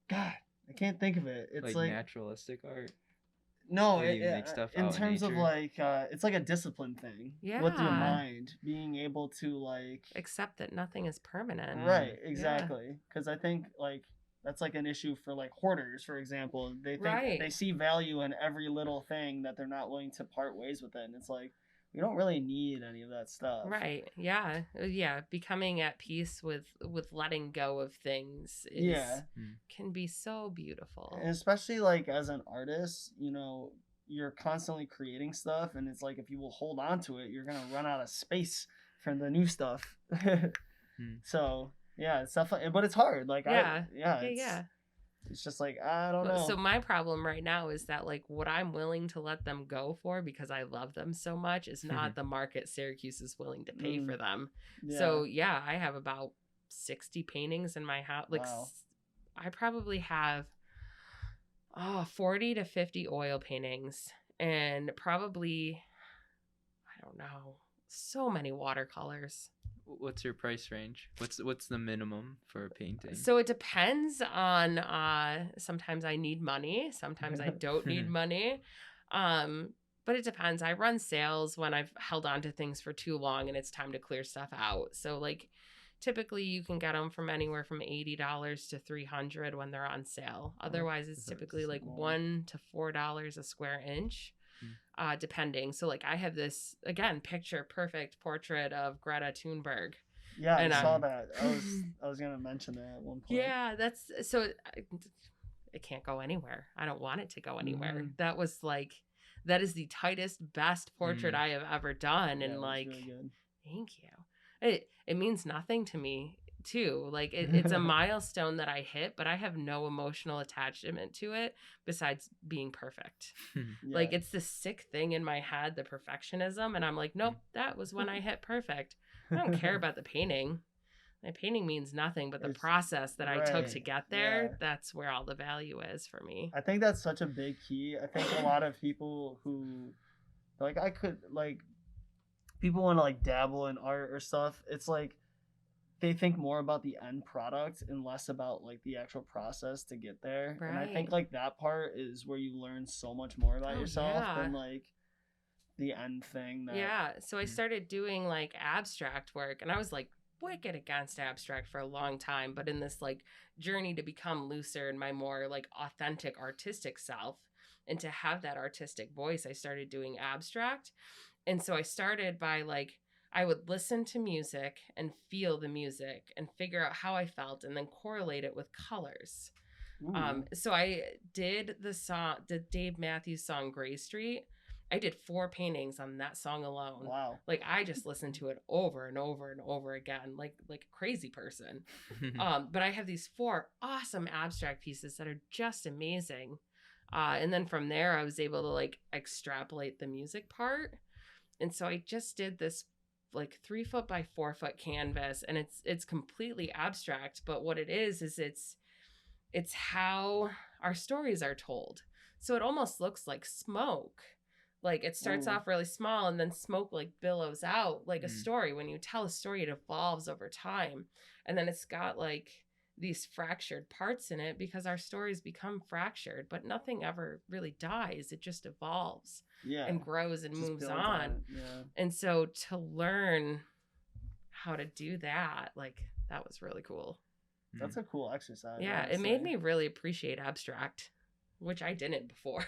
God, I can't think of it. It's like naturalistic art. no, where you make stuff in out in terms of nature. like it's like a discipline thing with your Yeah. mind, being able to like Accept that nothing is permanent. right, exactly. Because I think like that's like an issue for like hoarders, for example. They think Right. they see value in every little thing that they're not willing to part ways with it, and it's like we don't really need any of that stuff. Right. Yeah. Yeah. Becoming at peace with letting go of things can be so beautiful. And especially like as an artist, you know, you're constantly creating stuff, and it's like if you will hold on to it, you're gonna run out of space for the new stuff. So yeah, it's definitely, but it's hard. Like it's just like I don't know. So my problem right now is that like what I'm willing to let them go for, because I love them so much, is not the market Syracuse is willing to pay for them. So yeah, I have about 60 paintings in my house. Like I probably have 40 to 50 oil paintings, and probably, I don't know, so many watercolors. What's your price range? What's the minimum for a painting? So it depends on sometimes I need money, sometimes I don't need money. But it depends. I run sales when I've held on to things for too long and it's time to clear stuff out. So like typically you can get them from anywhere from $80 to $300 when they're on sale. Otherwise it's typically like $1 to $4 a square inch. Depending. So like I have this, again, picture perfect portrait of Greta Thunberg. Yeah, and I saw that. I was gonna mention that at one point. Yeah, that's so it can't go anywhere. I don't want it to go anywhere. That was like, that is the tightest, best portrait I have ever done, and like, really good. Thank you. It means nothing to me too. Like it's a milestone that I hit, but I have no emotional attachment to it besides being perfect. Like it's this sick thing in my head, the perfectionism, and I'm like, nope, that was when I hit perfect. I don't care about the painting. My painting means nothing, but the process that I took to get there, that's where all the value is for me. I think that's such a big key. I think a lot of people who like people want to like dabble in art or stuff. It's like they think more about the end product and less about like the actual process to get there. Right. And I think like that part is where you learn so much more about yourself than like the end thing. So I started doing like abstract work, and I was like wicked against abstract for a long time, but in this like journey to become looser in my more like authentic artistic self and to have that artistic voice, I started doing abstract. And so I started by like, I would listen to music and feel the music and figure out how I felt and then correlate it with colors. So I did the Dave Matthews song Gray Street. I did 4 paintings on that song alone. Wow. Like I just listened to it over and over and over again, like a crazy person. But I have these 4 awesome abstract pieces that are just amazing. And then from there I was able to like extrapolate the music part. And so I just did this like 3 foot by 4 foot canvas, and it's completely abstract, but what it is it's how our stories are told. So it almost looks like smoke. Like it starts Ooh. off really small and then smoke like billows out like a Mm. story. When you tell a story, it evolves over time. And then it's got like these fractured parts in it because our stories become fractured, but nothing ever really dies. It just evolves Yeah. and grows and Just moves builds on. it. Yeah. And so to learn how to do that, like that was really cool. That's a cool exercise. Yeah, it made me really appreciate abstract, which I didn't before.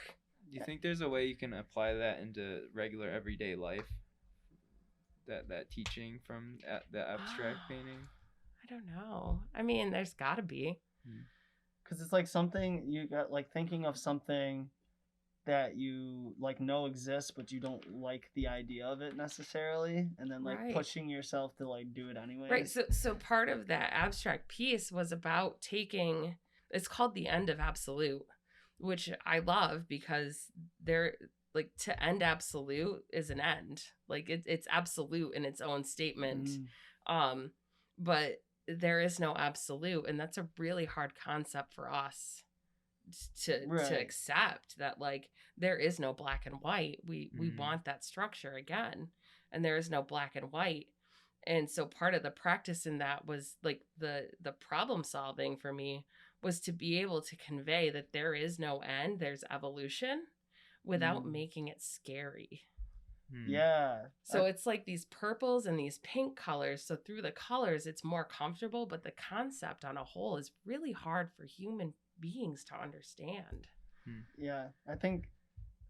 Do you think there's a way you can apply that into regular everyday life? That teaching from the abstract painting? I don't know. I mean, there's got to be. Because it's like something you got, like thinking of something that you like know exists, but you don't like the idea of it necessarily, and then like Right. pushing yourself to like do it anyway. Right. So part of that abstract piece was about taking, it's called the end of absolute, which I love because there, like, to end absolute is an end. Like it's absolute in its own statement. But there is no absolute, and that's a really hard concept for us to accept, that like there is no black and white. We want that structure again, and there is no black and white. And so part of the practice in that was like the problem solving for me was to be able to convey that there is no end, there's evolution, without making it scary. Yeah. So it's like these purples and these pink colors. So through the colors, it's more comfortable, but the concept on a whole is really hard for human beings to understand. Yeah. I think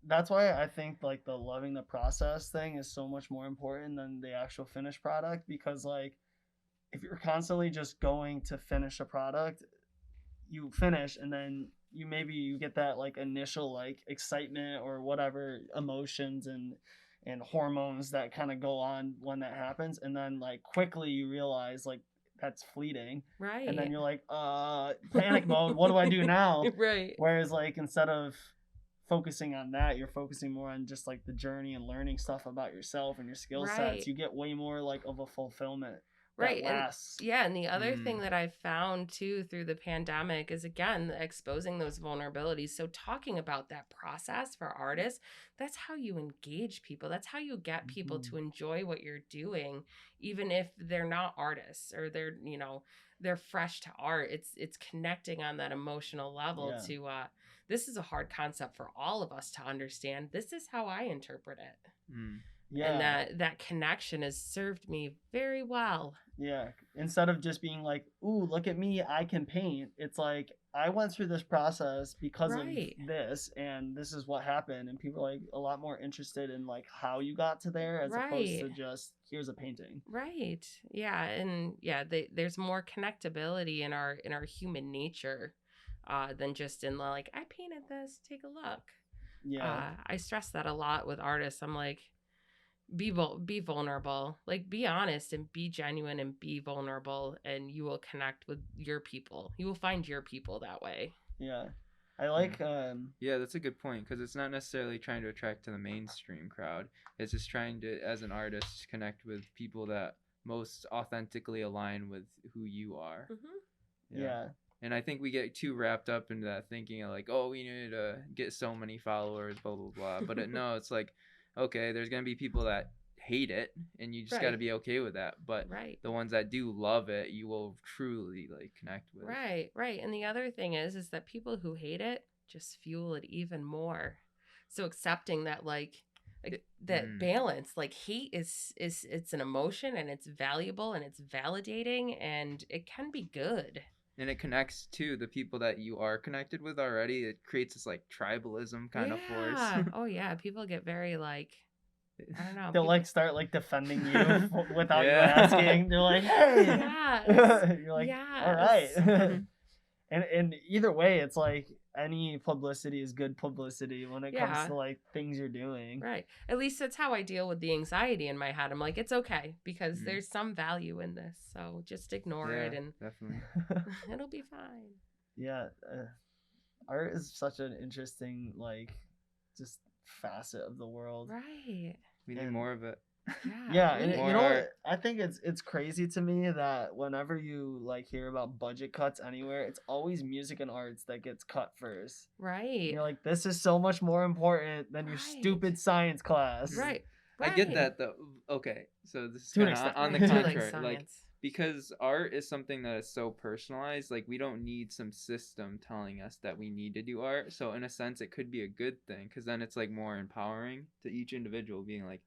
that's why I think like the loving the process thing is so much more important than the actual finished product, because like if you're constantly just going to finish a product, you finish and then you get that like initial like excitement or whatever emotions and hormones that kind of go on when that happens, and then like quickly you realize like that's fleeting, Right. and then you're like panic mode, what do I do now? Right. Whereas like instead of focusing on that, you're focusing more on just like the journey and learning stuff about yourself and your skill sets. You get way more like of a fulfillment right. that lasts. And the other thing that I've found too through the pandemic is, again, exposing those vulnerabilities. So talking about that process for artists, that's how you engage people. That's how you get people to enjoy what you're doing, even if they're not artists or they're, you know, they're fresh to art. It's connecting on that emotional level to this is a hard concept for all of us to understand. This is how I interpret it. And that connection has served me very well. Yeah. Instead of just being like, ooh, look at me, I can paint. It's like, I went through this process because of this, and this is what happened. And people are like a lot more interested in like how you got to there as opposed to just here's a painting. Right. Yeah. And there's more connectability in our human nature than just in like, I painted this, take a look. Yeah. I stress that a lot with artists. I'm like, be vulnerable, like be honest and be genuine and be vulnerable, and you will connect with your people. You will find your people that way. Yeah. I like yeah, that's a good point, because it's not necessarily trying to attract to the mainstream crowd. It's just trying to, as an artist, connect with people that most authentically align with who you are. Yeah. And I think we get too wrapped up into that thinking of like, oh, we need to get so many followers, blah blah blah. But no, it's like, okay, there's going to be people that hate it, and you just got to be okay with that. But the ones that do love it, you will truly like connect with. Right. And the other thing is that people who hate it just fuel it even more. So accepting that like that balance, like hate is it's an emotion, and it's valuable, and it's validating, and it can be good. And it connects to the people that you are connected with already. It creates this like tribalism kind of force. Oh yeah, people get very like, I don't know. They'll like start like defending you without you asking. They're like, hey. You're like, all right. And either way, it's like any publicity is good publicity when it comes to like things you're doing. Right. At least that's how I deal with the anxiety in my head. I'm like, it's okay because there's some value in this. So just ignore it, and definitely it'll be fine. Yeah. Art is such an interesting like just facet of the world. Right. We need more of it. Yeah, and we- you know what? I think it's crazy to me that whenever you like hear about budget cuts anywhere, it's always music and arts that gets cut first. right, You're like, this is so much more important than your Right. stupid science class. right, I get right. that though. Okay, so this is To an kind of extent. on the I do like contrary, like science. because art is something that is so personalized. Like we don't need some system telling us that we need to do art. So in a sense, it could be a good thing because then it's like more empowering to each individual, being like,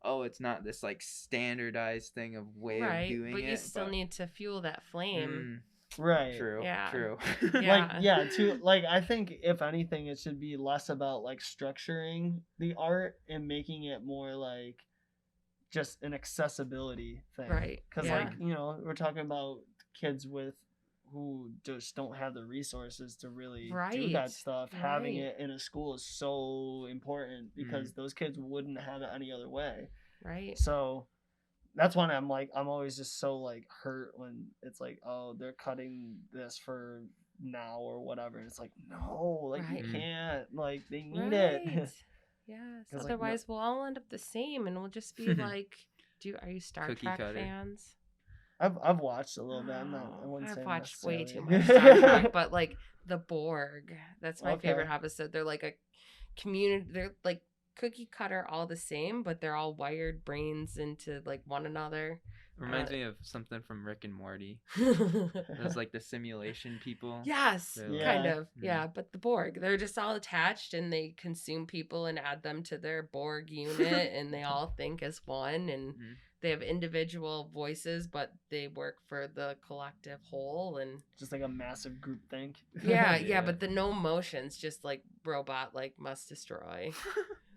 oh, it's not this like standardized thing of way of Right, doing but it. you still need to fuel that flame. Right. True. Yeah. True. I think if anything it should be less about like structuring the art and making it more like just an accessibility thing. Right, Because yeah. like, you know, we're talking about kids who just don't have the resources to really do Right, that stuff. Having right. it in a school is so important because those kids wouldn't have it any other way. Right. So that's when I'm always just so like hurt when it's like, oh, they're cutting this for now or whatever, and it's like, no, like Right. you can't, like they need Right. it. Yes. 'Cause, like, Otherwise, we'll all end up the same, and we'll just be like, are you Star Cookie Trek cutter. fans? I've watched a little bit. I Oh, wouldn't say I've watched way too necessarily. much Star Trek, but like the Borg, that's my Okay. favorite episode. They're like a community. They're like cookie cutter, all the same, but they're all wired brains into like one another. Reminds me of something from Rick and Morty. Yes, Those like the simulation people. Yeah. kind of. Mhm. Yeah, but the Borg, they're just all attached and they consume people and add them to their Borg unit and they all think as one and Mhm. they have individual voices, but they work for the collective whole and Just like a massive group think. yeah, Yeah. but the no motions, just like robot like must destroy.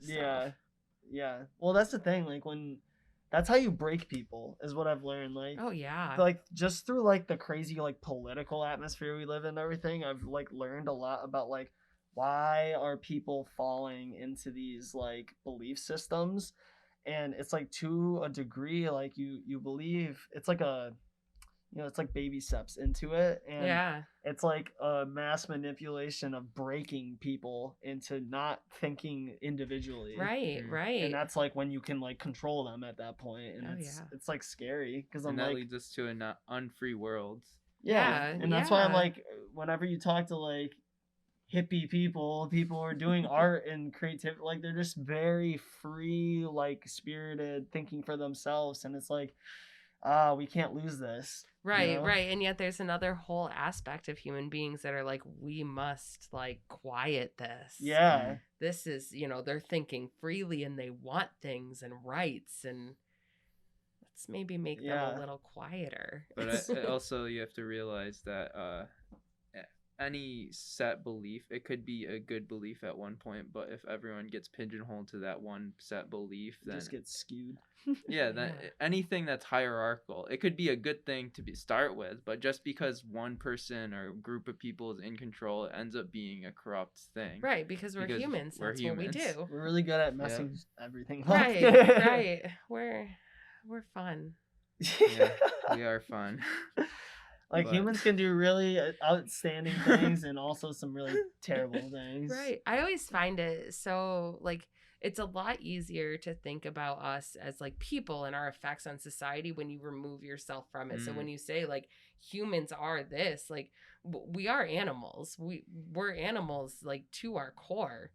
Yeah. Yeah. Well, that's the thing. Like that's how you break people is what I've learned. Like, Oh yeah. like just through like the crazy like political atmosphere we live in and everything, I've like learned a lot about like why are people falling into these like belief systems, and it's like to a degree like you believe it's like a, you know, it's like baby steps into it, and Yeah. it's like a mass manipulation of breaking people into not thinking individually. Right, Mhm. right. And that's like when you can like control them at that point, and Oh, it's yeah. it's like scary because I'm And that like, leads us to an unfree world. yeah, Yeah, and that's why I'm yeah. like, whenever you talk to like hippie people who are doing art and creativity, like they're just very free, like spirited, thinking for themselves, and it's like, we can't lose this. you Right, know? right. And yet there's another whole aspect of human beings that are like, we must like quiet this. Yeah. This is, they're thinking freely and they want things and rights and let's maybe make them Yeah. a little quieter. But also, you have to realize that any set belief, it could be a good belief at one point, but if everyone gets pigeonholed to that one set belief, It then just gets skewed. yeah, that Yeah. anything that's hierarchical, it could be a good thing to start with, but just because one person or group of people is in control, it ends up being a corrupt thing. Right, because we're Because humans. we're That's what we humans. do. We're really good at messing everything up. Right, right. We're fun. Yeah, we are fun. Like But- humans can do really outstanding things and also some really terrible things. Right. I always find it so like it's a lot easier to think about us as like people and our effects on society when you remove yourself from it. So when you say like humans are this, like we are animals. We're animals like to our core.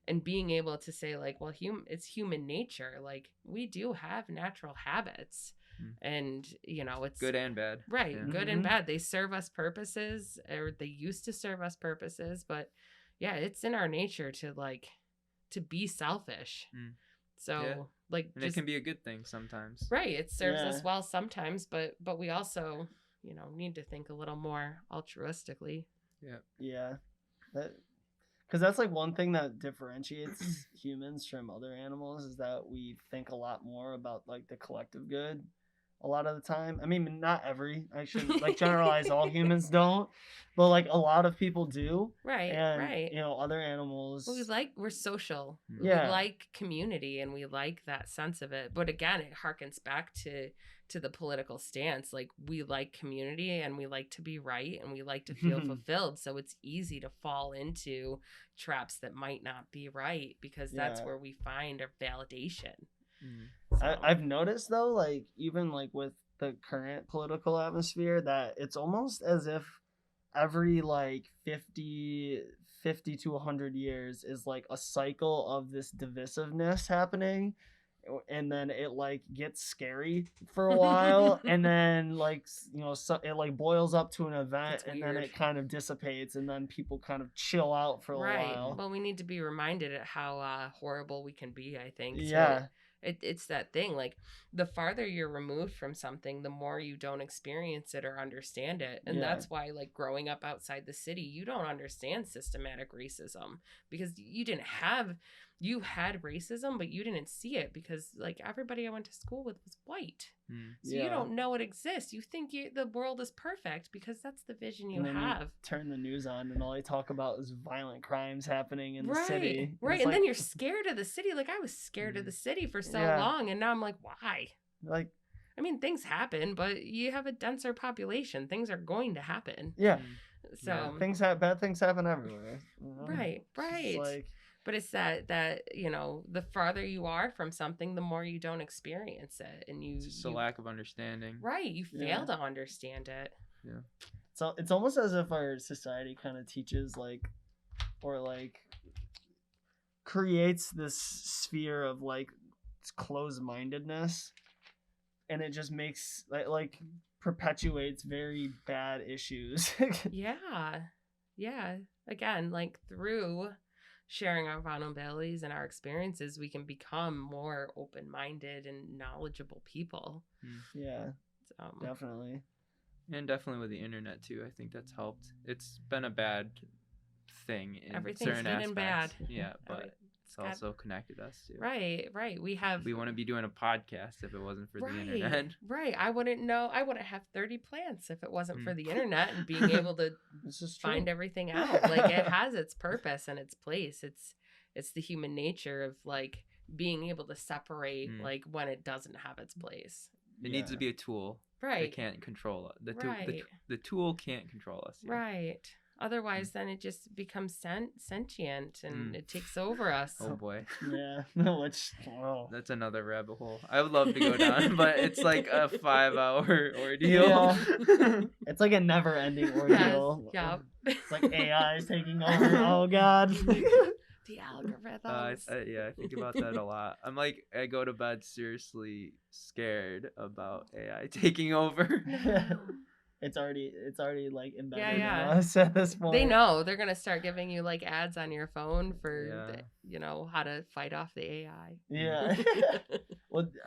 And being able to say like, well, it's human nature. Like we do have natural habits. And it's Good and bad. right, Yeah. good and bad. They serve us purposes, or they used to serve us purposes, but yeah, it's in our nature to be selfish. So Yeah. like And just it can be a good thing sometimes. right, it serves us Yeah. well sometimes, but we also need to think a little more altruistically. Yeah. Because that's like one thing that differentiates humans from other animals is that we think a lot more about like the collective good a lot of the time. I mean, not I shouldn't like generalize all humans don't, but like a lot of people do. Right, And right. other animals. Well, we're social. Yeah. We like community and we like that sense of it. But again, it harkens back to the political stance. Like we like community and we like to be right and we like to feel fulfilled. So it's easy to fall into traps that might not be right because that's Yeah. where we find our validation. I've noticed though, like even like with the current political atmosphere, that it's almost as if every like 50 to 100 years is like a cycle of this divisiveness happening, and then it like gets scary for a while, and then like so it like boils up to an event, and then it kind of dissipates, and then people kind of chill out for a while. Well, we need to be reminded of how horrible we can be, I think. Yeah. It's that thing, like the farther you're removed from something, the more you don't experience it or understand it. And that's why, like, growing up outside the city, you don't understand systematic racism, because you had racism, but you didn't see it because, like, everybody I went to school with was white. So you don't know it exists. You think the world is perfect because that's the vision you have. You turn the news on and all they talk about is violent crimes happening in the city. Right. And then you're scared of the city. Like, I was scared of the city for so long, and now I'm like, why? Like, I mean, things happen, but you have a denser population. Things are going to happen. Yeah. So bad things happen everywhere. Right. It's like, but it's that the farther you are from something, the more you don't experience it, and it's just a lack of understanding. Right, you fail to understand it. Yeah. So it's almost as if our society kind of teaches creates this sphere of like closed-mindedness, and it just makes like perpetuates very bad issues. Yeah. Again, like through sharing our vulnerabilities and our experiences, we can become more open-minded and knowledgeable people. Yeah, definitely. And definitely with the internet too, I think that's helped. It's been a bad thing in certain aspects. And bad. Yeah, but it's also connected us too. Right. We wouldn't be doing a podcast if it wasn't for the internet. Right. I wouldn't have 30 plants if it wasn't for the internet and being able to find everything out. Like, it has its purpose and its place. It's the human nature of like being able to separate like when it doesn't have its place. It needs to be a tool. Right. It can't control it. The tool can't control us. Yeah. Right. Otherwise, then it just becomes sentient and it takes over us. Oh boy. Yeah. That's another rabbit hole. I would love to go down, but it's like a 5-hour ordeal. Yeah. It's like a never-ending ordeal. Yeah. It's like AI is taking over. Oh God. The algorithms. I think about that a lot. I go to bed seriously scared about AI taking over. It's already like embedded in us at this point. They know they're gonna start giving you like ads on your phone for how to fight off the AI. Yeah.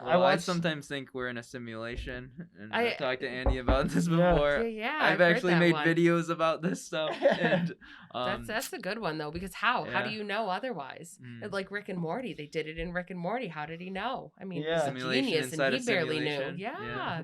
I sometimes think we're in a simulation, and I've talked to Andy about this before. Yeah, I've actually made videos about this stuff, and that's a good one though, because how do you know otherwise? Like Rick and Morty, they did it in Rick and Morty. How did he know? I mean, he's a genius, and he barely knew. Yeah.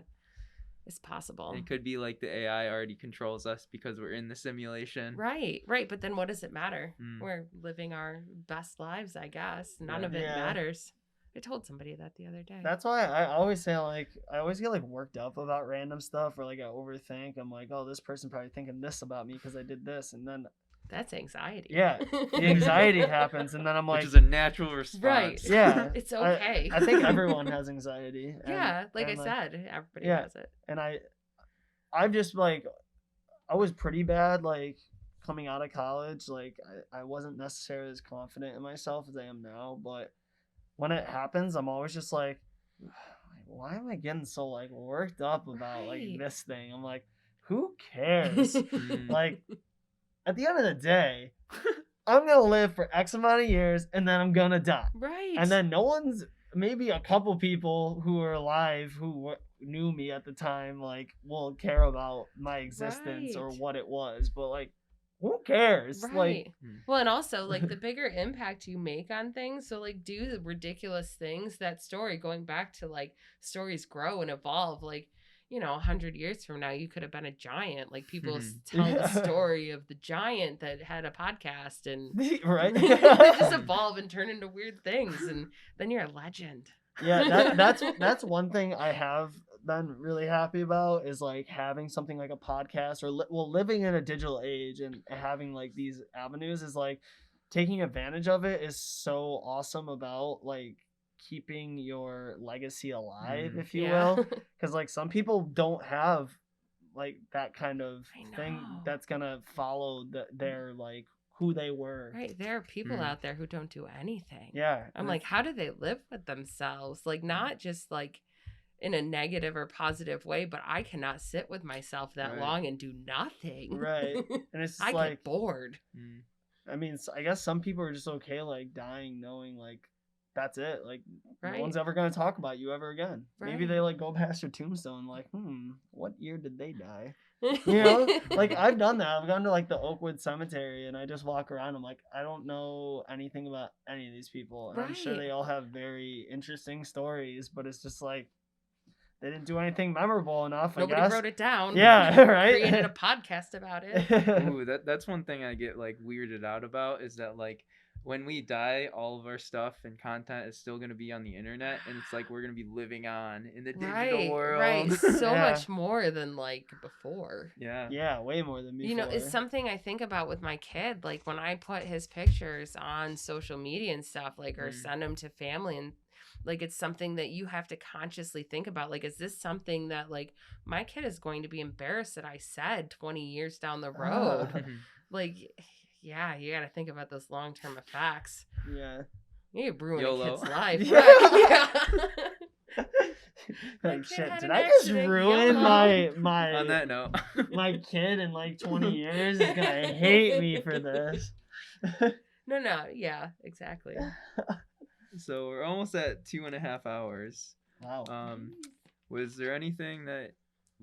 It's possible. It could be like the AI already controls us because we're in the simulation. Right. But then what does it matter? We're living our best lives, I guess. None of it matters. I told somebody that the other day. That's why I always say, like, I always get like worked up about random stuff, or like I overthink. I'm like, oh, this person probably thinking this about me because I did this, and then that's anxiety. Yeah, the anxiety happens, and then I'm like, which is a natural response. Right. Yeah, it's okay. I think everyone has anxiety. Yeah, like I said, everybody has it. And I've just like, I was pretty bad like coming out of college. Like I wasn't necessarily as confident in myself as I am now, but when it happens, I'm always just like, why am I getting so like worked up about like this thing? I'm like, who cares? Like, at the end of the day, I'm going to live for X amount of years and then I'm going to die. Right. And then maybe a couple people who are alive who knew me at the time, like, will care about my existence or what it was. But, like, who cares? Right. Like, well, and also, like, the bigger impact you make on things. So, like, do the ridiculous things. That story, going back to, like, stories grow and evolve. Like, 100 years from now, you could have been a giant. Like, people tell the story of the giant that had a podcast, and right, they just evolve and turn into weird things, and then you're a legend. Yeah, that's one thing I have been really happy about, is like having something like a podcast, or living in a digital age and having like these avenues, is like taking advantage of it is so awesome about like keeping your legacy alive, if you Yeah. will, because like some people don't have like that kind of I thing know. that's gonna follow their like who they were. Right. There are people out there who don't do anything. Yeah, I'm like, how do they live with themselves? Like, not just like in a negative or positive way, but I cannot sit with myself that Right. long and do nothing. right, and it's just I like get bored. I mean, I guess some people are just okay like dying knowing like that's it. Like no Right. one's ever gonna talk about you ever again. Maybe they Right. like go past your tombstone like, what year did they die? You know, like I've done that. I've gone to like the Oakwood Cemetery and I just walk around. I'm like, I don't know anything about any of these people. And I'm sure Right. they all have very interesting stories, but it's just like they didn't do anything memorable enough. Nobody I guess. wrote it down. Yeah, right. Created a podcast about it. Ooh, that's one thing I get like weirded out about is that like when we die, all of our stuff and content is still gonna be on the internet, and it's like we're gonna be living on in the digital world. Right. So Yeah. much more than like before. Yeah. Yeah, way more than before. You know, it's something I think about with my kid. Like when I put his pictures on social media and stuff, like, or send them to family, and like, it's something that you have to consciously think about. Like, is this something that like my kid is going to be embarrassed that I said 20 years down the road? Like, yeah, you got to think about those long-term effects. Yeah. You ruin YOLO. a kid's life. Yeah. Right? Yeah. Like kid shit, had did an I just accident, ruin YOLO. my On that note, my kid in like 20 years is gonna hate me for this. No, yeah, exactly. so we're almost at 2.5 hours. Wow. Was there anything that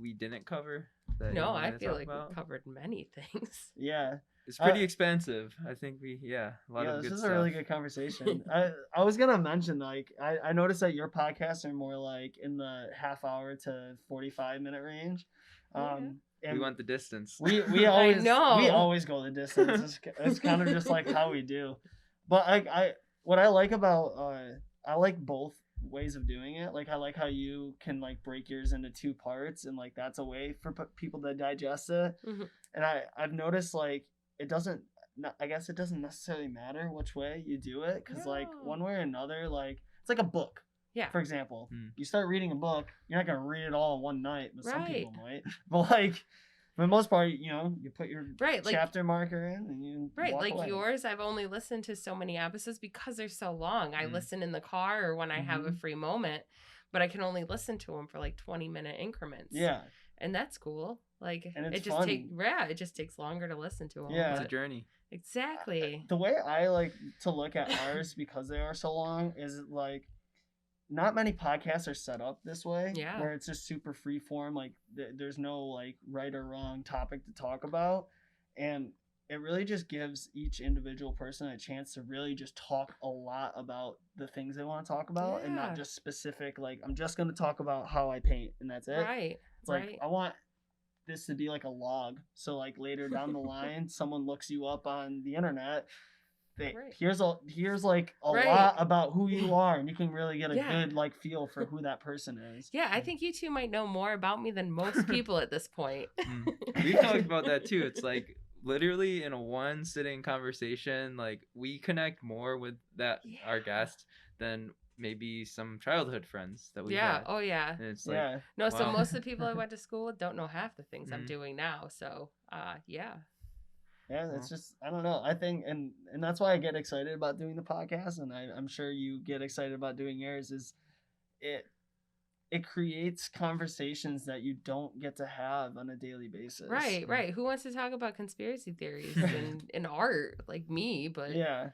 we didn't cover? That you No, I wanted to feel talk like about? we've covered many things. Yeah. It's pretty expansive. I think a lot Yeah, of this good is stuff. a really good conversation. I was gonna mention like I noticed that your podcasts are more like in the half hour to 45-minute range. And We want the distance. we I always know. we always go the distance. It's kind of just like how we do. But I what I like about I like both ways of doing it. Like I like how you can like break yours into 2 parts, and like that's a way for people to digest it. Mhm. And I've noticed like it doesn't. I guess it doesn't necessarily matter which way you do it, because like No. one way or another, like it's like a book. Yeah. For example, Hmm. you start reading a book, you're not gonna read it all in one night, but some people Right. might. But like for the most part, you know, you put your Right, like- chapter marker in and you Right, walk like away. yours, I've only listened to so many episodes because they're so long. I Mm. listen in the car or when I have a Mhm. free moment, but I can only listen to them for like 20-minute increments. Yeah, And that's cool. Like, And it's it just fun. it just takes longer to listen to them. Yeah. It's a journey. Exactly. the way I like to look at ours because they are so long is like not many podcasts are set up this way. Yeah. Where it's just super free form. Like there's no like right or wrong topic to talk about, and it really just gives each individual person a chance to really just talk a lot about the things they want to talk about, and Yeah. not just specific. Like I'm just going to talk about how I paint, and that's it. Right. It's like right. I want this to be like a log, so like later down the line someone looks you up on the internet, Right. here's like a Right. lot about who you are, and you can really get a Yeah. good like feel for who that person is. Yeah, I think you two might know more about me than most people at this point. We've talked about that too. It's like literally in a one sitting conversation, like we connect more with our Yeah. guest than maybe some childhood friends that we Yeah. had. Oh, yeah. And it's like, Yeah, No, so Wow. most of the people I went to school with don't know half the things I'm Mhm. doing now. So, yeah. yeah, it's just I don't know. I think and that's why I get excited about doing the podcast, and I'm sure you get excited about doing yours. Is it creates conversations that you don't get to have on a daily basis. Right. Who wants to talk about conspiracy theories in art like me? But Yeah.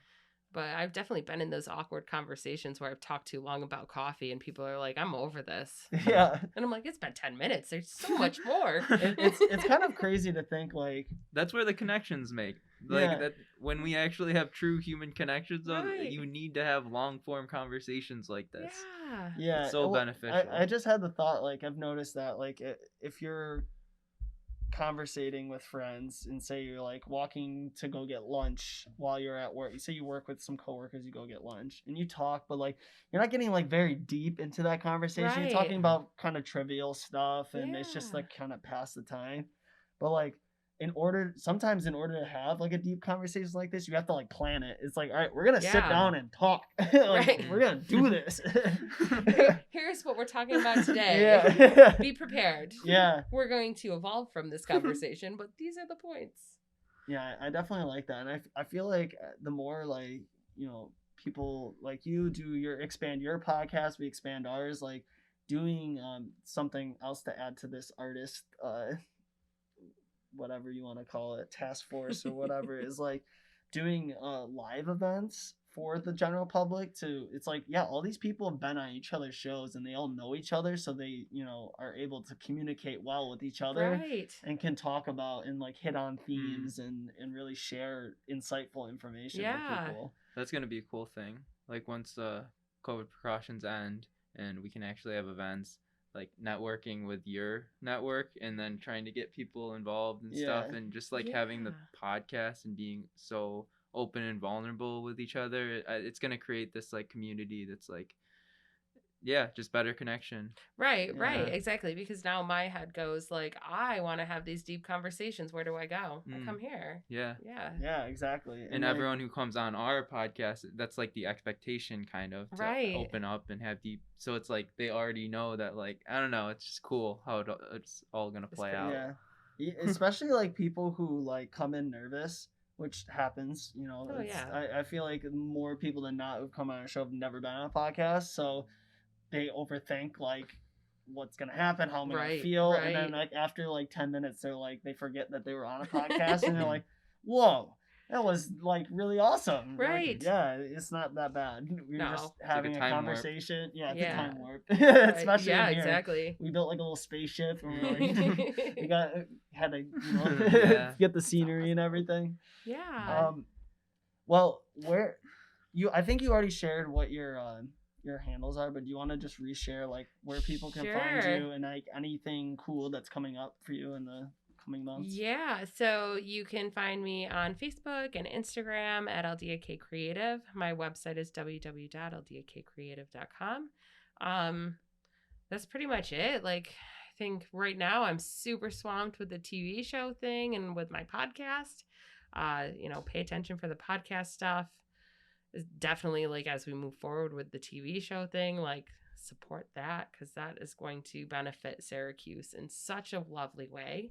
But I've definitely been in those awkward conversations where I've talked too long about coffee and people are like, I'm over this. Yeah. And I'm like, it's been 10 minutes. There's so much more. It's kind of crazy to think like that's where the connections make. Like Yeah. that when we actually have true human connections, though, Right. you need to have long form conversations like this. Yeah. yeah, It's so well, beneficial. I just had the thought like I've noticed that like if you're conversating with friends and say you're like walking to go get lunch while you're at work, you say you work with some coworkers, you go get lunch and you talk, but like you're not getting like very deep into that conversation. You're Right. talking about kind of trivial stuff and it's just Yeah. like kind of pass the time. But like sometimes in order to have like a deep conversation like this, you have to like plan it. It's like, all right, we're gonna sit Yeah. down and talk. Like, Right. we're gonna do this. Here's what we're talking about today. Yeah. Be prepared. Yeah. We're going to evolve from this conversation, but these are the points. Yeah, I definitely like that. And I feel like the more like, people like you expand your podcast, we expand ours, like doing something else to add to this artist, whatever you want to call it, task force or whatever, is like doing live events for the general public it's like, yeah, all these people have been on each other's shows and they all know each other, so they are able to communicate well with each other, Right. and can talk about and like hit on themes and really share insightful information with people. That's gonna be a cool thing. Like once the COVID precautions end and we can actually have events, like networking with your network and then trying to get people involved and stuff, and just like having the podcast and being so open and vulnerable with each other, it's gonna create this like community that's like, just better connection. Right, Yeah. right, exactly. Because now my head goes like, I want to have these deep conversations. Where do I go? I come here. Yeah. Yeah, exactly. And everyone who comes on our podcast, that's like the expectation kind of to open up and have deep. So it's like they already know that, like, I don't know, it's just cool how it's all gonna play out. Yeah, especially like people who like come in nervous, which happens. I feel like more people than not who've come on our show have never been on a podcast, so they overthink like what's gonna happen, how I'm gonna feel, and then like after like 10 minutes they're like, they forget that they were on a podcast and they're like, whoa, that was like really awesome. Right. Like, yeah, it's not that bad. We were just having like a Warp. conversation. Yeah, it's a time warp. Right. Especially yeah, in here. exactly. We built like a little spaceship and we had to get the scenery and everything. Yeah. Well, I think you already shared what your handles are, but do you want to just reshare like where people can find you and like anything cool that's coming up for you in the coming months? Yeah, so you can find me on Facebook and Instagram at AldeaKCreative. My website is www.aldeakcreative.com. That's pretty much it. Like, I think right now I'm super swamped with the TV show thing and with my podcast. Pay attention for the podcast stuff. Definitely, like, as we move forward with the TV show thing, like, support that, because that is going to benefit Syracuse in such a lovely way.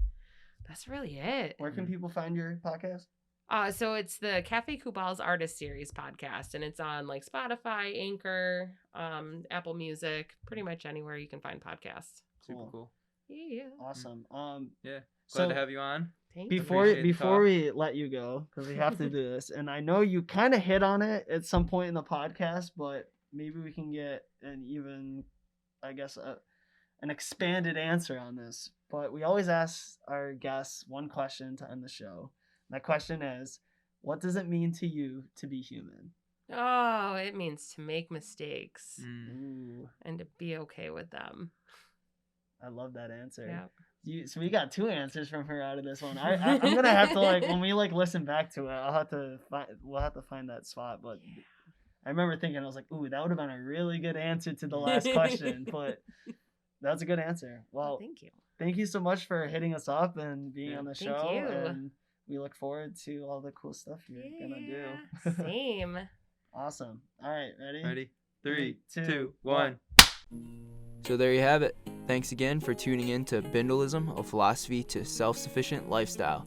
That's really it. Where can people find your podcast? So it's the Cafe Cubal's Artist Series podcast, and it's on like Spotify, Anchor, Apple Music, pretty much anywhere you can find podcasts. Super cool. Yeah. Awesome. Glad to have you on. Before we let you go, because we have to do this, and I know you kind of hit on it at some point in the podcast, but maybe we can get an even, I guess, an expanded answer on this. But we always ask our guests one question to end the show. That question is, what does it mean to you to be human? Oh, it means to make mistakes Ooh, and to be okay with them. I love that answer. Yeah. So we got two answers from her out of this one. I'm gonna have to like, when we like listen back to it, we'll have to find that spot. But I remember thinking, I was like, ooh, that would have been a really good answer to the last question. But that's a good answer. Well, thank you. Thank you so much for hitting us up and being on the show. Thank you. And we look forward to all the cool stuff you're gonna do. Same. Awesome. All right, ready? Ready? 3, 2, 2, 1. So there you have it. Thanks again for tuning in to Bindlism, a philosophy to self-sufficient lifestyle.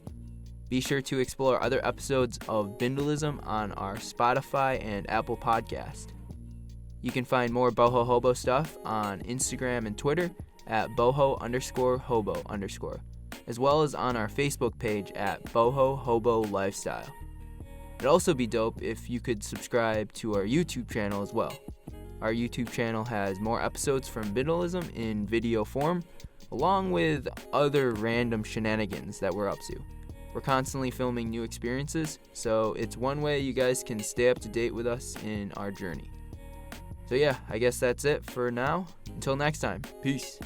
Be sure to explore other episodes of Bindlism on our Spotify and Apple podcast. You can find more Boho Hobo stuff on Instagram and Twitter at boho_hobo_, as well as on our Facebook page at Boho Hobo Lifestyle. It'd also be dope if you could subscribe to our YouTube channel as well. Our YouTube channel has more episodes from Bindlism in video form, along with other random shenanigans that we're up to. We're constantly filming new experiences, so it's one way you guys can stay up to date with us in our journey. So yeah, I guess that's it for now. Until next time, peace.